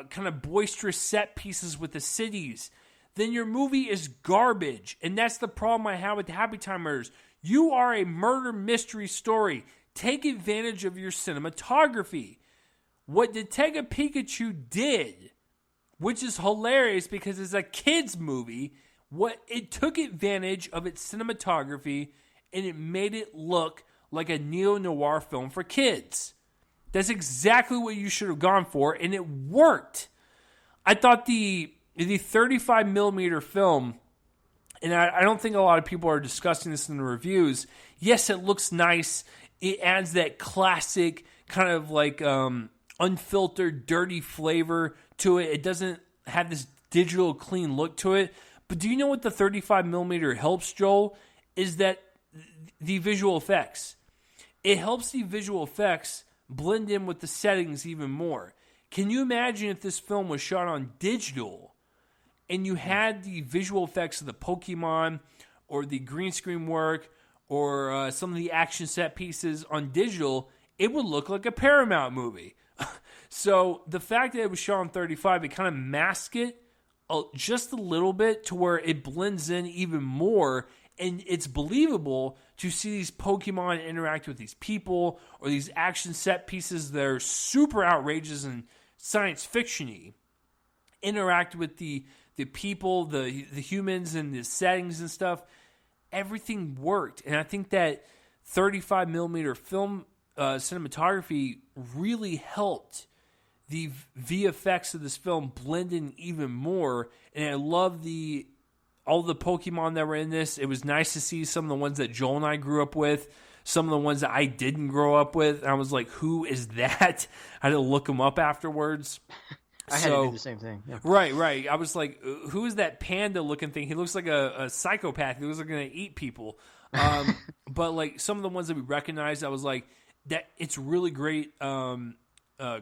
kind of boisterous set pieces with the cities, then your movie is garbage. And that's the problem I have with Happy Time Murders. You are a murder mystery story. Take advantage of your cinematography. What Detective Pikachu did, which is hilarious because it's a kid's movie, it took advantage of its cinematography and it made it look like a neo-noir film for kids. That's exactly what you should have gone for, and it worked. I thought the 35 millimeter film, and I don't think a lot of people are discussing this in the reviews. Yes, it looks nice. It adds that classic kind of like unfiltered, dirty flavor to it. It doesn't have this digital clean look to it. But do you know what the 35 millimeter helps, Joel? Is that the visual effects. It helps the visual effects blend in with the settings even more. Can you imagine if this film was shot on digital and you had the visual effects of the Pokémon or the green screen work or some of the action set pieces on digital? It would look like a Paramount movie. So the fact that it was shot on 35, it kind of masks it just a little bit to where it blends in even more, and it's believable to see these Pokemon interact with these people or these action set pieces that are super outrageous and science fiction-y interact with the people, the humans, and the settings and stuff. Everything worked, and I think that 35 millimeter film cinematography really helped the VFX of this film blend in even more. And I love all the Pokemon that were in this. It was nice to see some of the ones that Joel and I grew up with, some of the ones that I didn't grow up with. And I was like, who is that? I had to look them up afterwards. I had to do the same thing. Yeah. Right. I was like, who is that panda-looking thing? He looks like a psychopath. He looks like going to eat people. But like some of the ones that we recognized, I was like, that it's really great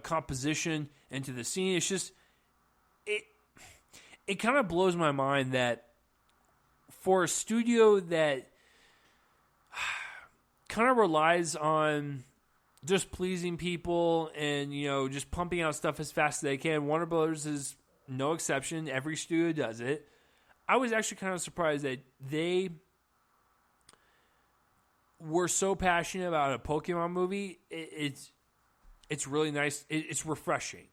composition into the scene. It's just, it kind of blows my mind that for a studio that kind of relies on just pleasing people and, just pumping out stuff as fast as they can. Warner Brothers is no exception. Every studio does it. I was actually kind of surprised that they were so passionate about a Pokemon movie. It's really nice. It's refreshing.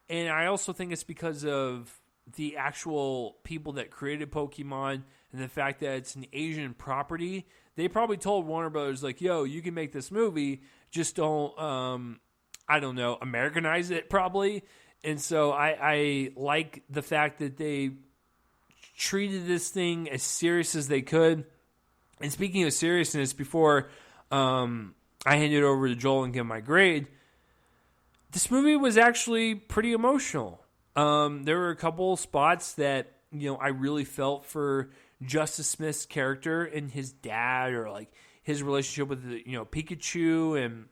And I also think it's because of the actual people that created Pokemon and the fact that it's an Asian property. They probably told Warner Brothers, like, yo, you can make this movie, just don't, Americanize it probably. And so I like the fact that they treated this thing as serious as they could. And speaking of seriousness, before I hand it over to Joel and give my grade, this movie was actually pretty emotional. There were a couple spots that, I really felt for Justice Smith's character and his dad, or like his relationship with Pikachu, and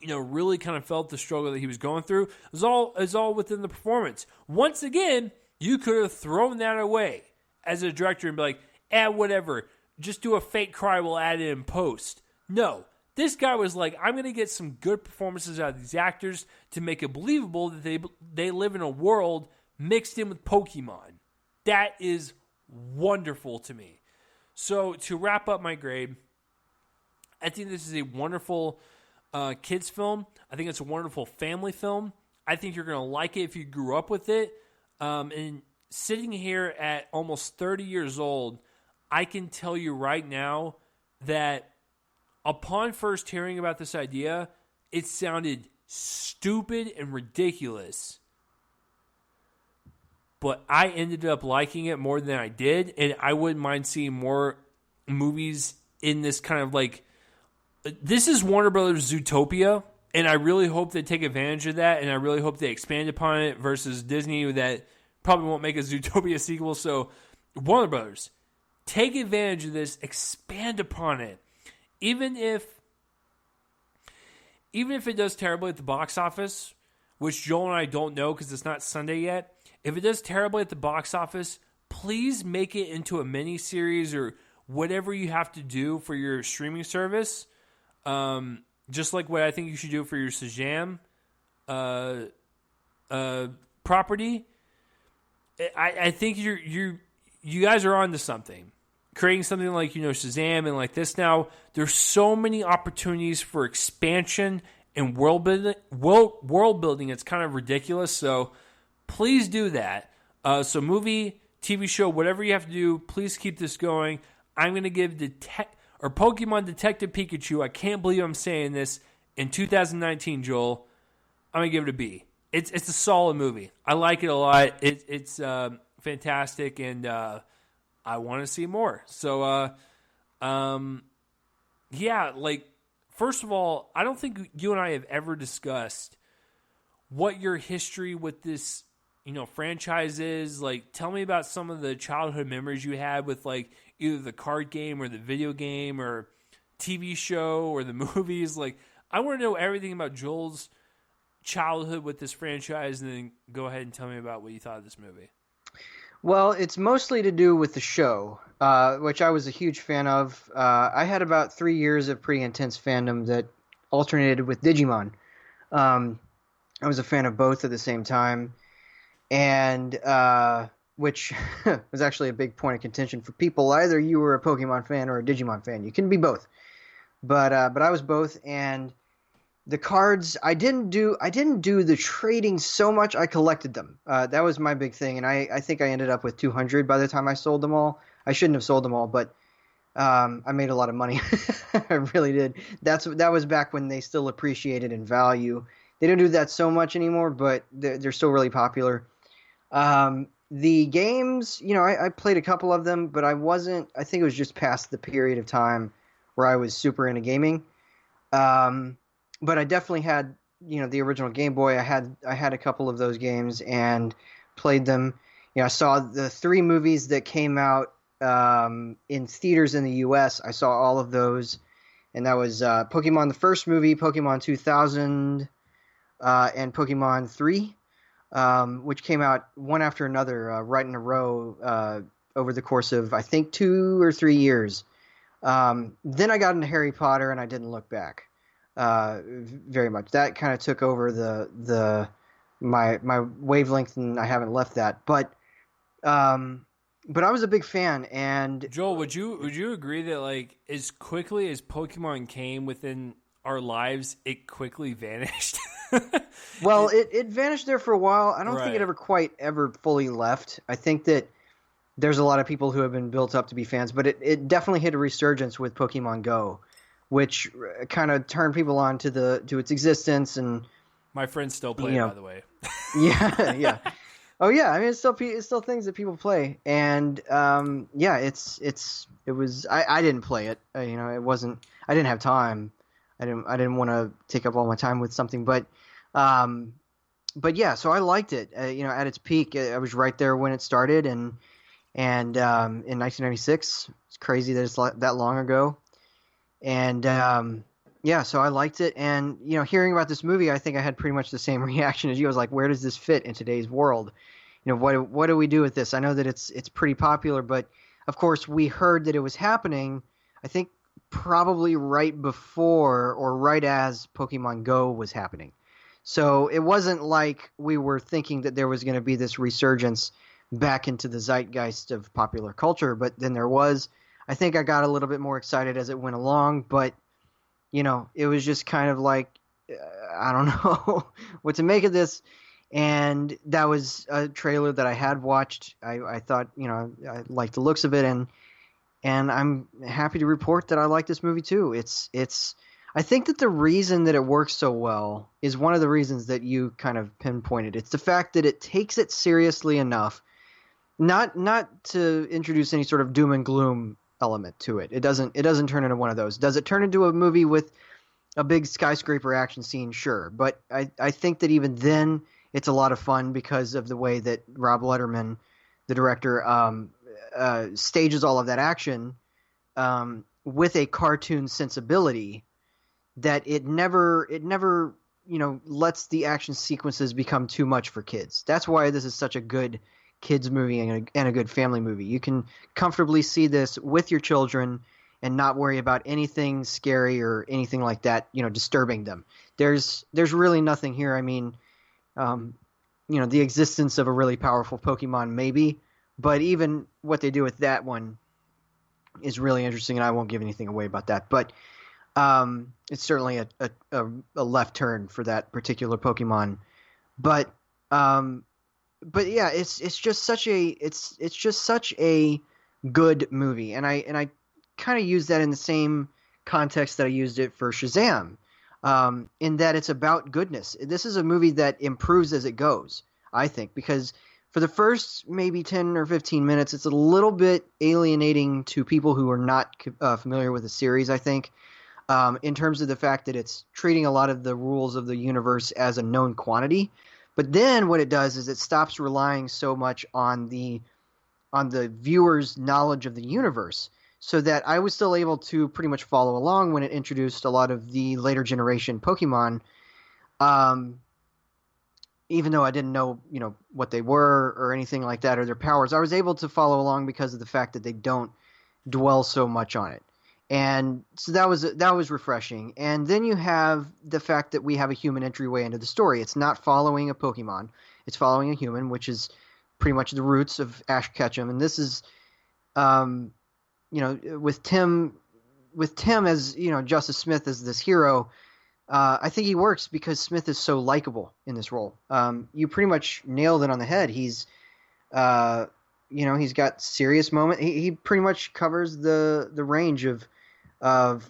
really kind of felt the struggle that he was going through. It was all within the performance. Once again, you could have thrown that away as a director and be like, whatever, just do a fake cry, we'll add it in post. No. This guy was like, I'm going to get some good performances out of these actors to make it believable that they live in a world mixed in with Pokemon. That is wonderful to me. So to wrap up my grade, I think this is a wonderful kids film. I think it's a wonderful family film. I think you're going to like it if you grew up with it. And sitting here at almost 30 years old, I can tell you right now that upon first hearing about this idea, it sounded stupid and ridiculous. But I ended up liking it more than I did, and I wouldn't mind seeing more movies in this kind of like... This is Warner Brothers' Zootopia, and I really hope they take advantage of that, and I really hope they expand upon it versus Disney that probably won't make a Zootopia sequel. So, Warner Brothers, take advantage of this, expand upon it. Even if it does terribly at the box office, which Joel and I don't know because it's not Sunday yet, if it does terribly at the box office, please make it into a mini-series or whatever you have to do for your streaming service. Just like what I think you should do for your Shazam property. I think you guys are onto something. Creating something like, Shazam and like this now, there's so many opportunities for expansion and world building. It's kind of ridiculous. So please do that. So movie, TV show, whatever you have to do, please keep this going. I'm going to give Pokemon Detective Pikachu, I can't believe I'm saying this, in 2019, Joel, I'm going to give it a B. It's a solid movie. I like it a lot. It's fantastic, and I want to see more. So, first of all, I don't think you and I have ever discussed what your history with this, franchise is. Like, tell me about some of the childhood memories you had with, like, either the card game or the video game or TV show or the movies. Like, I want to know everything about Joel's childhood with this franchise, and then go ahead and tell me about what you thought of this movie. Well, it's mostly to do with the show, which I was a huge fan of. I had about 3 years of pretty intense fandom that alternated with Digimon. I was a fan of both at the same time, and which was actually a big point of contention for people. Either you were a Pokemon fan or a Digimon fan. You can be both. But I was both, and the cards, I didn't do the trading so much. I collected them. That was my big thing, and I think I ended up with 200 by the time I sold them all. I shouldn't have sold them all, but I made a lot of money. I really did. That was back when they still appreciated in value. They don't do that so much anymore, but they're still really popular. The games, I played a couple of them, but I think it was just past the period of time where I was super into gaming. But I definitely had, the original Game Boy. I had a couple of those games and played them. I saw the 3 movies that came out in theaters in the U.S. I saw all of those, and that was Pokemon the first movie, Pokemon 2000, and Pokemon 3, which came out one after another, right in a row over the course of, I think, 2 or 3 years. Then I got into Harry Potter, and I didn't look back. Very much. That kind of took over my wavelength, and I haven't left that. But I was a big fan. And Joel, would you agree that, like, as quickly as Pokemon came within our lives, it quickly vanished? Well, it vanished there for a while. I don't think it ever fully left. I think that there's a lot of people who have been built up to be fans, but it definitely hit a resurgence with Pokemon Go, which kind of turned people on to its existence. And my friends still play it, by the way. Yeah. Oh yeah, I mean it's still things that people play, and it was. I didn't play it. It wasn't. I didn't have time. I didn't want to take up all my time with something, but yeah, so I liked it. At its peak, I was right there when it started, and in 1996, it's crazy that it's that long ago, and yeah, so I liked it, and hearing about this movie, I think I had pretty much the same reaction as you. I was like, where does this fit in today's world? What do we do with this? I know that it's pretty popular, but of course we heard that it was happening. I think probably right before or right as Pokemon Go was happening. So it wasn't like we were thinking that there was going to be this resurgence back into the zeitgeist of popular culture, but then there was. I think I got a little bit more excited as it went along, but it was just kind of like, I don't know what to make of this. And that was a trailer that I had watched. I thought, I liked the looks of it, and I'm happy to report that I like this movie too. I think that the reason that it works so well is one of the reasons that you kind of pinpointed. It's the fact that it takes it seriously enough, not to introduce any sort of doom and gloom element to it. It doesn't turn into one of those. Does it turn into a movie with a big skyscraper action scene? Sure. But I think that even then it's a lot of fun because of the way that Rob Letterman, the director, stages all of that action with a cartoon sensibility that it never lets the action sequences become too much for kids. That's why this is such a good kids movie and a good family movie. You can comfortably see this with your children and not worry about anything scary or anything like that, disturbing them. There's really nothing here. I mean, the existence of a really powerful Pokemon maybe, but even what they do with that one is really interesting, and I won't give anything away about that. But it's certainly a left turn for that particular Pokemon. But yeah, it's just such a good movie, and I kind of use that in the same context that I used it for Shazam, in that it's about goodness. This is a movie that improves as it goes, I think, because for the first maybe 10 or 15 minutes, it's a little bit alienating to people who are not familiar with the series, I think, in terms of the fact that it's treating a lot of the rules of the universe as a known quantity. But then what it does is it stops relying so much on the viewer's knowledge of the universe, so that I was still able to pretty much follow along when it introduced a lot of the later generation Pokemon, even though I didn't know, what they were or anything like that or their powers. I was able to follow along because of the fact that they don't dwell so much on it. And so that was refreshing. And then you have the fact that we have a human entryway into the story. It's not following a Pokemon. It's following a human, which is pretty much the roots of Ash Ketchum. And this is, with Tim as, Justice Smith as this hero, I think he works because Smith is so likable in this role. You pretty much nailed it on the head. He's got serious moment. He pretty much covers the range of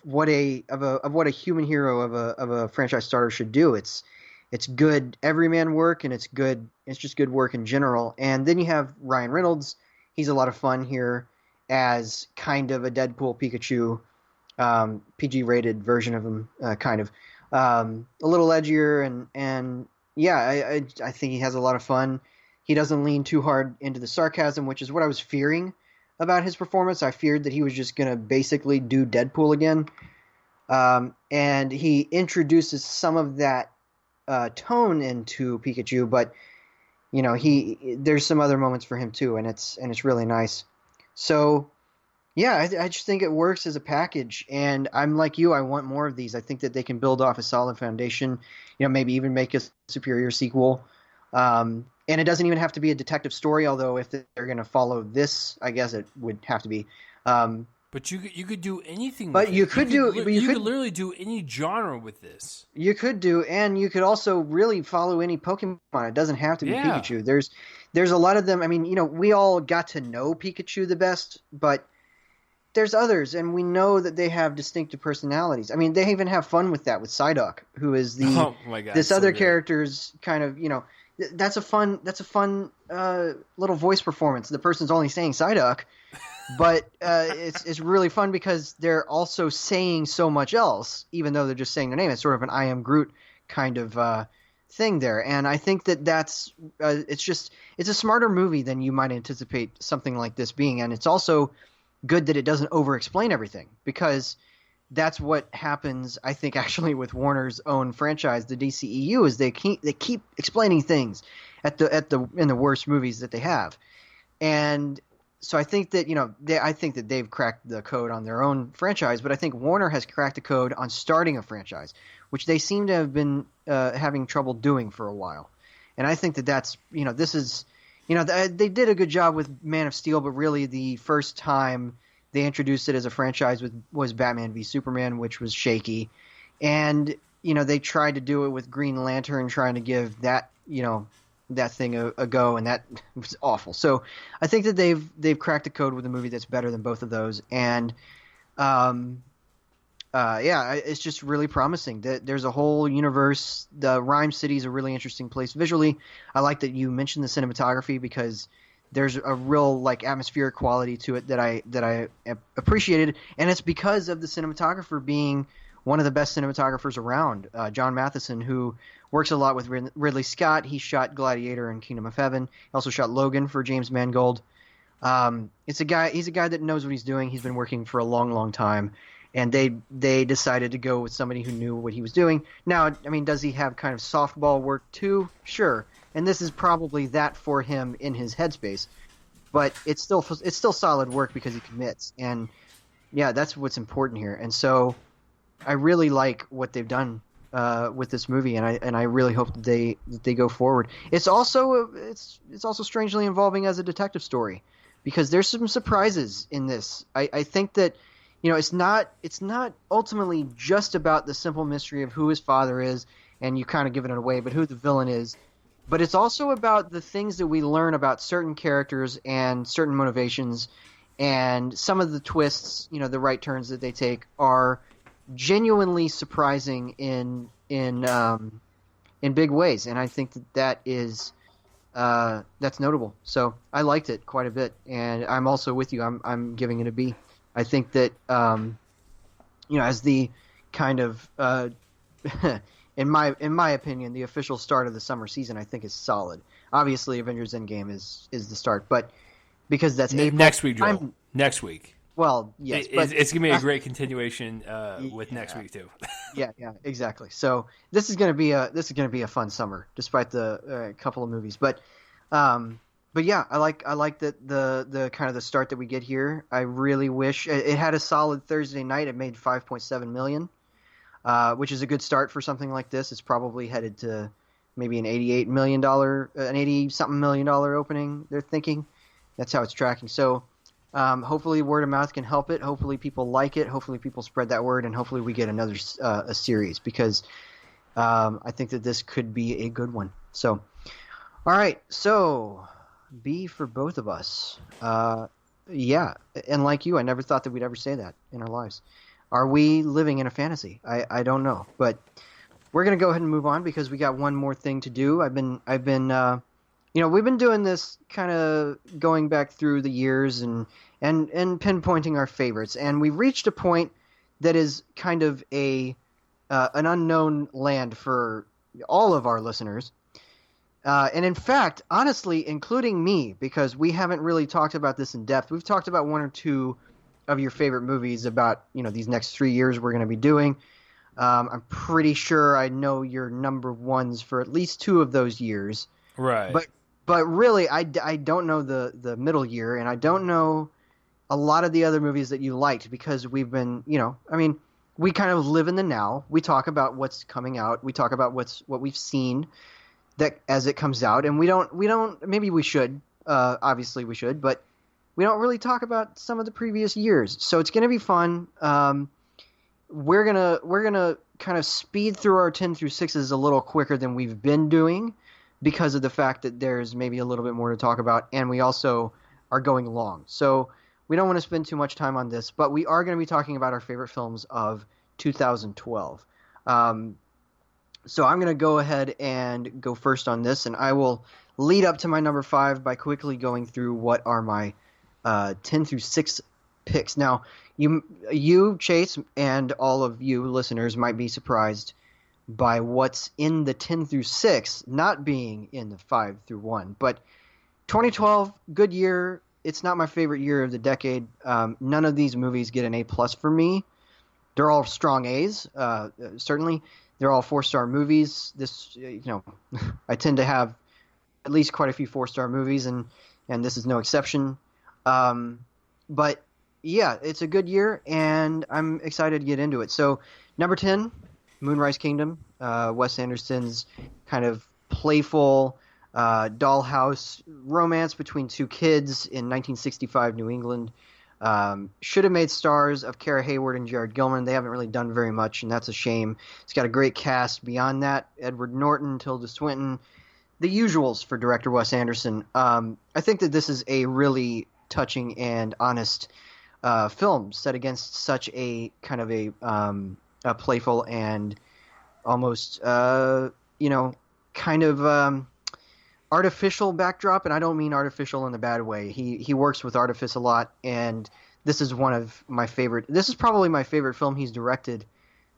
what a human hero of a franchise starter should do. It's good everyman work, and it's just good work in general. And then you have Ryan Reynolds. He's a lot of fun here as kind of a Deadpool Pikachu, PG-rated version of him, kind of. A little edgier, and yeah, I think he has a lot of fun. He doesn't lean too hard into the sarcasm, which is what I was fearing about his performance. I feared that he was just going to basically do Deadpool again. And he introduces some of that tone into Pikachu, but there's some other moments for him too, and it's really nice. So yeah, I just think it works as a package, and I'm like you. I want more of these. I think that they can build off a solid foundation, maybe even make a superior sequel. And it doesn't even have to be a detective story, although if they're going to follow this, I guess it would have to be. But you could do anything. But with you it. could you could literally do any genre with this. You could do, and you could also really follow any Pokemon. It doesn't have to be Pikachu. There's a lot of them. I mean, we all got to know Pikachu the best, but there's others, and we know that they have distinctive personalities. I mean, they even have fun with that with Psyduck, who is oh my God, this other character's kind of, that's a fun little voice performance. The person's only saying Psyduck, But it's really fun because they're also saying so much else, even though they're just saying their name. It's sort of an I am Groot kind of thing there, and I think that's it's a smarter movie than you might anticipate something like this being, and it's also good that it doesn't over-explain everything, because that's what happens, I think, actually with Warner's own franchise, the DCEU, is they keep explaining things in the worst movies that they have, and so I think that I think that they've cracked the code on their own franchise, but I think Warner has cracked the code on starting a franchise, which they seem to have been having trouble doing for a while, and I think that's this is they did a good job with Man of Steel, but really the first time they introduced it as a franchise was Batman v Superman, which was shaky, and they tried to do it with Green Lantern, trying to give that that thing a go, and that was awful. So I think that they've cracked the code with a movie that's better than both of those, and it's just really promising. There's a whole universe. The Rhyme City is a really interesting place visually. I like that you mentioned the cinematography, because there's a real atmospheric quality to it that I appreciated, and it's because of the cinematographer being one of the best cinematographers around, John Matheson, who works a lot with Ridley Scott. He shot Gladiator and Kingdom of Heaven. He also shot Logan for James Mangold. He's a guy that knows what he's doing. He's been working for a long, long time, and they decided to go with somebody who knew what he was doing. Now, I mean, does he have kind of softball work too? Sure. And this is probably that for him in his headspace, but it's still solid work because he commits, and yeah, that's what's important here. And so I really like what they've done with this movie, and I really hope that they go forward. It's also strangely involving as a detective story, because there's some surprises in this. I think that it's not ultimately just about the simple mystery of who his father is, and you kind of giving it away, but who the villain is. But it's also about the things that we learn about certain characters and certain motivations, and some of the twists, the right turns that they take are genuinely surprising in big ways, and I think that is that's notable. So I liked it quite a bit, and I'm also with you. I'm giving it a B. I think that as the kind of in my opinion, the official start of the summer season, I think is solid. Obviously, Avengers Endgame is the start, but because that's next week, Joel. Next week. Well, yes, but it's gonna be a great continuation with next week too. yeah, exactly. So this is gonna be a fun summer, despite the couple of movies. But yeah, I like that the kind of the start that we get here. I really wish it had a solid Thursday night. It made $5.7 million, which is a good start for something like this. It's probably headed to maybe an $88 million, an $80-something million opening. They're thinking that's how it's tracking. So. Hopefully word of mouth can help it. Hopefully people like it. Hopefully people spread that word, and hopefully we get another a series, because I think that this could be a good one. So, all right. So B for both of us. Yeah, and like you, I never thought that we'd ever say that in our lives. Are we living in a fantasy? I don't know, but we're gonna go ahead and move on, because we got one more thing to do. I've been we've been doing this kind of going back through the years and pinpointing our favorites, and we've reached a point that is kind of an unknown land for all of our listeners, and in fact, honestly, including me, because we haven't really talked about this in depth. We've talked about one or two of your favorite movies about these next 3 years we're going to be doing. I'm pretty sure I know your number ones for at least 2 of those years, right? But really, I don't know the middle year, and I don't know a lot of the other movies that you liked, because we've been, we kind of live in the now. We talk about what's coming out. We talk about what we've seen that as it comes out, and we don't. Maybe we should. Obviously, we should, but we don't really talk about some of the previous years. So it's going to be fun. We're gonna kind of speed through our 10 through 6s a little quicker than we've been doing, because of the fact that there's maybe a little bit more to talk about, and we also are going long. So we don't want to spend too much time on this, but we are going to be talking about our favorite films of 2012. So I'm going to go ahead and go first on this, and I will lead up to my number 5 by quickly going through what are my 10 through 6 picks. Now, you, Chase, and all of you listeners might be surprised by what's in the 10 through 6 not being in the 5 through 1. But 2012, good year. It's not my favorite year of the decade. None of these movies get an A+ for me. They're all strong A's, certainly. They're all 4-star movies. This, I tend to have at least quite a few 4-star movies, and this is no exception. But yeah, it's a good year, and I'm excited to get into it. So, number 10, Moonrise Kingdom, Wes Anderson's kind of playful dollhouse romance between two kids in 1965 New England. Should have made stars of Kara Hayward and Jared Gilman. They haven't really done very much, and that's a shame. It's got a great cast beyond that. Edward Norton, Tilda Swinton, the usuals for director Wes Anderson. I think that this is a really touching and honest film set against such a kind of a playful and almost, kind of artificial backdrop. And I don't mean artificial in a bad way. He works with artifice a lot, and this is one of my favorite. This is probably my favorite film he's directed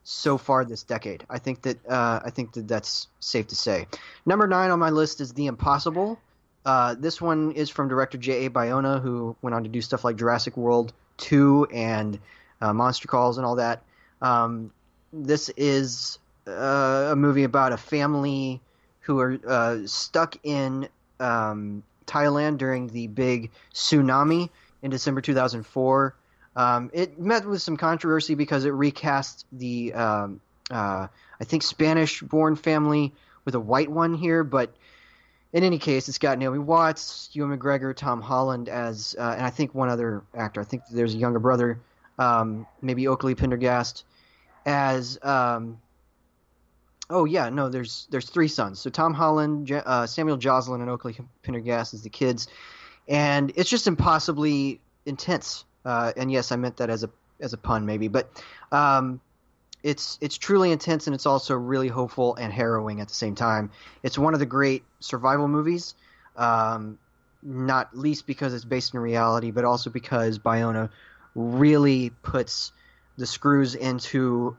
so far this decade. I think that that's safe to say. Number 9 on my list is The Impossible. This one is from director J.A. Bayona, who went on to do stuff like Jurassic World 2 and Monster Calls and all that. This is a movie about a family who are stuck in Thailand during the big tsunami in December 2004. It met with some controversy because it recast the, I think, Spanish-born family with a white one here, but in any case, it's got Naomi Watts, Ewan McGregor, Tom Holland as, and I think one other actor. I think there's a younger brother, maybe Oakley Pendergast, as. There's 3 sons. So Tom Holland, Samuel Joslin, and Oakley Pendergast as the kids, and it's just impossibly intense. And yes, I meant that as a pun, maybe, but it's truly intense, and it's also really hopeful and harrowing at the same time. It's one of the great survival movies, not least because it's based in reality, but also because Bayona really puts the screws into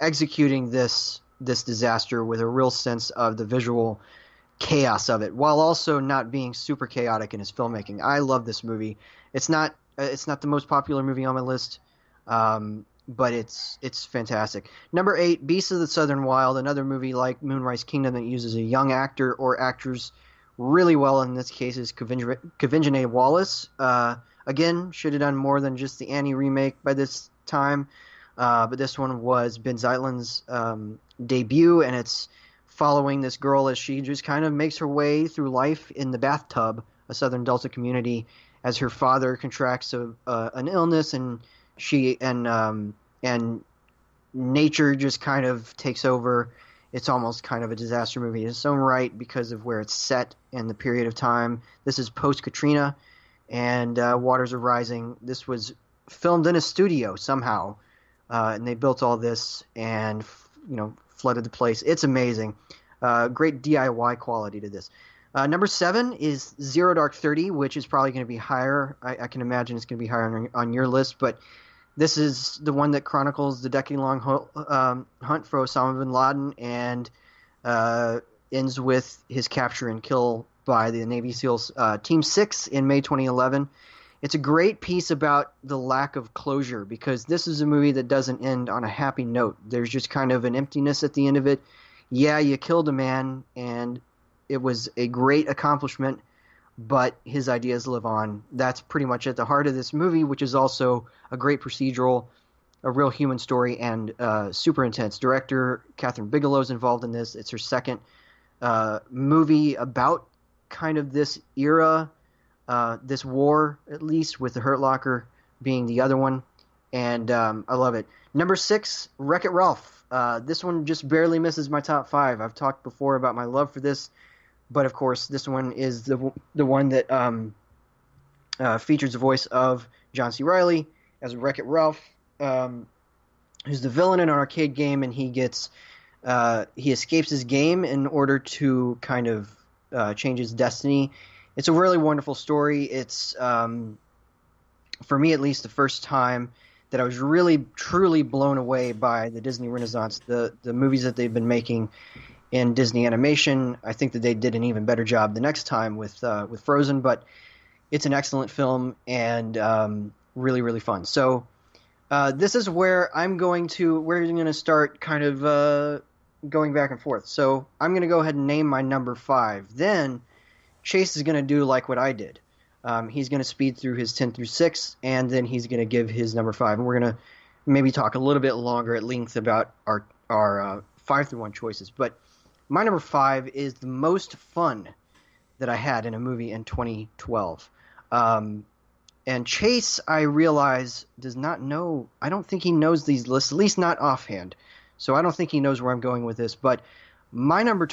executing this disaster with a real sense of the visual chaos of it, while also not being super chaotic in his filmmaking. I love this movie. It's not the most popular movie on my list, but it's fantastic. Number 8, Beasts of the Southern Wild, another movie like Moonrise Kingdom that uses a young actor or actors really well. In this case, is Kavingene Wallace. Again, should have done more than just the Annie remake by this time. But this one was Ben Zeitlin's debut, and it's following this girl as she just kind of makes her way through life in the bathtub, a Southern Delta community, as her father contracts an illness, and she and nature just kind of takes over. It's almost kind of a disaster movie in its own right because of where it's set and the period of time. This is post-Katrina, and waters are rising. This was filmed in a studio somehow. And they built all this and, flooded the place. It's amazing. Great DIY quality to this. Number 7 is Zero Dark 30, which is probably going to be higher. I can imagine it's going to be higher on your list, but this is the one that chronicles the decade-long hunt for Osama bin Laden and ends with his capture and kill by the Navy SEALs Team 6 in May 2011. It's a great piece about the lack of closure, because this is a movie that doesn't end on a happy note. There's just kind of an emptiness at the end of it. Yeah, you killed a man, and it was a great accomplishment, but his ideas live on. That's pretty much at the heart of this movie, which is also a great procedural, a real human story, and super intense. Director Catherine Bigelow's involved in this. It's her second movie about kind of this era, this war, at least, with the Hurt Locker being the other one, and I love it. Number 6, Wreck-It Ralph. This one just barely misses my top 5. I've talked before about my love for this, but of course this one is the one that features the voice of John C. Reilly as Wreck-It Ralph, who's the villain in an arcade game, and he escapes his game in order to kind of change his destiny. It's a really wonderful story. It's for me at least the first time that I was really truly blown away by the Disney Renaissance, the movies that they've been making in Disney animation. I think that they did an even better job the next time with Frozen, but it's an excellent film and really, really fun. So this is where we're going to start kind of going back and forth. So I'm going to go ahead and name my number 5. Then Chase is going to do like what I did. He's going to speed through his 10 through 6, and then he's going to give his number 5. And we're going to maybe talk a little bit longer at length about our 5 through 1 choices. But my number 5 is the most fun that I had in a movie in 2012. And Chase, I realize, does not know. I don't think he knows these lists, at least not offhand. So I don't think he knows where I'm going with this. But my number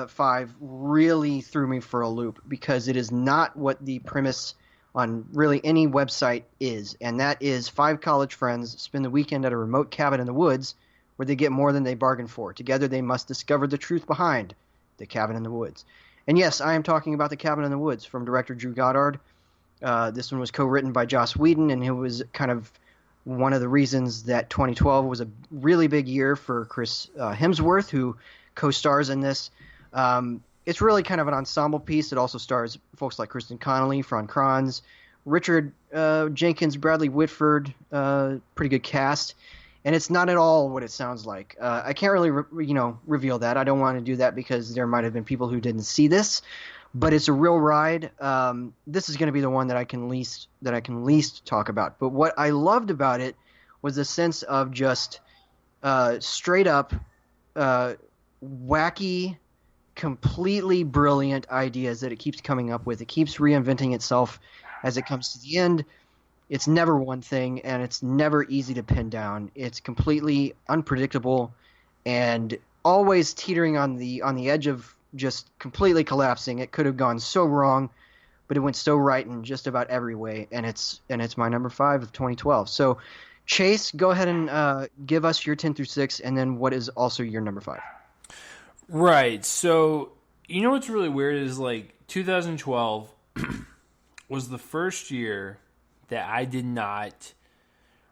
5 really threw me for a loop because it is not what the premise on really any website is. And that is 5 college friends spend the weekend at a remote cabin in the woods where they get more than they bargained for. Together they must discover the truth behind the cabin in the woods. And yes, I am talking about The Cabin in the Woods from director Drew Goddard. This one was co-written by Joss Whedon, and it was kind of one of the reasons that 2012 was a really big year for Chris Hemsworth, who co-stars in this. It's really kind of an ensemble piece. It also stars folks like Kristen Connolly, Fran Kranz, Richard Jenkins, Bradley Whitford, pretty good cast. And it's not at all what it sounds like. I can't really, reveal that. I don't want to do that because there might have been people who didn't see this, but it's a real ride. This is going to be the one that I can least talk about. But what I loved about it was a sense of just straight up wacky, completely brilliant ideas that it keeps coming up with. It keeps reinventing itself as it comes to the end. It's never one thing, and it's never easy to pin down. It's completely unpredictable and always teetering on the edge of just completely collapsing. It could have gone so wrong, but it went so right in just about every way, and it's my number 5 of 2012. So, Chase, go ahead and give us your 10 through 6, and then what is also your number 5. Right. So, what's really weird is 2012 was the first year that I did not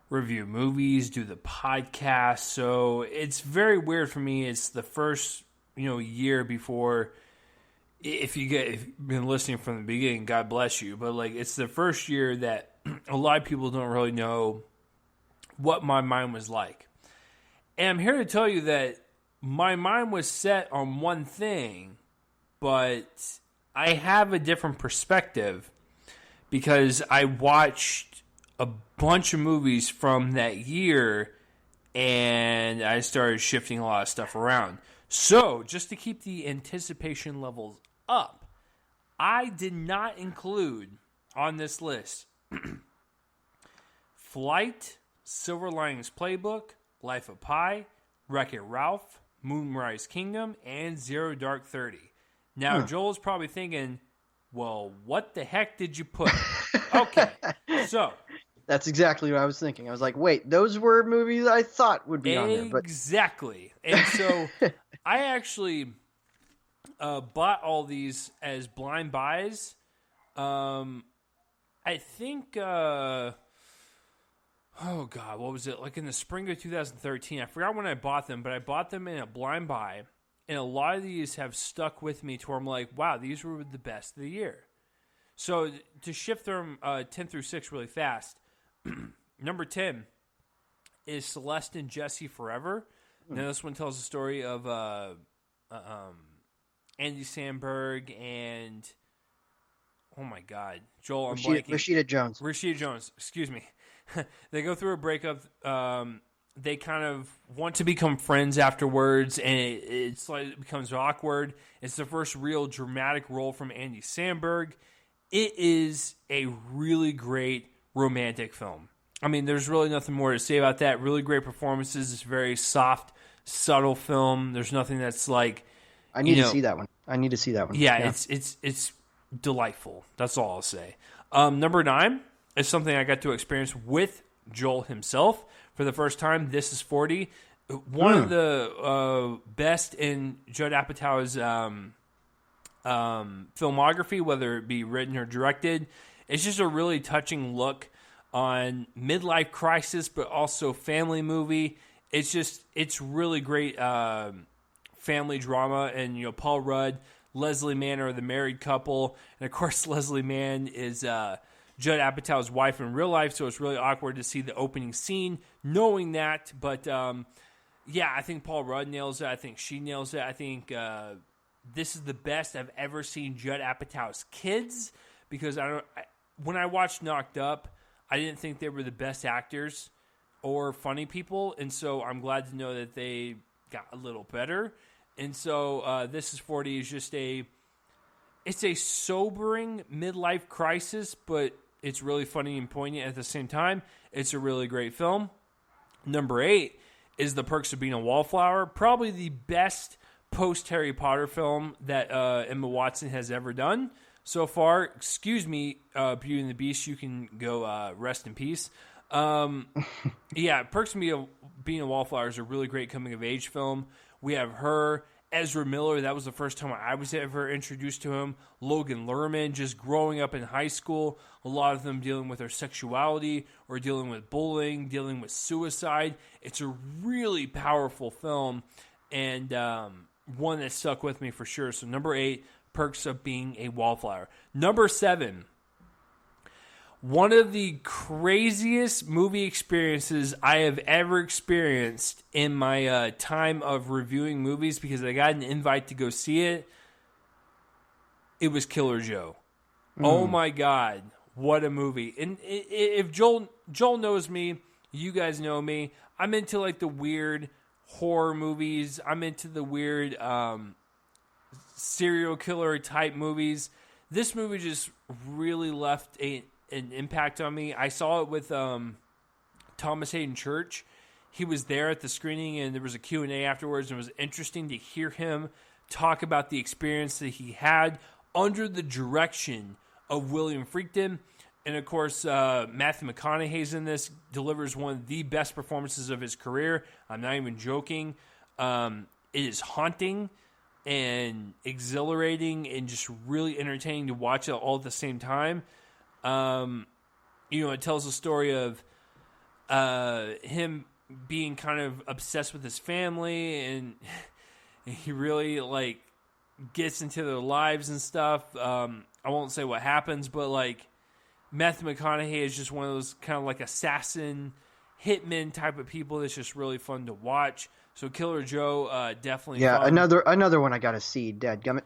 review movies, do the podcast. So it's very weird for me. It's the first, year before, if you've been listening from the beginning, God bless you. But it's the first year that a lot of people don't really know what my mind was like. And I'm here to tell you that my mind was set on one thing, but I have a different perspective because I watched a bunch of movies from that year and I started shifting a lot of stuff around. So, just to keep the anticipation levels up, I did not include on this list Flight, Silver Linings Playbook, Life of Pi, Wreck-It Ralph, Moonrise Kingdom, and Zero Dark 30. Now, Joel's probably thinking, well, what the heck did you put? Okay, so. That's exactly what I was thinking. I was like, wait, those were movies I thought would be on there. But... Exactly. And so I actually bought all these as blind buys. I think, oh God, what was it? In the spring of 2013. I forgot when I bought them, but I bought them in a blind buy. And a lot of these have stuck with me to where I'm like, wow, these were the best of the year. So to shift from 10 through 6 really fast, number 10 is Celeste and Jesse Forever. Now this one tells the story of Andy Samberg and, oh my God, Joel, I'm blanking. Rashida Jones. Rashida Jones, excuse me. They go through a breakup. They kind of want to become friends afterwards, and it becomes awkward. It's the first real dramatic role from Andy Samberg. It is a really great romantic film. I mean, there's really nothing more to say about that. Really great performances. It's a very soft, subtle film. There's nothing that's like... I need to see that one. Yeah, it's delightful. That's all I'll say. Number 9 is something I got to experience with Joel himself for the first time. This is 40. One of the best in Judd Apatow's filmography, whether it be written or directed. It's just a really touching look on midlife crisis, but also family movie. It's really great family drama. And, Paul Rudd, Leslie Mann are the married couple. And, of course, Leslie Mann is Judd Apatow's wife in real life, so it's really awkward to see the opening scene knowing that. But, I think Paul Rudd nails it. I think she nails it. I think this is the best I've ever seen Judd Apatow's kids, because when I watched Knocked Up, I didn't think they were the best actors or funny people, and so I'm glad to know that they got a little better. And so This is 40 is just it's a sobering midlife crisis, but it's really funny and poignant at the same time. It's a really great film. Number 8 is The Perks of Being a Wallflower, probably the best post-Harry Potter film that Emma Watson has ever done so far. Excuse me, Beauty and the Beast, you can go rest in peace. Perks of Being a Wallflower is a really great coming-of-age film. We have her, Ezra Miller, that was the first time I was ever introduced to him. Logan Lerman, just growing up in high school, a lot of them dealing with their sexuality or dealing with bullying, dealing with suicide. It's a really powerful film, and one that stuck with me for sure. So number 8, Perks of Being a Wallflower. Number 7, one of the craziest movie experiences I have ever experienced in my time of reviewing movies, because I got an invite to go see it. It was Killer Joe. Oh my God, what a movie. And if Joel knows me, you guys know me, I'm into like the weird horror movies. I'm into the weird serial killer type movies. This movie just really left an impact on me. I saw it with Thomas Hayden Church. He was there at the screening, and there was a Q&A afterwards, and it was interesting to hear him talk about the experience that he had under the direction of William Friedkin. And, of course, Matthew McConaughey's in this, delivers one of the best performances of his career. I'm not even joking. It is haunting and exhilarating and just really entertaining to watch it all at the same time. It tells the story of him being kind of obsessed with his family, and he really gets into their lives and stuff. I won't say what happens, but Matthew McConaughey is just one of those kind of assassin hitman type of people that's just really fun to watch. So Killer Joe, definitely fun. another one I gotta see, dadgummit.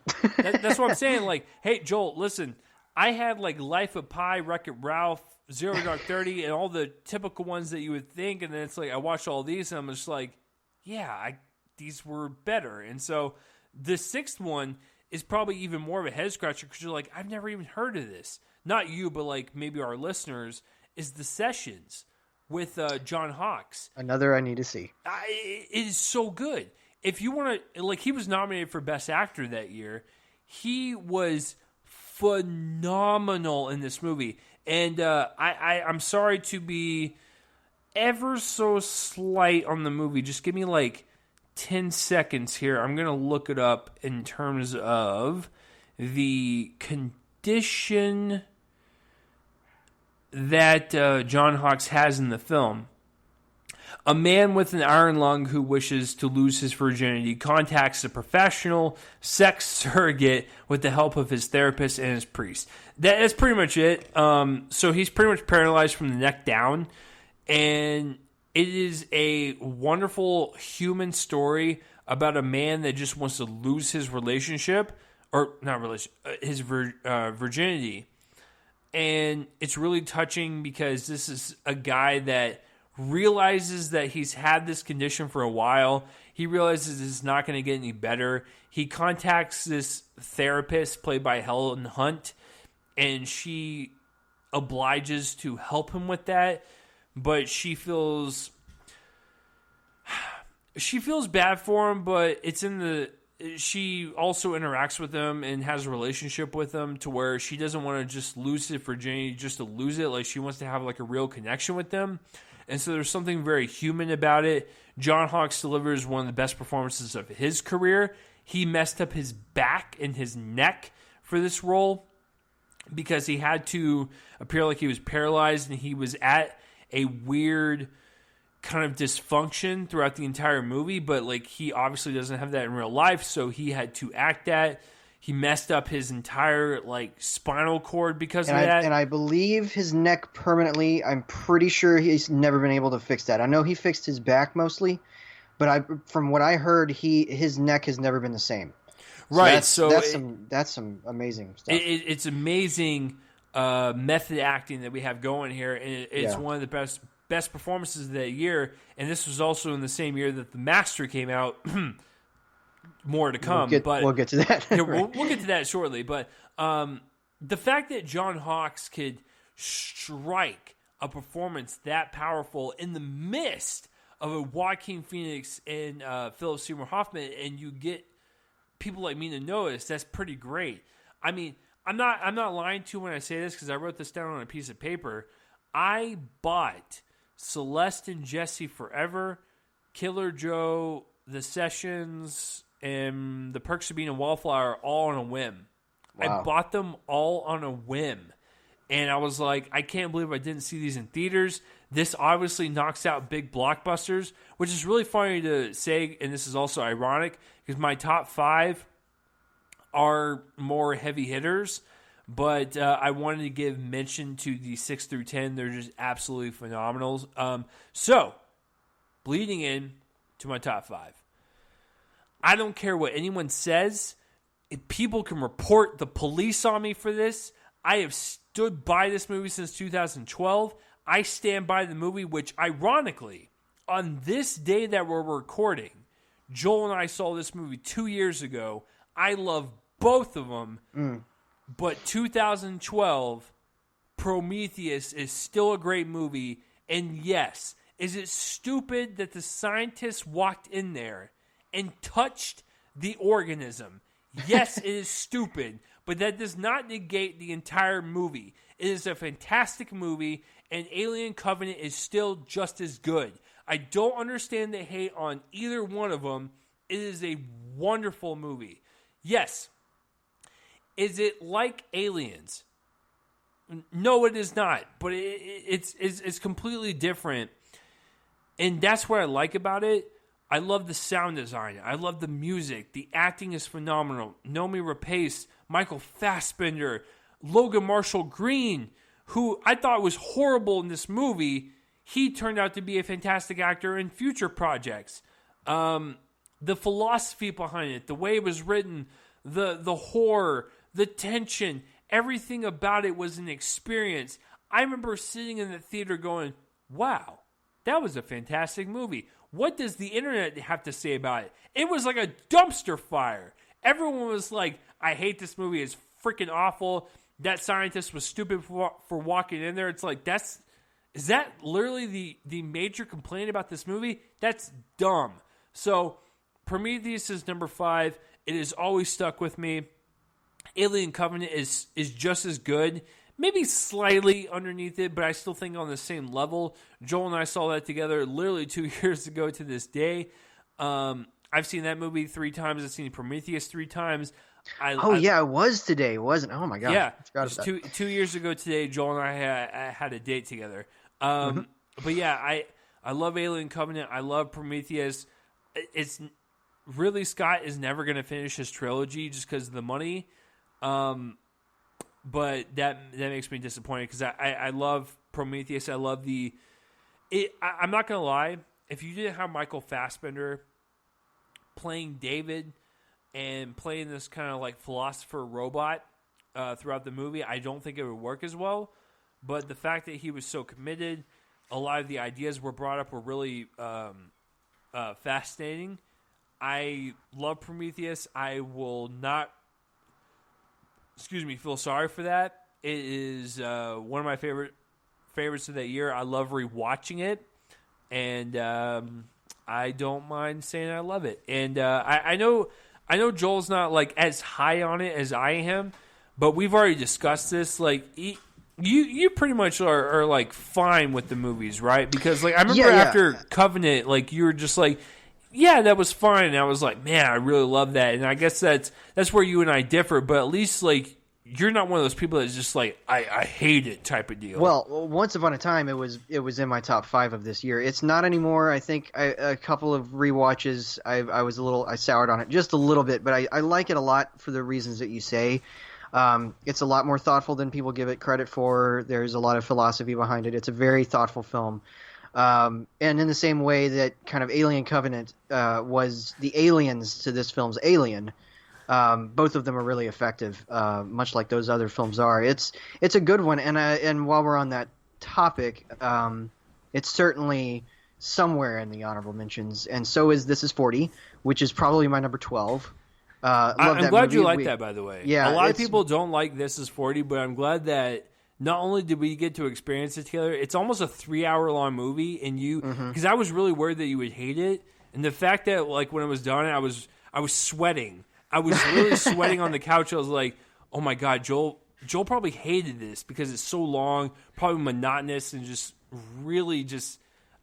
That's what I'm saying. Hey, Joel, listen, I had Life of Pi, Wreck-It Ralph, Zero Dark 30, and all the typical ones that you would think, and then it's I watched all these, and I'm just these were better. And so the 6th one is probably even more of a head scratcher, because you're I've never even heard of this. Not you, but maybe our listeners, is The Sessions with John Hawkes. Another I need to see. It is so good. If you want to, he was nominated for Best Actor that year. He was phenomenal in this movie. And I'm sorry to be ever so slight on the movie. Just give me 10 seconds here. I'm going to look it up in terms of the condition that John Hawkes has in the film. A man with an iron lung who wishes to lose his virginity contacts a professional sex surrogate with the help of his therapist and his priest. That's pretty much it. So he's pretty much paralyzed from the neck down. And it is a wonderful human story about a man that just wants to lose his relationship, or not relationship, his virginity. And it's really touching, because this is a guy that realizes that he's had this condition for a while. He realizes it's not going to get any better. He contacts this therapist played by Helen Hunt, and she obliges to help him with that. But she feels bad for him, but she also interacts with him and has a relationship with him to where she doesn't want to just lose it for Jenny just to lose it. She wants to have a real connection with them. And so there's something very human about it. John Hawkes delivers one of the best performances of his career. He messed up his back and his neck for this role because he had to appear like he was paralyzed, and he was at a weird kind of dysfunction throughout the entire movie, but like he obviously doesn't have that in real life, so he had to act that. He messed up his entire like spinal cord because of that. And I believe his neck permanently. I'm pretty sure he's never been able to fix that. I know he fixed his back mostly, but from what I heard, his neck has never been the same. Right. That's some amazing stuff. It's amazing method acting that we have going here, and it's one of the best performances of that year. And this was also in the same year that The Master came out. More to come, we'll get to that. Yeah, we'll get to that shortly. But the fact that John Hawkes could strike a performance that powerful in the midst of a Joaquin Phoenix and Philip Seymour Hoffman, and you get people like me to notice, that's pretty great. I mean, I'm not lying to you when I say this, because I wrote this down on a piece of paper. I bought Celeste and Jesse Forever, Killer Joe, The Sessions, and The Perks of Being a Wallflower all on a whim. Wow. I bought them all on a whim. And I was like, I can't believe I didn't see these in theaters. This obviously knocks out big blockbusters, which is really funny to say, and this is also ironic, because my top 5 are more heavy hitters, but I wanted to give mention to the 6 through 10. They're just absolutely phenomenal. So, bleeding in to my top 5. I don't care what anyone says. If people can report the police on me for this, I have stood by this movie since 2012. I stand by the movie, which ironically, on this day that we're recording, Joel and I saw this movie 2 years ago. I love both of them, but 2012, Prometheus is still a great movie. And yes, is it stupid that the scientists walked in there and touched the organism? Yes, it is stupid, but that does not negate the entire movie. It is a fantastic movie, and Alien Covenant is still just as good. I don't understand the hate on either one of them. It is a wonderful movie. Yes. Is it like Aliens? No, it is not, but it's completely different, and that's what I like about it. I love the sound design. I love the music. The acting is phenomenal. Noomi Rapace, Michael Fassbender, Logan Marshall Green, who I thought was horrible in this movie. He turned out to be a fantastic actor in future projects. The philosophy behind it, the way it was written, the horror, the tension, everything about it was an experience. I remember sitting in the theater going, wow, that was a fantastic movie. What does the internet have to say about it? It was like a dumpster fire. Everyone was like, I hate this movie. It's freaking awful. That scientist was stupid for walking in there. It's like, is that literally the major complaint about this movie? That's dumb. So, Prometheus is number 5. It has always stuck with me. Alien Covenant is just as good. Maybe slightly underneath it, but I still think on the same level. Joel and I saw that together literally 2 years ago to this day. I've seen that movie 3 times. I've seen Prometheus 3 times. It was today, wasn't it? Oh, my God. Yeah, it was 2 years ago today, Joel and I had a date together. But yeah, I love Alien Covenant. I love Prometheus. It's Ridley Scott is never going to finish his trilogy just because of the money. But that makes me disappointed because I love Prometheus. I love I'm not going to lie. If you didn't have Michael Fassbender playing David and playing this kind of like philosopher robot throughout the movie, I don't think it would work as well. But the fact that he was so committed, a lot of the ideas were brought up were really fascinating. I love Prometheus. I will not feel sorry for that. It is one of my favorites of that year. I love rewatching it, and I don't mind saying I love it. And I know Joel's not like as high on it as I am, but we've already discussed this. Like You pretty much are like fine with the movies, right? Because like I remember Yeah, after Covenant, like you were just like, yeah, that was fine. And I was like, man, I really love that. And I guess that's where you and I differ. But at least like you're not one of those people that's just like I hate it type of deal. Well, once upon a time, it was in my top 5 of this year. It's not anymore. I think a couple of rewatches, I soured on it just a little bit, but I like it a lot for the reasons that you say. It's a lot more thoughtful than people give it credit for. There's a lot of philosophy behind it. It's a very thoughtful film. And in the same way that kind of Alien Covenant was the aliens to this film's Alien, both of them are really effective, much like those other films are. It's a good one, and while we're on that topic, it's certainly somewhere in the honorable mentions, and so is This Is 40, which is probably my number 12. I'm glad you like that, by the way. Yeah, a lot of people don't like This Is 40, but I'm glad that not only did we get to experience it together, it's almost a 3-hour-long movie, and because I was really worried that you would hate it, and the fact that like when it was done, I was sweating. I was really sweating on the couch. I was like, oh my God, Joel probably hated this because it's so long, probably monotonous, and just really just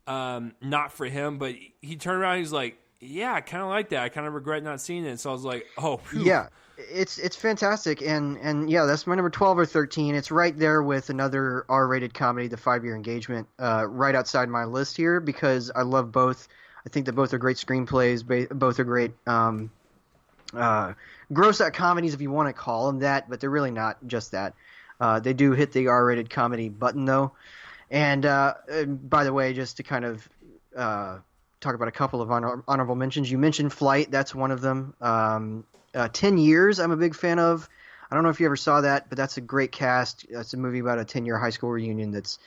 not for him. But he turned around, he's like, yeah, I kind of like that. I kind of regret not seeing it. So I was like, oh, phew. Yeah, it's fantastic, and yeah, that's my number 12 or 13. It's right there with another R-rated comedy, The 5-Year Engagement, right outside my list here because I love both. I think that both are great screenplays. Both are great gross-out comedies, if you want to call them that, but they're really not just that. They do hit the R-rated comedy button, though. And by the way, just to kind of talk about a couple of honorable mentions. You mentioned Flight. That's one of them. 10 Years I'm a big fan of. I don't know if you ever saw that, but that's a great cast. It's a movie about a 10-year high school reunion that's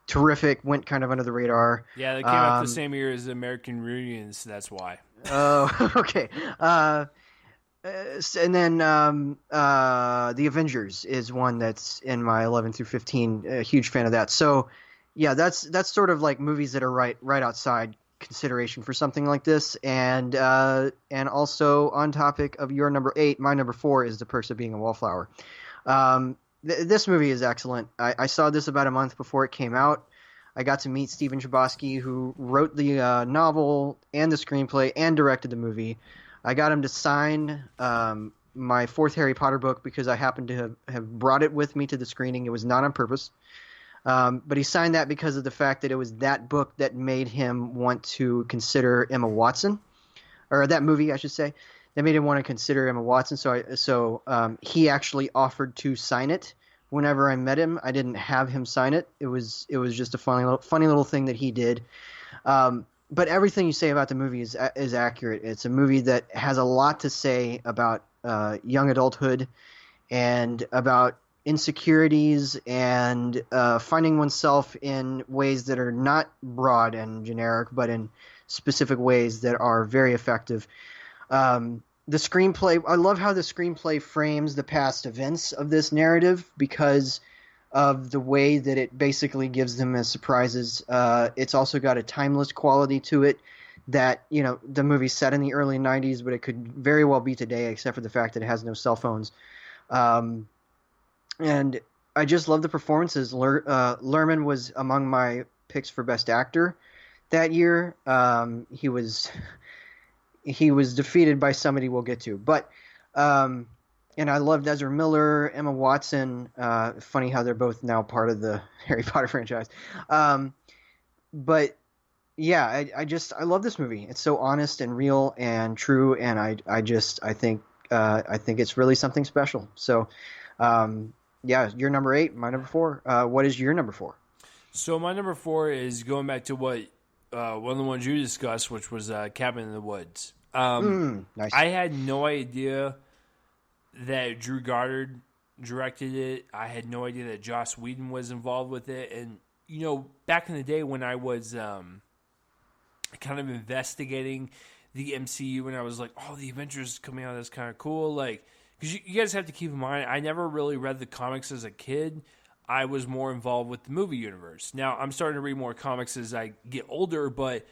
terrific. Went kind of under the radar. Yeah, that came out the same year as American Reunions. So that's why. Oh, okay. And then The Avengers is one that's in my 11 through 15. A huge fan of that. So, yeah, that's sort of like movies that are right outside consideration for something like this. And also on topic of your number 8, my number 4 is The Perks of Being a Wallflower. This movie is excellent. I saw this about a month before it came out. I got to meet Stephen Chbosky, who wrote the novel and the screenplay and directed the movie. I got him to sign my 4th Harry Potter book because I happened to have brought it with me to the screening. It was not on purpose. But he signed that because of the fact that it was that book that made him want to consider Emma Watson. Or that movie, I should say. That made him want to consider Emma Watson. So he actually offered to sign it whenever I met him. I didn't have him sign it. It was just a funny little thing that he did. But everything you say about the movie is accurate. It's a movie that has a lot to say about young adulthood and about insecurities and finding oneself in ways that are not broad and generic, but in specific ways that are very effective. The screenplay, I love how the screenplay frames the past events of this narrative because of the way that it basically gives them as surprises. It's also got a timeless quality to it that, the movie's set in the early 90s, but it could very well be today, except for the fact that it has no cell phones. And I just love the performances. Lerman was among my picks for Best Actor that year. He was defeated by somebody we'll get to. But and I loved Ezra Miller, Emma Watson. Funny how they're both now part of the Harry Potter franchise. But yeah, I love this movie. It's so honest and real and true, and I think it's really something special. So. Yeah, your number 8, my number 4. What is your number 4? So my number 4 is going back to what one of the ones you discussed, which was Cabin in the Woods. Nice. I had no idea that Drew Goddard directed it. I had no idea that Joss Whedon was involved with it. And, back in the day when I was kind of investigating the MCU and I was like, oh, the Avengers coming out, that's kind of cool. Like, because you guys have to keep in mind, I never really read the comics as a kid. I was more involved with the movie universe. Now, I'm starting to read more comics as I get older, but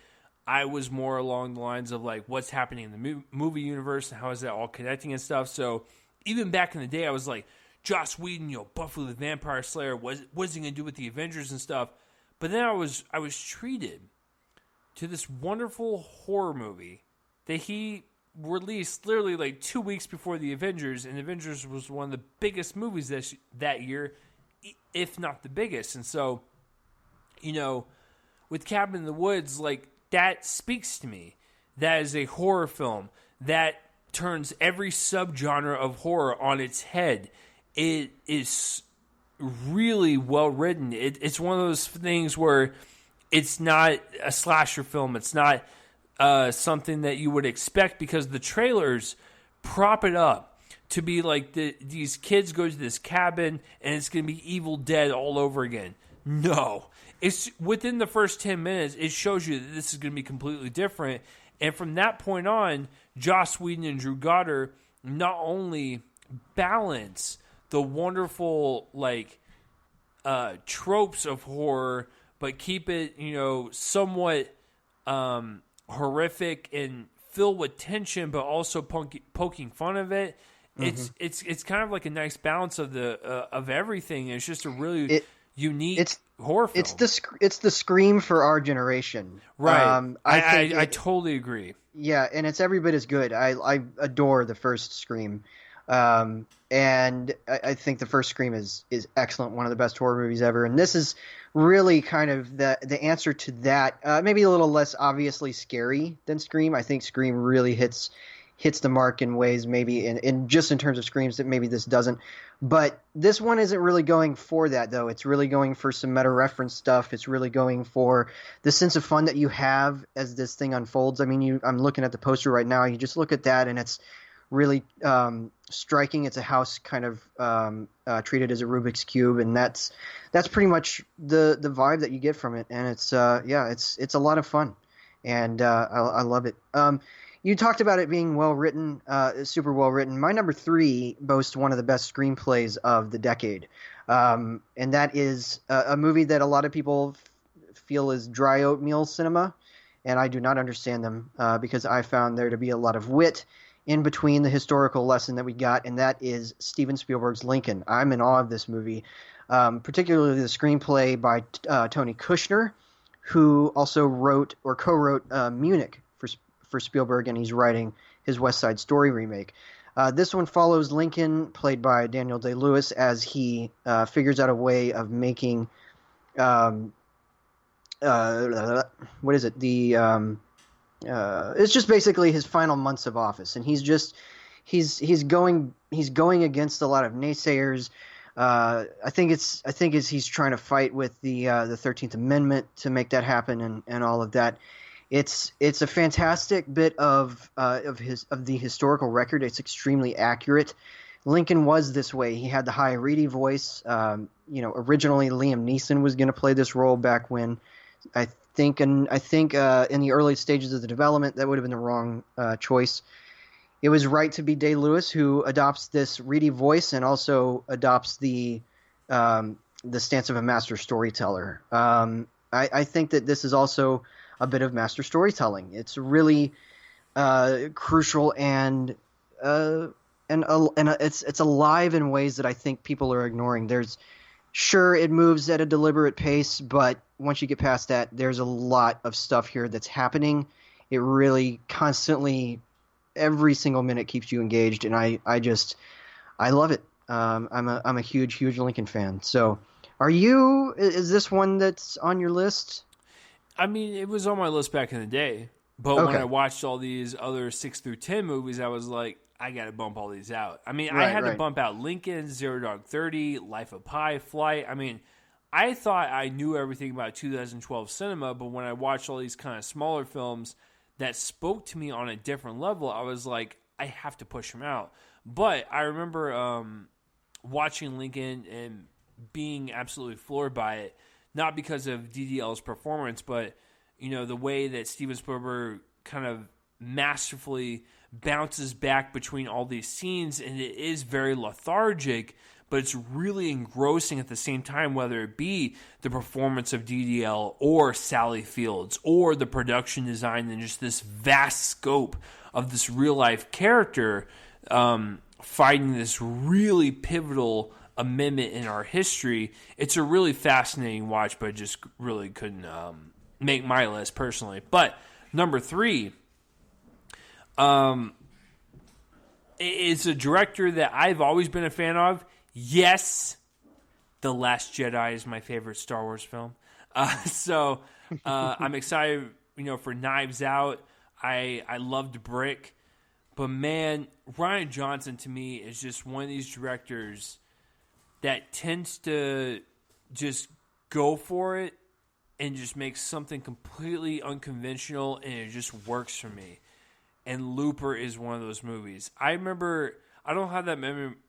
I was more along the lines of, like, what's happening in the movie universe and how is that all connecting and stuff. So even back in the day, I was like, Joss Whedon, Buffy the Vampire Slayer, what's he going to do with the Avengers and stuff? But then I was treated to this wonderful horror movie that he released literally like 2 weeks before the Avengers, and Avengers was one of the biggest movies that year, if not the biggest. And so, with Cabin in the Woods, like, that speaks to me. That is a horror film that turns every subgenre of horror on its head. It is really well written. It's one of those things where it's not a slasher film. It's not something that you would expect, because the trailers prop it up to be like these kids go to this cabin and it's going to be Evil Dead all over again. No. It's within the first 10 minutes, it shows you that this is going to be completely different. And from that point on, Joss Whedon and Drew Goddard not only balance the wonderful tropes of horror, but keep it somewhat horrific and filled with tension, but also poking fun of it. Mm-hmm. It's kind of like a nice balance of of everything. It's just a really unique horror film. It's the Scream for our generation, right? I totally agree. Yeah, and it's every bit as good. I adore the first Scream, and I think the first Scream is excellent. One of the best horror movies ever, and this is really kind of the answer to that. Maybe a little less obviously scary than Scream. I think Scream really hits the mark in ways maybe in just in terms of screams that maybe this doesn't. But this one isn't really going for that, though. It's really going for some meta-reference stuff. It's really going for the sense of fun that you have as this thing unfolds. I mean, I'm looking at the poster right now. You just look at that, and it's really striking. It's a house kind of treated as a Rubik's Cube, and that's pretty much the vibe that you get from it. And it's a lot of fun, and I love it. You talked about it being well written, super well written. My number 3 boasts one of the best screenplays of the decade, and that is a movie that a lot of people feel is dry oatmeal cinema, and I do not understand them because I found there to be a lot of wit in between the historical lesson that we got, and that is Steven Spielberg's Lincoln. I'm in awe of this movie, particularly the screenplay by Tony Kushner, who also wrote or co-wrote Munich for Spielberg, and he's writing his West Side Story remake. This one follows Lincoln, played by Daniel Day-Lewis, as he figures out a way of making what is it? It's just basically his final months of office, and he's going against a lot of naysayers. I think he's trying to fight with the 13th Amendment to make that happen, and all of that. It's a fantastic bit of the historical record. It's extremely accurate. Lincoln was this way. He had the high reedy voice. Originally Liam Neeson was going to play this role back when I think in the early stages of the development that would have been the wrong choice. It was right to be Day-Lewis, who adopts this reedy voice and also adopts the stance of a master storyteller. I think that this is also a bit of master storytelling. It's really crucial and it's alive in ways that I think people are ignoring. Sure, it moves at a deliberate pace, but once you get past that, there's a lot of stuff here that's happening. It really constantly, every single minute keeps you engaged, and I love it. I'm a huge Lincoln fan. So, is this one that's on your list? I mean, it was on my list back in the day, but when I watched all these other 6 through 10 movies, I was like, I got to bump all these out. I mean, I had to bump out Lincoln, Zero Dark 30, Life of Pi, Flight. I mean, I thought I knew everything about 2012 cinema, but when I watched all these kind of smaller films that spoke to me on a different level, I was like, I have to push them out. But I remember watching Lincoln and being absolutely floored by it. Not because of DDL's performance, but the way that Steven Spielberg kind of masterfully bounces back between all these scenes, and it is very lethargic, but it's really engrossing at the same time, whether it be the performance of DDL or Sally Fields or the production design and just this vast scope of this real life character fighting this really pivotal amendment in our history. It's a really fascinating watch, but I just really couldn't make my list personally. But number 3, it's a director that I've always been a fan of. Yes, The Last Jedi is my favorite Star Wars film. So I'm excited, for Knives Out. I loved Brick. But man, Rian Johnson to me is just one of these directors that tends to just go for it and just make something completely unconventional, and it just works for me. And Looper is one of those movies. I remember, I don't have that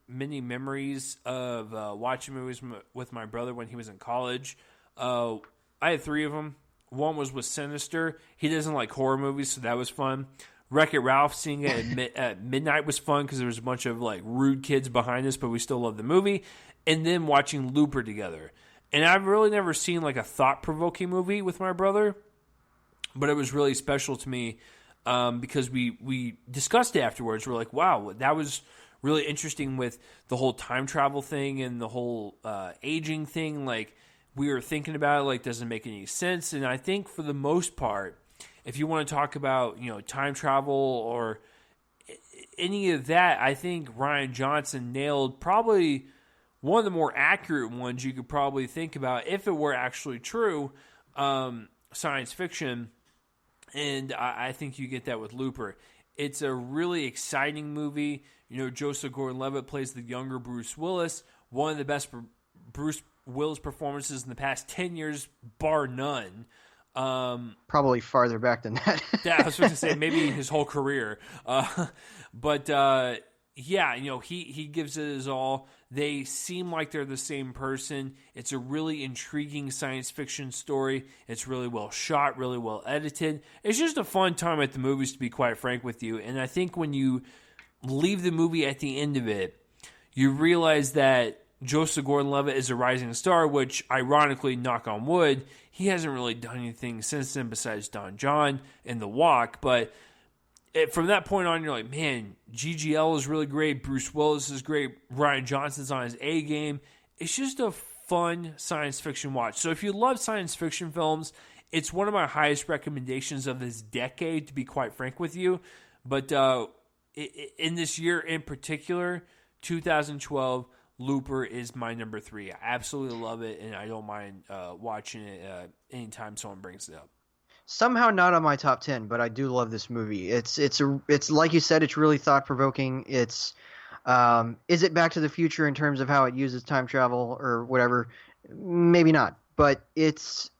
many memories of watching movies with my brother when he was in college. I had 3 of them. One was with Sinister. He doesn't like horror movies, so that was fun. Wreck-It Ralph, seeing it at midnight was fun because there was a bunch of rude kids behind us, but we still loved the movie. And then watching Looper together. And I've really never seen a thought-provoking movie with my brother, but it was really special to me because we discussed it afterwards. We're like, wow, that was really interesting with the whole time travel thing and the whole aging thing. We were thinking about it, doesn't make any sense. And I think for the most part, if you want to talk about, time travel or any of that, I think Rian Johnson nailed probably one of the more accurate ones you could probably think about if it were actually true, science fiction. And I think you get that with Looper. It's a really exciting movie. Joseph Gordon-Levitt plays the younger Bruce Willis, one of the best Bruce Willis performances in the past 10 years, bar none. Probably farther back than that. Yeah, I was supposed to say maybe his whole career. But he gives it his all. They seem like they're the same person. It's a really intriguing science fiction story. It's really well shot, really well edited. It's just a fun time at the movies, to be quite frank with you. And I think when you leave the movie at the end of it, you realize that Joseph Gordon-Levitt is a rising star, which, ironically, knock on wood, he hasn't really done anything since then besides Don John and The Walk. But from that point on, you're like, man, GGL is really great. Bruce Willis is great. Rian Johnson's on his A game. It's just a fun science fiction watch. So if you love science fiction films, it's one of my highest recommendations of this decade, to be quite frank with you. But in this year in particular, 2012, Looper is my number 3. I absolutely love it, and I don't mind watching it anytime someone brings it up. Somehow not on my top 10, but I do love this movie. It's like you said, it's really thought provoking. It's is it Back to the Future in terms of how it uses time travel or whatever? Maybe not, but it's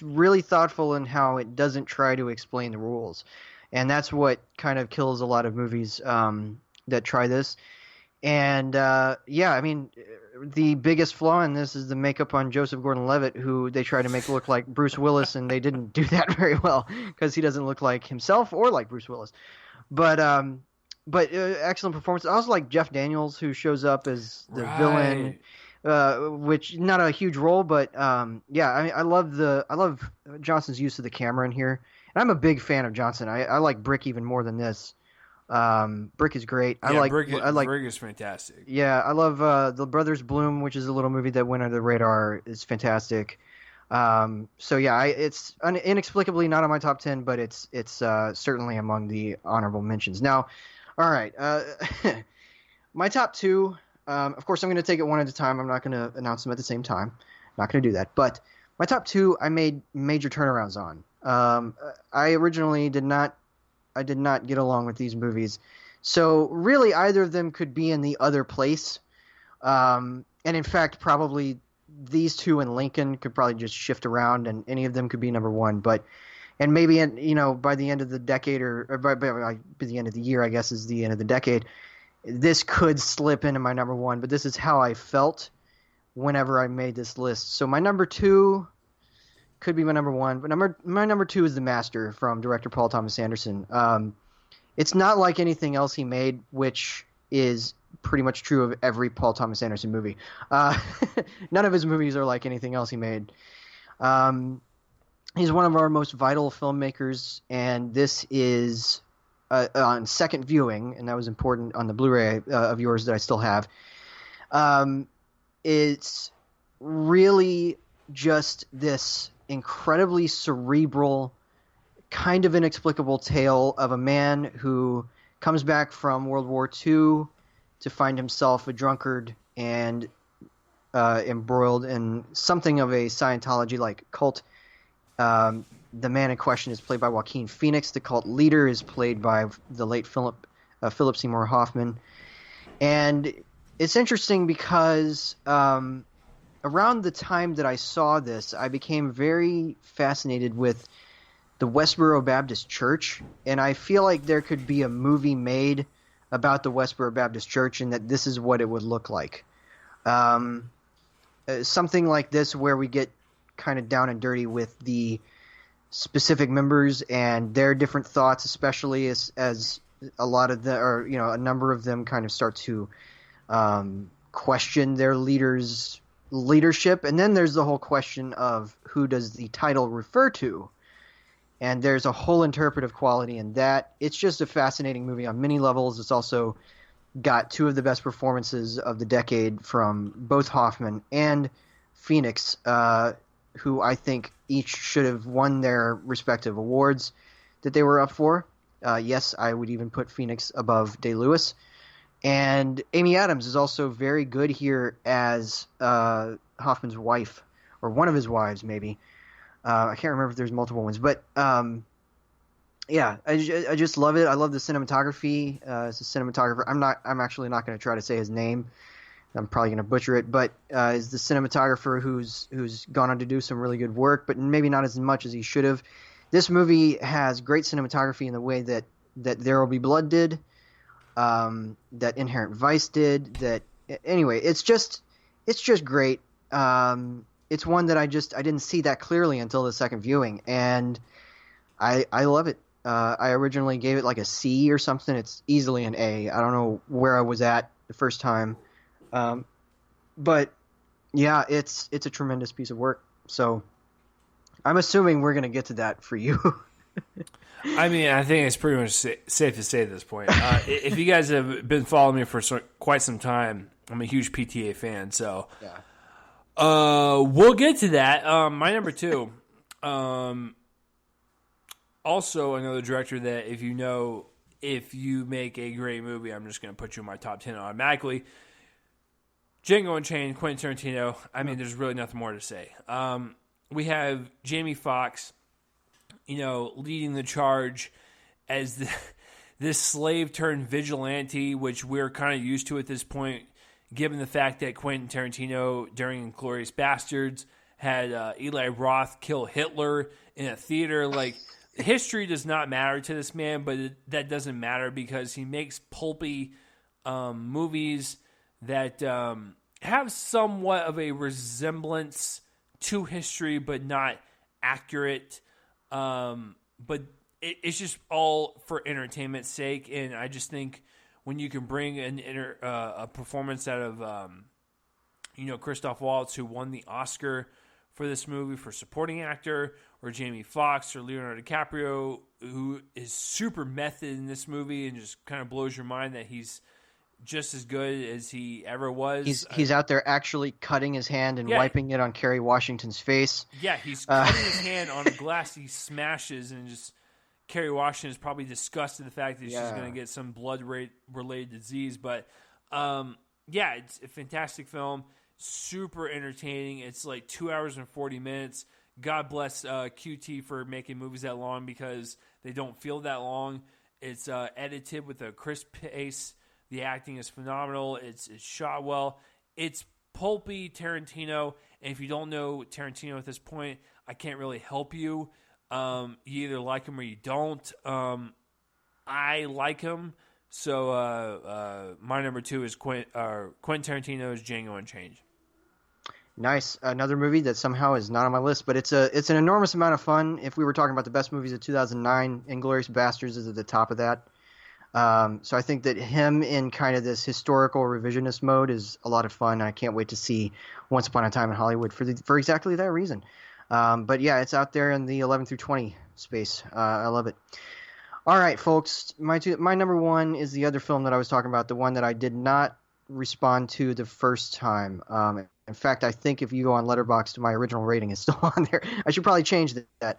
really thoughtful in how it doesn't try to explain the rules, and that's what kind of kills a lot of movies that try this. And the biggest flaw in this is the makeup on Joseph Gordon-Levitt, who they try to make look like Bruce Willis, and they didn't do that very well because he doesn't look like himself or like Bruce Willis. But excellent performance. I also like Jeff Daniels, who shows up as the villain, which not a huge role, but I love Johnson's use of the camera in here, and I'm a big fan of Johnson. I like Brick even more than this. Brick is great. Brick is fantastic. Yeah, I love The Brothers Bloom, which is a little movie that went under the radar. It's fantastic. It's inexplicably not on my top 10, but it's certainly among the honorable mentions. Now, all right, my top 2. Of course, I'm going to take it one at a time. I'm not going to announce them at the same time. I'm not going to do that. But my top 2, I made major turnarounds on. I originally did not get along with these movies. So really either of them could be in the other place. And in fact, probably these two and Lincoln could probably just shift around and any of them could be number 1. And maybe, by the end of the decade or by the end of the year, I guess is the end of the decade, this could slip into my number 1. But this is how I felt whenever I made this list. So my number 2 could be my number 1, but my number 2 is The Master from director Paul Thomas Anderson. It's not like anything else he made, which is pretty much true of every Paul Thomas Anderson movie. None of his movies are like anything else he made. He's one of our most vital filmmakers, and this is on second viewing, and that was important on the Blu-ray of yours that I still have. It's really just this incredibly cerebral, kind of inexplicable tale of a man who comes back from World War II to find himself a drunkard and embroiled in something of a Scientology-like cult. The man in question is played by Joaquin Phoenix. The cult leader is played by the late Philip Seymour Hoffman. And it's interesting because around the time that I saw this, I became very fascinated with the Westboro Baptist Church. And I feel like there could be a movie made about the Westboro Baptist Church and that this is what it would look like. Something like this where we get kind of down and dirty with the specific members and their different thoughts, especially as a lot of the, or a number of them kind of start to question their leaders' leadership. And then there's the whole question of who does the title refer to, and there's a whole interpretive quality in that. It's just a fascinating movie on many levels. It's also got two of the best performances of the decade from both Hoffman and Phoenix, who I think each should have won their respective awards that they were up for. Yes, I would even put Phoenix above Day-Lewis. And Amy Adams is also very good here as Hoffman's wife, or one of his wives, maybe. I can't remember if there's multiple ones. But, yeah, I just love it. I love the cinematography. As a cinematographer, I'm actually not going to try to say his name. I'm probably going to butcher it, but is the cinematographer who's gone on to do some really good work, but maybe not as much as he should have. This movie has great cinematography in the way that There Will Be Blood did, that Inherent Vice did. Anyway, it's just great. It's one that I didn't see that clearly until the second viewing, and I love it. I originally gave it like a C or something. It's easily an A. I don't know where I was at the first time. But yeah, it's a tremendous piece of work. So I'm assuming we're going to get to that for you. I mean, I think it's pretty much safe to say at this point. If you guys have been following me for quite some time, I'm a huge PTA fan. So Yeah. We'll get to that. My number two, also another director that if you make a great movie, I'm just going to put you in my top 10 automatically. Django Unchained, Quentin Tarantino. I mean, there's really nothing more to say. We have Jamie Foxx, leading the charge as this slave turned vigilante, which we're kind of used to at this point, given the fact that Quentin Tarantino, during Inglourious Bastards, had Eli Roth kill Hitler in a theater. Like, history does not matter to this man, but that doesn't matter because he makes pulpy movies that have somewhat of a resemblance to history, but not accurate. But it's just all for entertainment's sake, and I just think when you can bring a performance out of Christoph Waltz, who won the Oscar for this movie for supporting actor, or Jamie Foxx or Leonardo DiCaprio, who is super method in this movie and just kind of blows your mind that he's just as good as he ever was. He's out there actually cutting his hand and wiping it on Kerry Washington's face. Yeah, he's cutting his hand on a glass he smashes, and just Kerry Washington is probably disgusted at the fact that she's going to get some blood-related disease. But, it's a fantastic film, super entertaining. It's like 2 hours and 40 minutes. God bless QT for making movies that long because they don't feel that long. It's edited with a crisp pace. The acting is phenomenal. It's shot well. It's pulpy Tarantino. And if you don't know Tarantino at this point, I can't really help you. You either like him or you don't. I like him. So my number two is Quentin Tarantino's Django Unchained. Nice. Another movie that somehow is not on my list, but it's an enormous amount of fun. If we were talking about the best movies of 2009, Inglourious Bastards is at the top of that. So I think that him in kind of this historical revisionist mode is a lot of fun, and I can't wait to see Once Upon a Time in Hollywood for exactly that reason. But yeah, it's out there in the 11 through 20 space. I love it. All right, folks. My number one is the other film that I was talking about, the one that I did not respond to the first time. In fact, I think if you go on Letterboxd, my original rating is still on there. I should probably change that.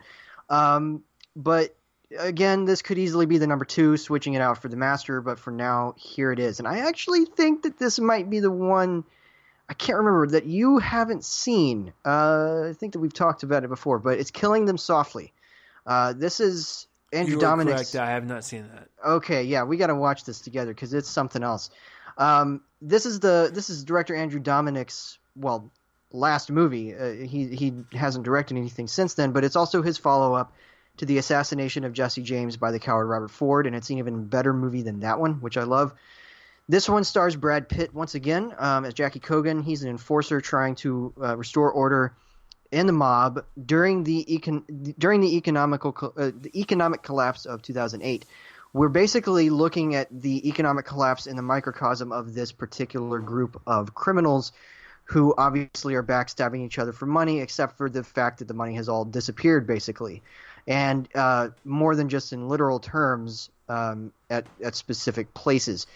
But again, this could easily be the number two, switching it out for the master. But for now, here it is. And I actually think that this might be the one. I can't remember that you haven't seen. I think that we've talked about it before, but it's Killing Them Softly. This is Andrew You are Dominic's. correct. I have not seen that. Okay, yeah, we got to watch this together because it's something else. This is director Andrew Dominic's last movie. He hasn't directed anything since then, but it's also his follow up to the assassination of Jesse James by the coward Robert Ford, and it's an even better movie than that one, which I love. This one stars Brad Pitt once again as Jackie Cogan. He's an enforcer trying to restore order in the mob during the economic collapse of 2008. We're basically looking at the economic collapse in the microcosm of this particular group of criminals who obviously are backstabbing each other for money, except for the fact that the money has all disappeared, basically. And more than just in literal terms at specific places.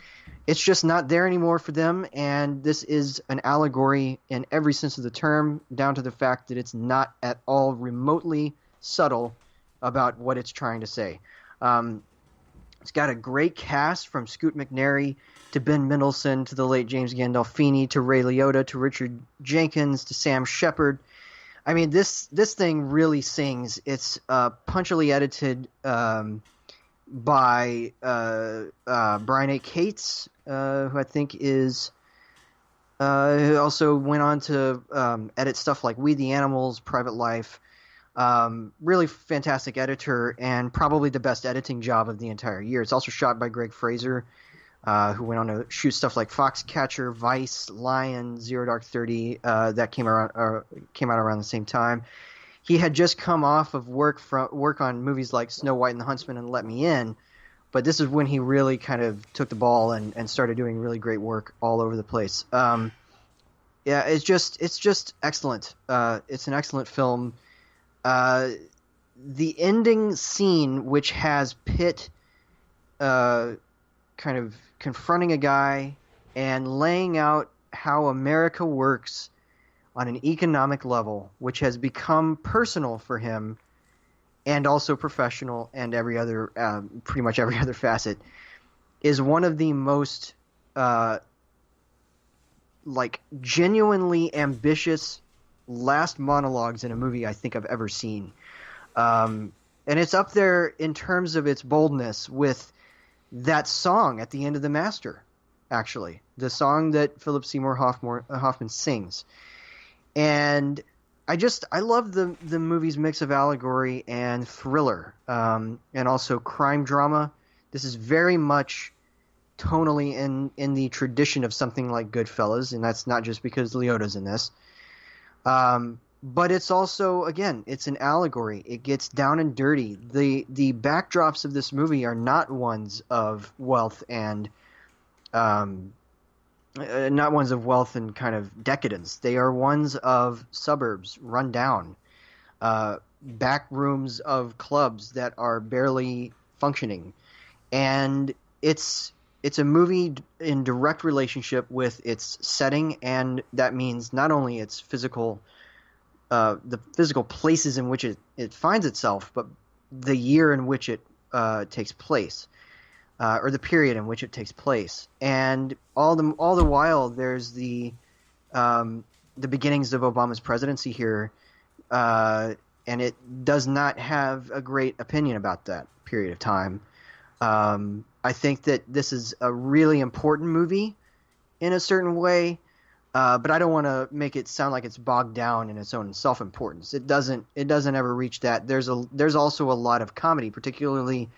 It's just not there anymore for them, and this is an allegory in every sense of the term, down to the fact that it's not at all remotely subtle about what it's trying to say. It's got a great cast from Scoot McNairy to Ben Mendelsohn to the late James Gandolfini to Ray Liotta to Richard Jenkins to Sam Shepard. I mean, this thing really sings. It's punchily edited by Brian A. Cates, who I think is who also went on to edit stuff like We the Animals, Private Life. Really fantastic editor and probably the best editing job of the entire year. It's also shot by Greg Fraser, who went on to shoot stuff like Foxcatcher, Vice, Lion, Zero Dark 30 that came out around the same time. He had just come off of work on movies like Snow White and the Huntsman and Let Me In, but this is when he really kind of took the ball and started doing really great work all over the place. Yeah, it's just excellent. It's an excellent film. The ending scene, which has Pitt kind of confronting a guy and laying out how America works on an economic level, which has become personal for him and also professional and pretty much every other facet, is one of the most genuinely ambitious last monologues in a movie I think I've ever seen. And it's up there in terms of its boldness with that song at the end of The Master, actually. The song that Philip Seymour Hoffman sings. And I love the movie's mix of allegory and thriller, and also crime drama. This is very much tonally in the tradition of something like Goodfellas, and that's not just because Liotta's in this. But it's also, again, it's an allegory. It gets down and dirty. The backdrops of this movie are not ones of wealth and kind of decadence. They are ones of suburbs, run down, back rooms of clubs that are barely functioning. And it's a movie in direct relationship with its setting, and that means not only its physical, the physical places in which it finds itself, but the year in which it takes place. Or the period in which it takes place, and all the while there's the beginnings of Obama's presidency here, and it does not have a great opinion about that period of time. I think that this is a really important movie in a certain way, but I don't want to make it sound like it's bogged down in its own self-importance. It doesn't ever reach that. There's also a lot of comedy, particularly.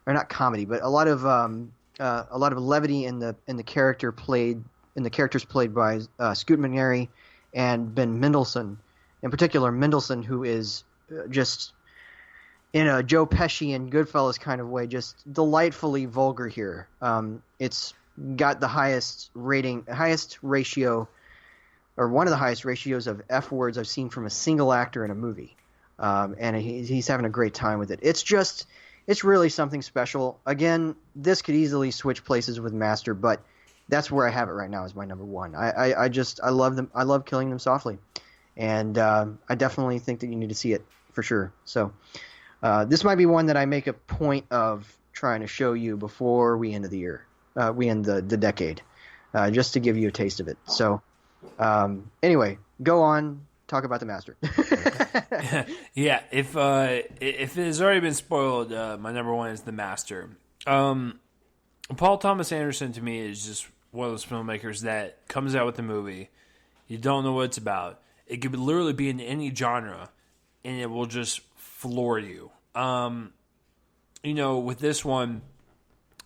Or not comedy, but a lot of levity in the characters played by Scoot McNairy and Ben Mendelsohn. In particular, Mendelsohn, who is just in a Joe Pesci and Goodfellas kind of way, just delightfully vulgar here. It's got the highest ratio, or one of the highest ratios of F words I've seen from a single actor in a movie, and he's having a great time with it. it's really something special. Again, this could easily switch places with Master, but that's where I have it right now as my number one. I love them. I love Killing Them Softly, and I definitely think that you need to see it for sure. So this might be one that I make a point of trying to show you before we end of the year, we end the decade, just to give you a taste of it. So anyway, go on. Talk about the Master. Yeah, if it has already been spoiled, my number one is the Master. Paul Thomas Anderson to me is just one of those filmmakers that comes out with a movie, you don't know what it's about. It could literally be in any genre, and it will just floor you. With this one,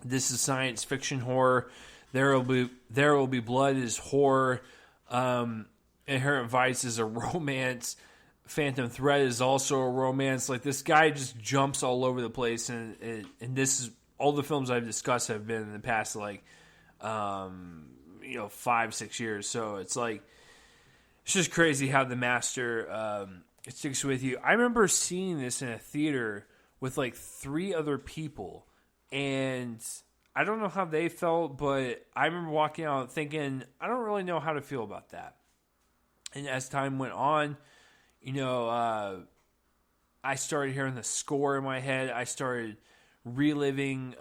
this is science fiction horror. There will be blood is horror. Inherent Vice is a romance. Phantom Thread is also a romance. Like, this guy just jumps all over the place, and this is all the films I've discussed have been in the past 5-6 years. So it's like, it's just crazy how the Master it sticks with you. I remember seeing this in a theater with like 3 other people, and I don't know how they felt, but I remember walking out thinking, I don't really know how to feel about that. And as time went on, I started hearing the score in my head. I started reliving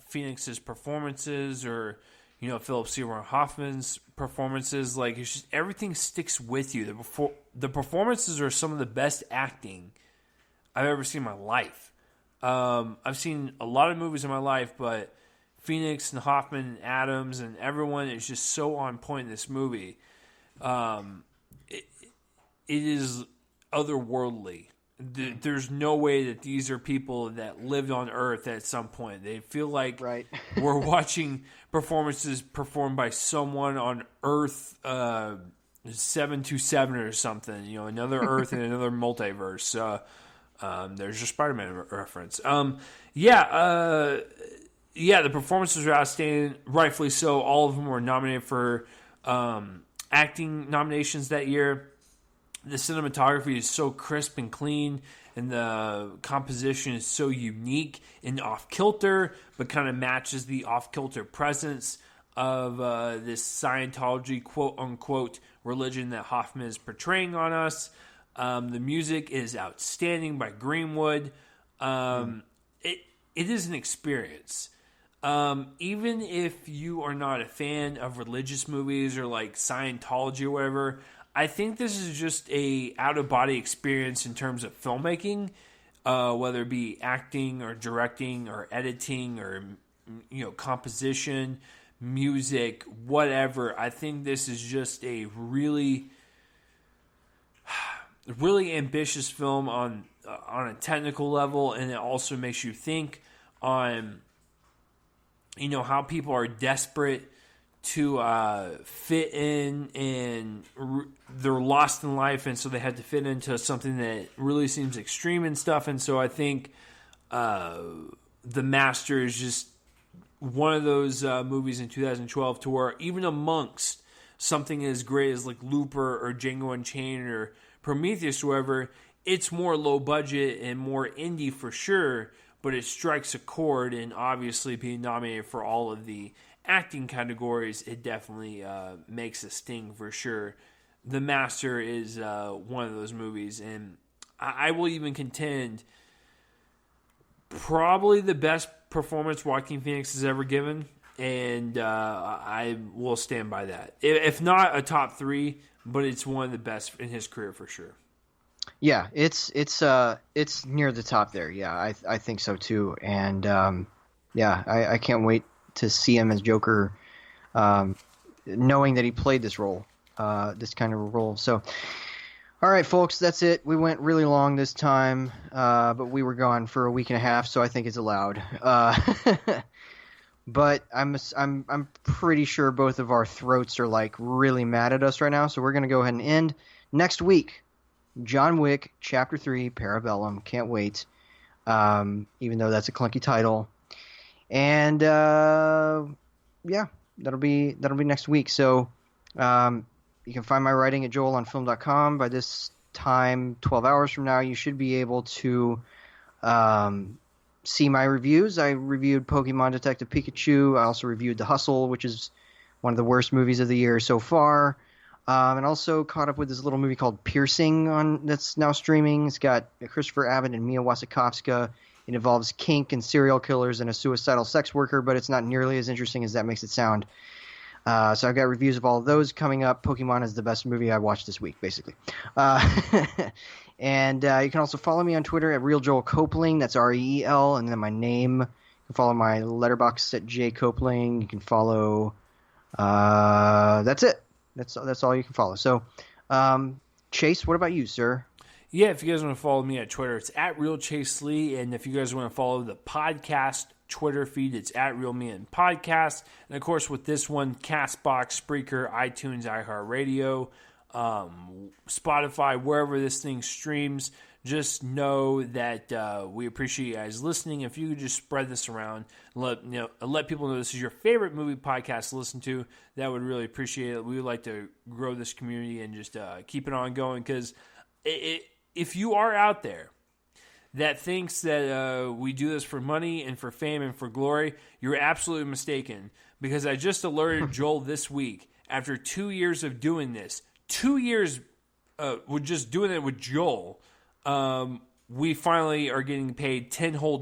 Phoenix's performances, or Philip Seymour Hoffman's performances. Like, it's just, everything sticks with you. The performances are some of the best acting I've ever seen in my life. I've seen a lot of movies in my life, but Phoenix and Hoffman and Adams and everyone is just so on point in this movie. It is otherworldly. There's no way that these are people that lived on Earth at some point. They feel like Right. we're watching performances performed by someone on Earth 727 or something. Another Earth and another multiverse. There's your Spider-Man reference. The performances are outstanding, rightfully so. All of them were nominated for acting nominations that year. The cinematography is so crisp and clean, and the composition is so unique and off-kilter, but kind of matches the off-kilter presence of this Scientology quote-unquote religion that Hoffman is portraying on us. The music is outstanding by Greenwood. It is an experience. Even if you are not a fan of religious movies or like Scientology or whatever, I think this is just a out-of-body experience in terms of filmmaking, whether it be acting or directing or editing or composition, music, whatever. I think this is just a really, really ambitious film on a technical level, and it also makes you think on how people are desperate to fit in, and they're lost in life, and so they had to fit into something that really seems extreme and stuff. And so I think The Master is just one of those movies in 2012 to where even amongst something as great as like Looper or Django Unchained or Prometheus, whoever, it's more low budget and more indie for sure, but it strikes a chord, and obviously being nominated for all of the acting categories, it definitely makes a sting for sure. The Master is one of those movies, and I will even contend probably the best performance Joaquin Phoenix has ever given, and I will stand by that. If not a top 3, but it's one of the best in his career for sure. Yeah, it's near the top there. Yeah, I think so too. And I can't wait to see him as Joker, knowing that he played this role, this kind of a role. So, all right, folks, that's it. We went really long this time, but we were gone for a week and a half, so I think it's allowed. But I'm pretty sure both of our throats are like really mad at us right now, so we're gonna go ahead and end next week. John Wick Chapter 3 Parabellum. Can't wait. Even though that's a clunky title. And that'll be next week. So you can find my writing at joelonfilm.com. By this time, 12 hours from now, you should be able to see my reviews, I reviewed Pokemon Detective Pikachu. I also reviewed The Hustle, which is one of the worst movies of the year so far. And also caught up with this little movie called Piercing that's now streaming. It's got Christopher Abbott and Mia Wasikowska. It involves kink and serial killers and a suicidal sex worker, but it's not nearly as interesting as that makes it sound. So I've got reviews of all of those coming up. Pokemon is the best movie I watched this week, basically. And you can also follow me on Twitter at RealJoelCopling. That's REEL, and then my name. You can follow my letterbox at jcopling. You can follow. That's it. That's all you can follow. So, Chase, what about you, sir? Yeah, if you guys want to follow me at Twitter, it's at RealChaseLee. And if you guys want to follow the podcast Twitter feed, it's at RealMeAndPodcast. And of course, with this one, CastBox, Spreaker, iTunes, iHeartRadio, Spotify, wherever this thing streams, just know that we appreciate you guys listening. If you could just spread this around and let people know this is your favorite movie podcast to listen to, that would really appreciate it. We would like to grow this community and just keep it on going, because if you are out there that thinks that we do this for money and for fame and for glory, you're absolutely mistaken, because I just alerted Joel this week, after 2 years of doing this, 2 years with just doing it with Joel, we finally are getting paid $10 whole.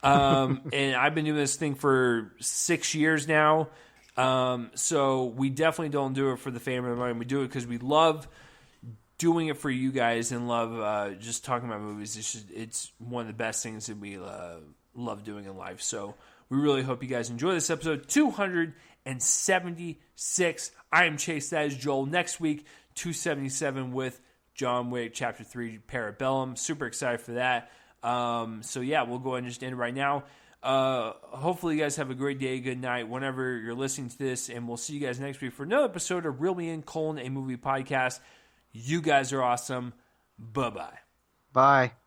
And I've been doing this thing for 6 years now. So we definitely don't do it for the fame or the money. We do it because we love doing it for you guys and love just talking about movies. It's one of the best things that we love doing in life. So we really hope you guys enjoy this episode 276. I am Chase. That is Joel. Next week, 277 with John Wick, Chapter 3, Parabellum. Super excited for that. So yeah, we'll go ahead and just end it right now. Hopefully you guys have a great day, good night, whenever you're listening to this, and we'll see you guys next week for another episode of Reel Me In: a Movie Podcast. You guys are awesome. Bye-bye. Bye.